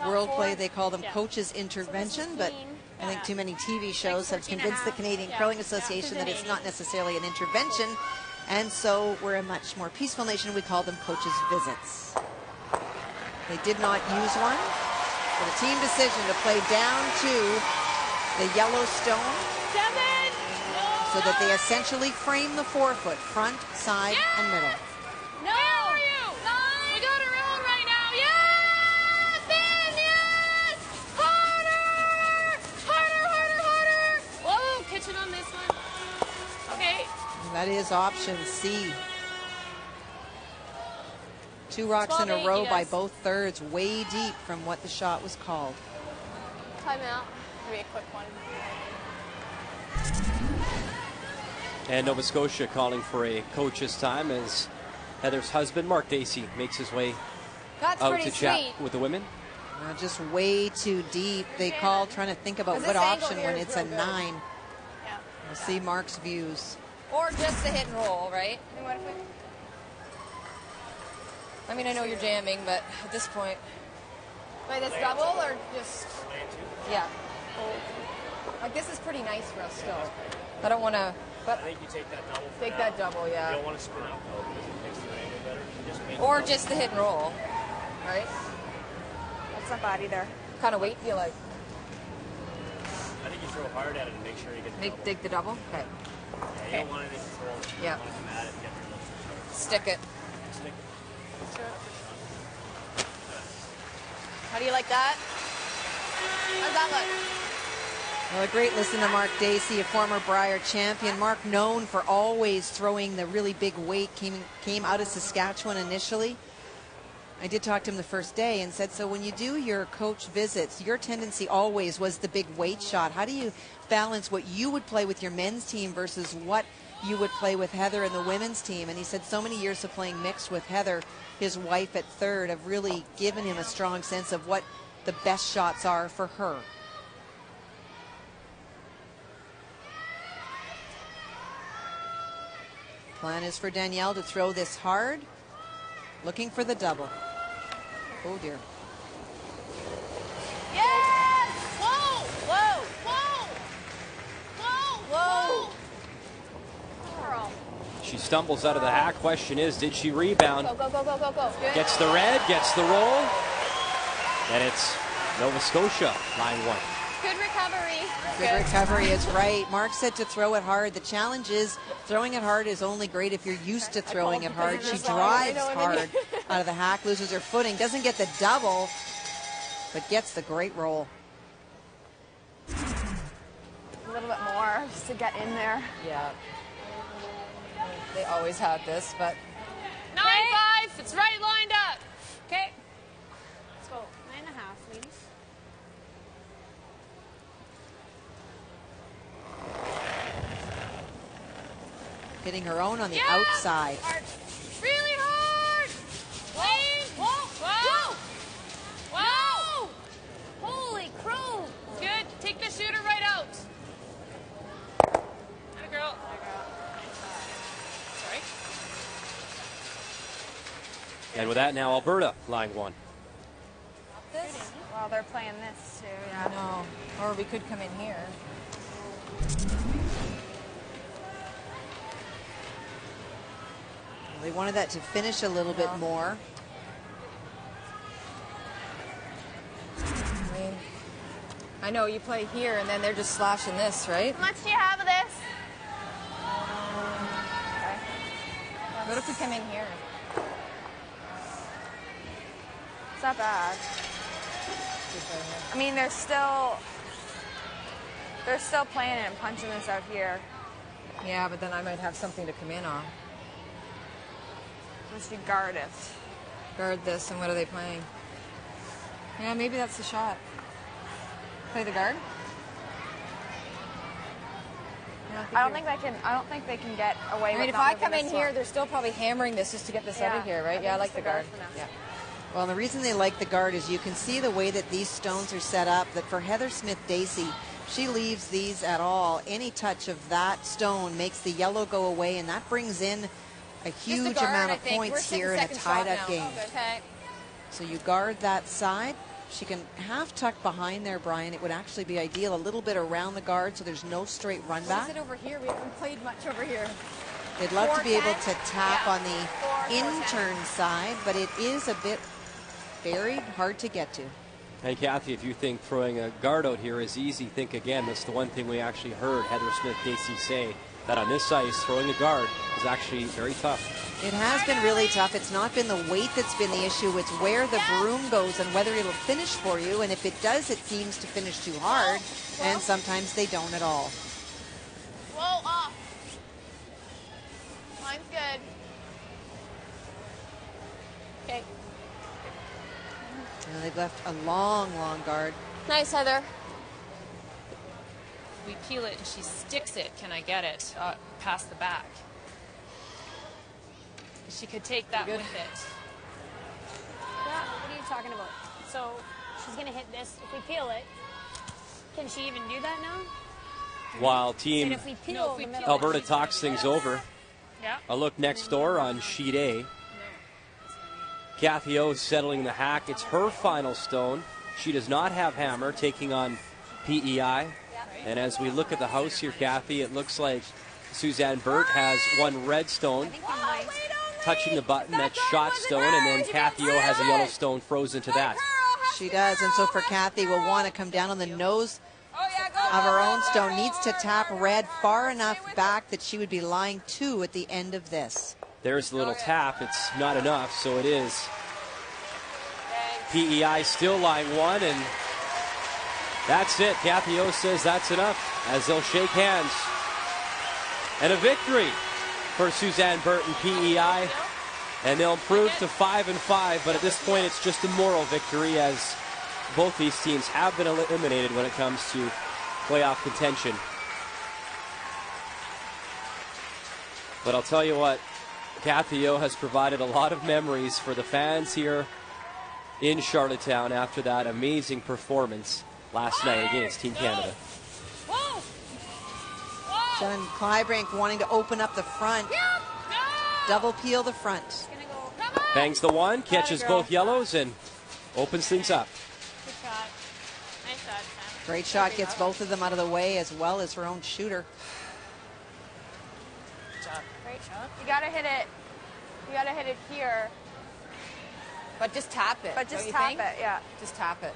World play, they call them coaches' intervention, but I think too many TV shows have convinced the Canadian Curling Association that it's not necessarily an intervention, and so we're a much more peaceful nation. We call them coaches' visits. They did not use one. For the team decision to play down to the yellow stone so that they essentially frame the 4-foot front, side, and middle. No! We got her on right now. Yes! And yes! Harder! Harder! Whoa, kitchen on this one. Okay. That is option C. 2 rocks in a row by both thirds, way deep from what the shot was called. Timeout. Maybe a quick one. And Nova Scotia calling for a coach's time as Heather's husband, Mark Dacey, makes his way out to chat with the women. Just way too deep. They call trying to think about what option when it's a 9. Yeah. We'll see Mark's views. Or just a hit and roll, right? I mean, I know you're jamming, but at this point. Wait, that's double or just? Yeah. Like, this is pretty nice for us still. I don't want to. I think you take that double. Take that double, yeah. You don't want to spin out though, because it makes the angle better. You just make or just the hit and roll, right? That's not bad either. What kind of weight do you like? I think you throw hard at it and make sure you get the double. Take the double? Okay. Yeah, you don't want anything to throw. Yeah. You want to come at it and get your lips hard. Stick it. Stick it. How do you like that? How's that look? Well, a great listen to Mark Dacey, a former Brier champion. Mark, known for always throwing the really big weight, came out of Saskatchewan initially. I did talk to him the first day and said, so when you do your coach visits, your tendency always was the big weight shot. How do you balance what you would play with your men's team versus what you would play with Heather and the women's team? And he said so many years of playing mixed with Heather, his wife at third, have really given him a strong sense of what the best shots are for her. Plan is for Danielle to throw this hard, looking for the double. Oh dear. Yes! Whoa! Whoa! Whoa! Whoa! Whoa! Girl. She stumbles out of the hack. Question is, did she rebound? Go, go, go, go, go, go. Good. Gets the red, gets the roll. And it's Nova Scotia, line 1. Good recovery. Good recovery is right. Mark said to throw it hard. The challenge is throwing it hard is only great if you're used to throwing it hard. She drives hard out of the hack, loses her footing, doesn't get the double, but gets the great roll. A little bit more just to get in there. Yeah. They always have this, but 9-5. It's right lined up. Okay. Let's go. 9.5, ladies. Hitting her own on the outside. Hard. Really hard. Lean. Whoa. Wow. Holy crow. Good. Take the shooter right out. Atta girl. Sorry. And with that, now Alberta, line 1. this? Well, they're playing this too, yeah. No. Or we could come in here. They wanted that to finish a little bit more. I mean, I know you play here and then they're just slashing this, right? How much do you have of this? Okay. What if we come in here? It's not bad. I mean, they're still playing it and punching this out here. Yeah, but then I might have something to come in on. Unless you guard it. Guard this, and what are they playing? Yeah, maybe that's the shot. Play the guard? I don't think they can get away with it. I mean, if I come in here, they're still probably hammering this just to get this out of here, right? Yeah, I like the guard. Yeah. Well, the reason they like the guard is you can see the way that these stones are set up, that for Heather Smith-Dacey, she leaves these at all. Any touch of that stone makes the yellow go away, and that brings in a huge amount of points here in a tied-up game. Okay. So you guard that side. She can half tuck behind there, Brian. It would actually be ideal. A little bit around the guard so there's no straight run back. What is it over here? We haven't played much over here. They'd love to be able to tap on the in-turn side, but it is a bit very hard to get to. And Kathy, if you think throwing a guard out here is easy, think again. That's the one thing we actually heard Heather Smith-Dacey say, that on this ice, throwing a guard is actually very tough. It has been really tough. It's not been the weight that's been the issue. It's where the broom goes and whether it'll finish for you. And if it does, it seems to finish too hard. And sometimes they don't at all. Whoa, off. Mine's good. Okay. They've left a long, long guard. Nice, Heather. We peel it and she sticks it. Can I get it past the back? She could take that with it. Yeah, what are you talking about? So she's going to hit this. If we peel it, can she even do that now? While Team And if we peel the middle, Alberta talks things over, Yeah. a look next door on sheet A. Kathy O settling the hack. It's her final stone. She does not have hammer, taking on PEI. And as we look at the house here, Kathy, it looks like Suzanne Burt has one red stone touching the button. That's shot stone. And then Kathy O has a yellow stone frozen to that. She does. And so for Kathy, will want to come down on the nose of her own stone. Needs to tap red far enough back that she would be lying 2 at the end of this. There's the little tap. It's not enough, so it is. PEI still lying 1, and that's it. Kathy O says that's enough as they'll shake hands. And a victory for Suzanne Burt and PEI. And they'll improve to 5-5, but at this point it's just a moral victory as both these teams have been eliminated when it comes to playoff contention. But I'll tell you what, Kathy O has provided a lot of memories for the fans here in Charlottetown after that amazing performance last night against Team Canada. Jen Kliebrink wanting to open up the front. Double peel the front. Bangs the one, catches both yellows, and opens things up. Good shot. Nice shot, Sam. Great shot, gets both of them out of the way as well as her own shooter. Great shot. You gotta hit it. You gotta hit it here. But just tap it. But just tap it, yeah. Just tap it.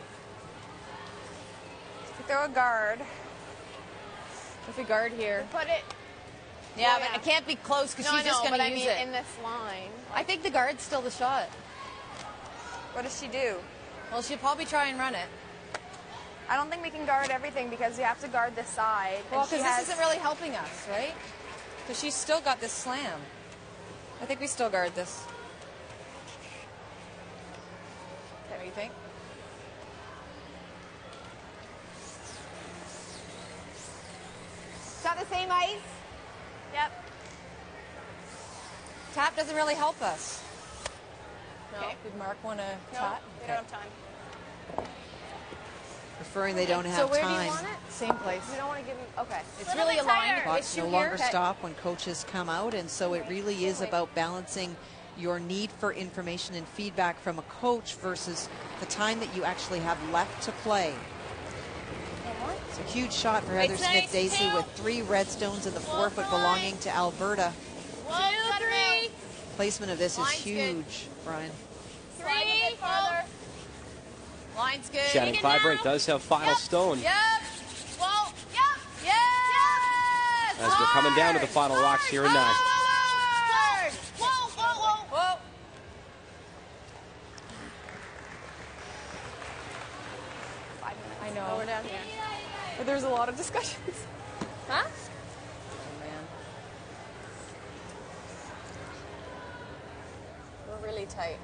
Throw a guard. If we guard here. Put it. Yeah, but it can't be close because she's just going to use it. in this line. I think the guard's still the shot. What does she do? Well, she'll probably try and run it. I don't think we can guard everything because you have to guard this side. Well, because this isn't really helping us, right? Because she's still got this slam. I think we still guard this. What do you think? Is that the same ice? Yep. Tap doesn't really help us. No. Okay. Did Mark want to No, tap? they don't have time. Preferring they don't have So where time. do you want it? Same place. We don't want to give them. Okay. It's really aligned. Clocks no longer stop when coaches come out, and so it really is about balancing your need for information and feedback from a coach versus the time that you actually have left to play. It's a huge shot for Heather Smith-Dacey with 3 red stones in the 4-foot belonging to Alberta. 2, 3. Placement of this is huge, Brian. 3, 4. Line's good. Shannon Kliebrink does have final stone. Yep. Well, yep. Yes. As we're coming down to the final rocks here in 9. Hard. Whoa, whoa, whoa. Whoa. Oh, we're down here. But there's a lot of discussions. Huh? Oh, man. We're really tight.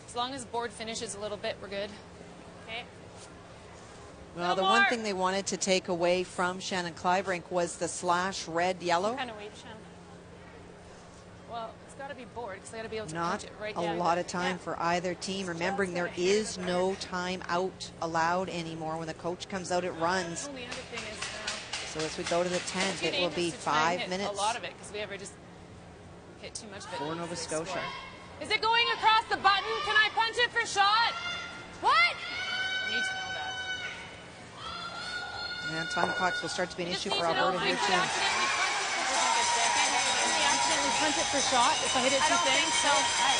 As long as board finishes a little bit, we're good. Okay. Well, the one thing they wanted to take away from Shannon Kliebrink was the slash red-yellow. Kind of wave, Shannon. Well, it's got to be board because they got to be able to Not punch it right a down. lot of time for either team. Remembering there is no time out allowed anymore. When the coach comes out, it runs. The only other thing is So as we go to the 10th, it will be 5 minutes. A lot of it because we ever just hit too much of it. For Nova Scotia. Score. Is it going across the button? Can I punch it for shot? What? I need to know that. And time clocks will start to be an issue for Need to know Alberta if here I soon. accidentally punch it for shot if I hit it too thin?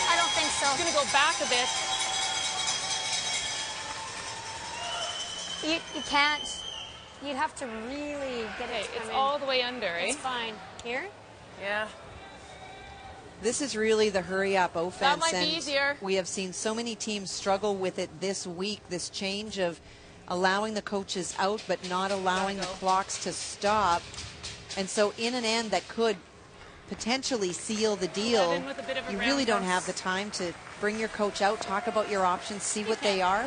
I don't think so. It's going to go back a bit. You can't. You'd have to really get it. It's all the way under, eh? It's fine. Here? Yeah. This is really the hurry-up offense. That might be and easier. We have seen so many teams struggle with it this week, this change of allowing the coaches out but not allowing the clocks to stop. And so in an end that could potentially seal the deal, you really don't have the time to bring your coach out, talk about your options, see what they are.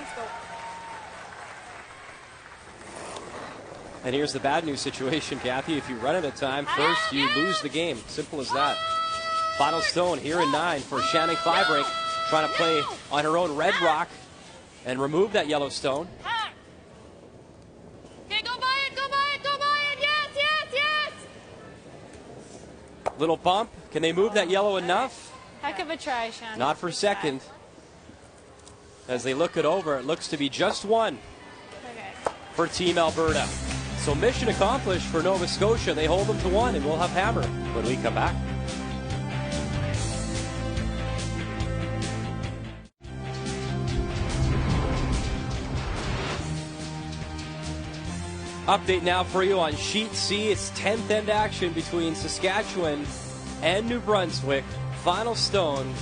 And here's the bad news situation, Kathy. If you run out of time first, you lose the game. Simple as that. Final stone here in 9 for Shannon Kliebrink, trying to play on her own red rock and remove that yellow stone. Okay, go by it, go by it, go by it. Yes, yes, yes. Little bump. Can they move that yellow enough? Heck of a try, Shannon. Not for second. As they look it over, it looks to be just one for Team Alberta. So mission accomplished for Nova Scotia. They hold them to 1, and we'll have hammer when we come back. Update now for you on Sheet C. It's 10th end action between Saskatchewan and New Brunswick. Final stone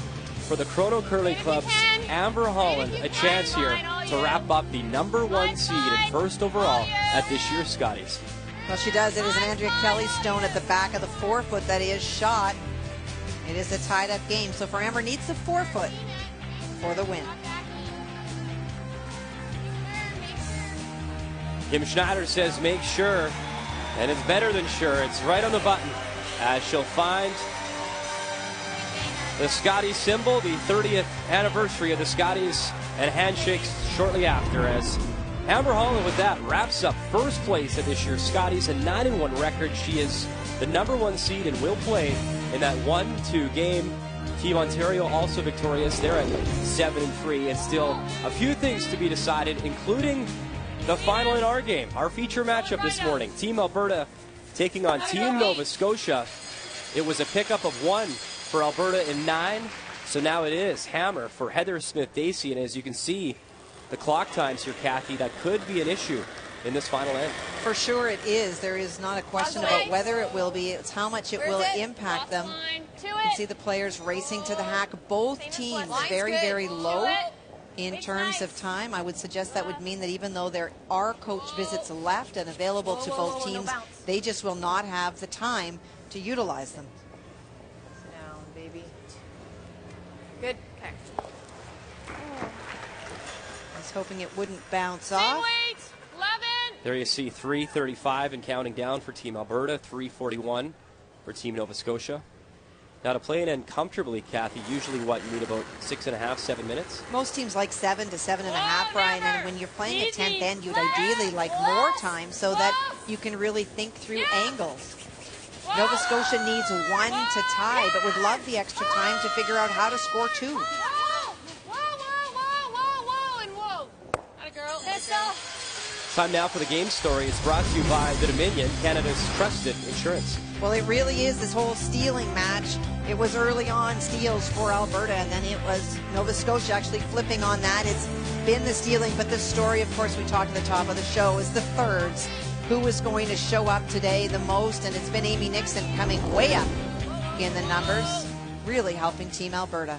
for the Chrono Curling Club's Amber Holland. A chance here to wrap up the #1 seed and first overall at this year's Scotties. Well, she does. It is an Andrea Kelly stone at the back of the 4-foot that is shot. It is a tied-up game. So for Amber, needs the 4-foot for the win. Kim Schneider says make sure, and it's better than sure. It's right on the button as she'll find the Scotties symbol, the 30th anniversary of the Scotties, and handshakes shortly after as Amber Holland with that wraps up first place at this year's Scotties, a 9-1 record. She is the #1 seed and will play in that 1-2 game. Team Ontario also victorious. They're at 7-3, and still a few things to be decided, including the final in our game, our feature matchup this morning. Team Alberta taking on Team Nova Scotia. It was a pickup of 1 for Alberta in 9, so now it is hammer for Heather Smith-Dacey, and as you can see, the clock times here, Kathy, that could be an issue in this final end. For sure it is. There is not a question about whether it will be. It's how much it will impact them. You can see the players racing to the hack. Both teams very, very low in terms of time. I would suggest that would mean that even though there are coach visits left and available to both teams, they just will not have the time to utilize them. Down, baby. Good. Okay. I was hoping it wouldn't bounce off. There you see 3:35 and counting down for Team Alberta, 3:41 for Team Nova Scotia. Now to play an end comfortably, Kathy, usually what, you need about 6.5, 7 minutes? Most teams like 7 to 7.5, Brian, and when you're playing a 10th end, you'd ideally like more time so that you can really think through angles. Nova Scotia needs 1 to tie, but would love the extra time to figure out how to score 2. Time now for the game story. It's brought to you by the Dominion, Canada's trusted insurance. Well, it really is this whole stealing match. It was early on steals for Alberta, and then it was Nova Scotia actually flipping on that. It's been the stealing, but the story, of course, we talked at the top of the show, is the thirds. Who is going to show up today the most? And it's been Amy Nixon coming way up in the numbers, really helping Team Alberta.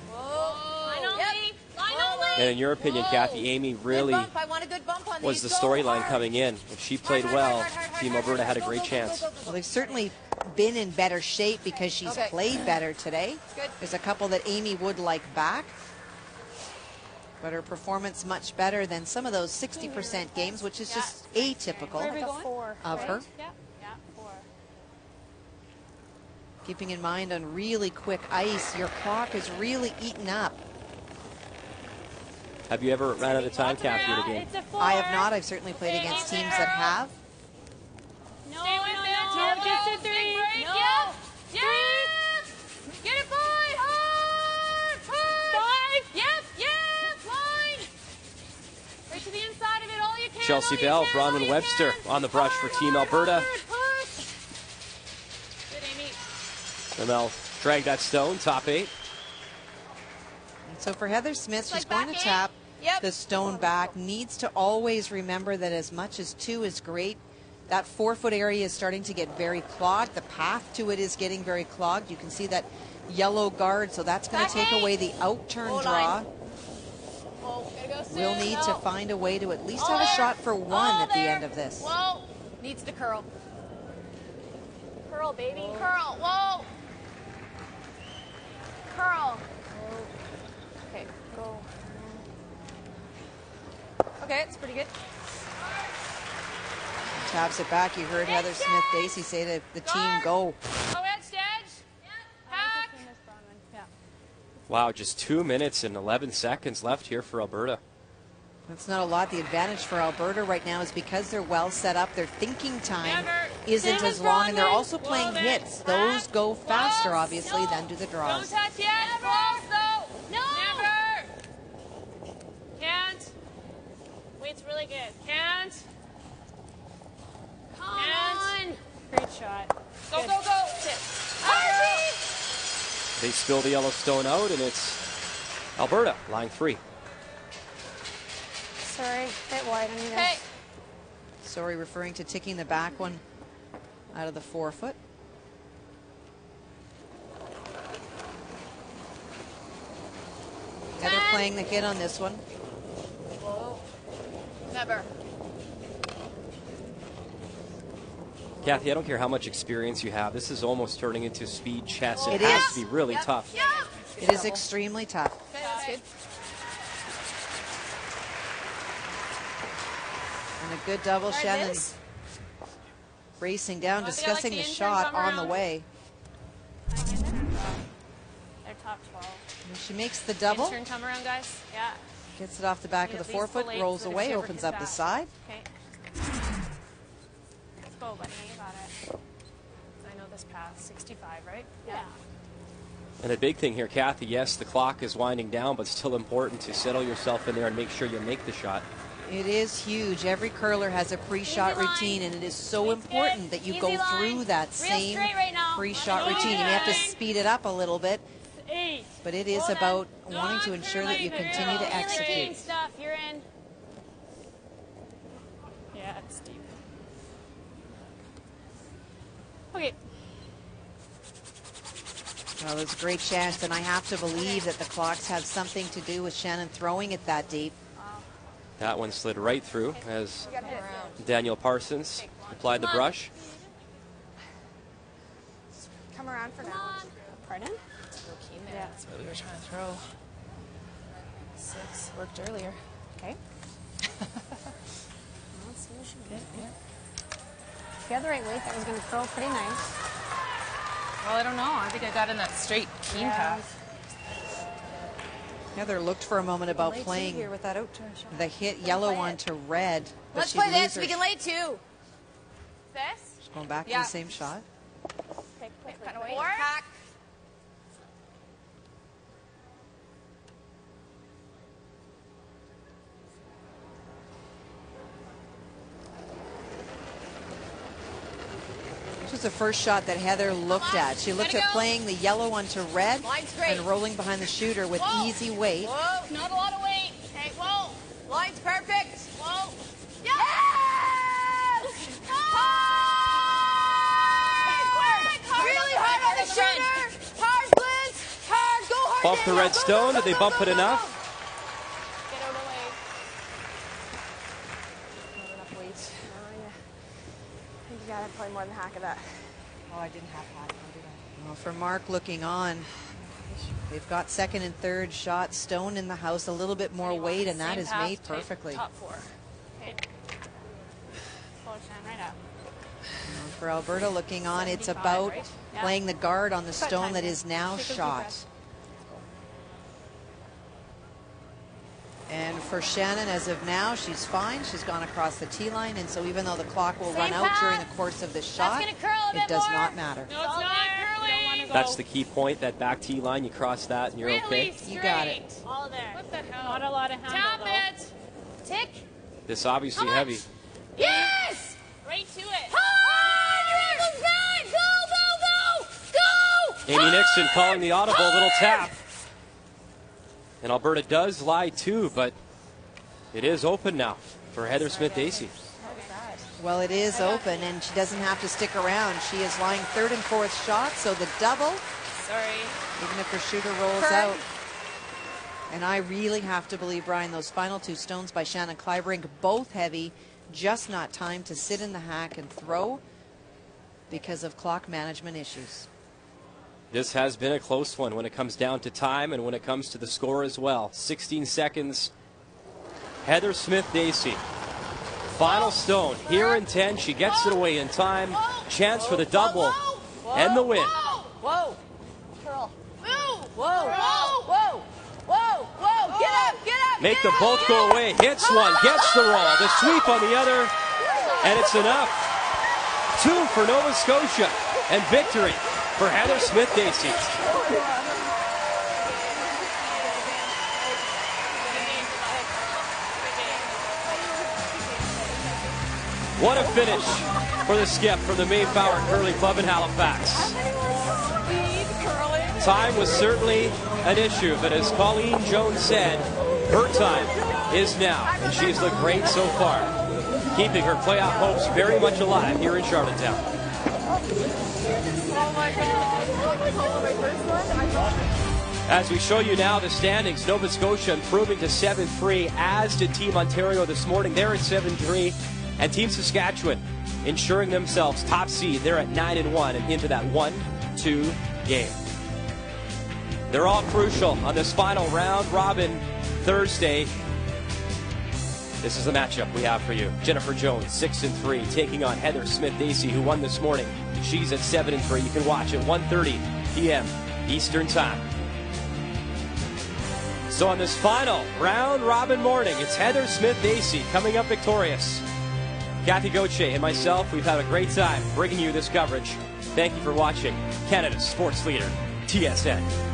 And in your opinion, Kathy, Amy really I want a good bump on was the storyline coming in. If she played well, Team Alberta had a great chance. Well, they've certainly been in better shape because she's played better today. There's a couple that Amy would like back. But her performance much better than some of those 60% games, which is just atypical of her. Keeping in mind on really quick ice, your clock is really eaten up. Have you ever ran out of time, Kathy, in a game? I have not. I've certainly played against teams that have. No, just a 3. No. Yep. Get it, boy. Hard. 5. Yep. Line. Right to the inside of it. All you can. Chelsea Bell, Bronwyn Webster on the brush for Team Alberta. Good, Amy. And they'll drag that stone, top 8. And so for Heather Smith, she's going to tap the stone back. Needs to always remember that as much as 2 is great, that 4-foot area is starting to get very clogged. The path to it is getting very clogged. You can see that yellow guard, so that's going to take away the out-turn draw. We'll need to find a way to at least have a shot for 1 at the end of this. Whoa. Needs to curl. Curl, baby. Curl. Whoa. Curl. Okay, go. Okay, it's pretty good. Taps it back. You heard Heather Smith-Dacey say to the team, go. Oh, edge. Hack. Wow, just 2 minutes and 11 seconds left here for Alberta. That's not a lot. The advantage for Alberta right now is because they're well set up. Their thinking time isn't as long, and they're also playing hits. Those go faster, obviously, than do the draws. Don't touch yet. Close, though. No. Never. Can't. Weight's really good. Can't. Come on. Great shot. Go. Sit. They spill the Yellowstone out, and it's Alberta, line 3. Sorry, bit wide on you guys. Sorry, referring to ticking the back one out of the 4-foot. Heather playing the hit on this one. Whoa. Never. Kathy, I don't care how much experience you have. This is almost turning into speed chess. It It has is. to be really tough. It is extremely tough. Okay, that's good. And a good double. Shannon racing down, discussing the shot on the way. They're top 12. And she makes the double. Turn come around, guys. Yeah. Gets it off the back of the 4-foot, rolls away, opens up the side. Okay. Let's go, buddy. You got it. I know this path. 65, right? Yeah. And the big thing here, Kathy, yes, the clock is winding down, but still important to settle yourself in there and make sure you make the shot. It is huge. Every curler has a pre-shot routine, and it is so important that you go through that same pre-shot routine. You may have to speed it up a little bit, but it is about wanting to ensure that you continue to execute. You're in. Yeah, it's deep. Okay. Well, there's a great chance, and I have to believe that the clocks have something to do with Shannon throwing it that deep. That one slid right through as Daniel Parsons applied the brush. Come around for now. Pardon? Yeah, that's what we were trying to throw. 6 worked earlier. Okay. If you had the right weight, that was going to curl pretty nice. Well, I don't know. I think I got in that straight keen path. Heather looked for a moment about playing here with that out-turn shot. the hit yellow onto red. But Let's she'd play lose this. her. We can lay 2. This? She's going back to the same shot. Quick, Kind of way. Four. Pack. This was the first shot that Heather looked at. She looked at playing the yellow onto red and rolling behind the shooter with easy weight. Whoa. Not a lot of weight. Okay, whoa. Line's perfect. Whoa. Yes! Really hard on the shooter. Hard, Liz. Hard. Go hard. Bump the red stone. Did they bump it enough? Get out of the way. I think you gotta play more than half of that. Oh, I didn't have hot, did I? Well, for Mark looking on, they've got second and third shot. Stone in the house, a little bit more weight, and that is made perfectly. Top four. Okay. Pull Shan right up. For Alberta looking on, it's about playing the guard on the stone that is now shot. And for Shannon, as of now, she's fine. She's gone across the tee line, and so even though the clock will run out during the course of the shot, it does not matter. No, it's not curling. That's the key point, that back tee line. You cross that and you're okay. You got it. All there. What the hell? Not a lot of handle. Tap though. it. Tick. This obviously heavy. Yes! Right to it. Go! Amy Nixon calling the audible, little tap. And Alberta does lie too, but it is open now for Heather Smith-Dacey. Well, it is open, and she doesn't have to stick around. She is lying third and fourth shot, so the double, even if her shooter rolls out. And I really have to believe, Brian, those final two stones by Shannon Kliebrink, both heavy, just not time to sit in the hack and throw because of clock management issues. This has been a close one when it comes down to time and when it comes to the score as well. 16 seconds. Heather Smith-Dacey. Final stone. Here in 10. She gets it away in time. Chance for the double and the win. Whoa. Curl. Whoa. Whoa. Get up. Make the both go away. Hits one. Gets the roll. The sweep on the other. And it's enough. 2 for Nova Scotia. And victory for Heather Smith-Dacey. What a finish for the skip from the Mayflower Curling Club in Halifax. Time was certainly an issue, but as Colleen Jones said, her time is now, and she's looked great so far, keeping her playoff hopes very much alive here in Charlottetown. As we show you now the standings, Nova Scotia improving to 7-3, as did Team Ontario this morning. They're at 7-3, and Team Saskatchewan ensuring themselves top seed. They're at 9-1 and into that 1-2 game. They're all crucial on this final round robin Thursday. This is the matchup we have for you. Jennifer Jones, 6-3, taking on Heather Smith-Dacey, who won this morning. She's at 7-3. You can watch at 1:30 p.m. Eastern Time. So on this final round robin morning, it's Heather Smith-Dacey coming up victorious. Kathy Gauthier and myself, we've had a great time bringing you this coverage. Thank you for watching Canada's sports leader, TSN.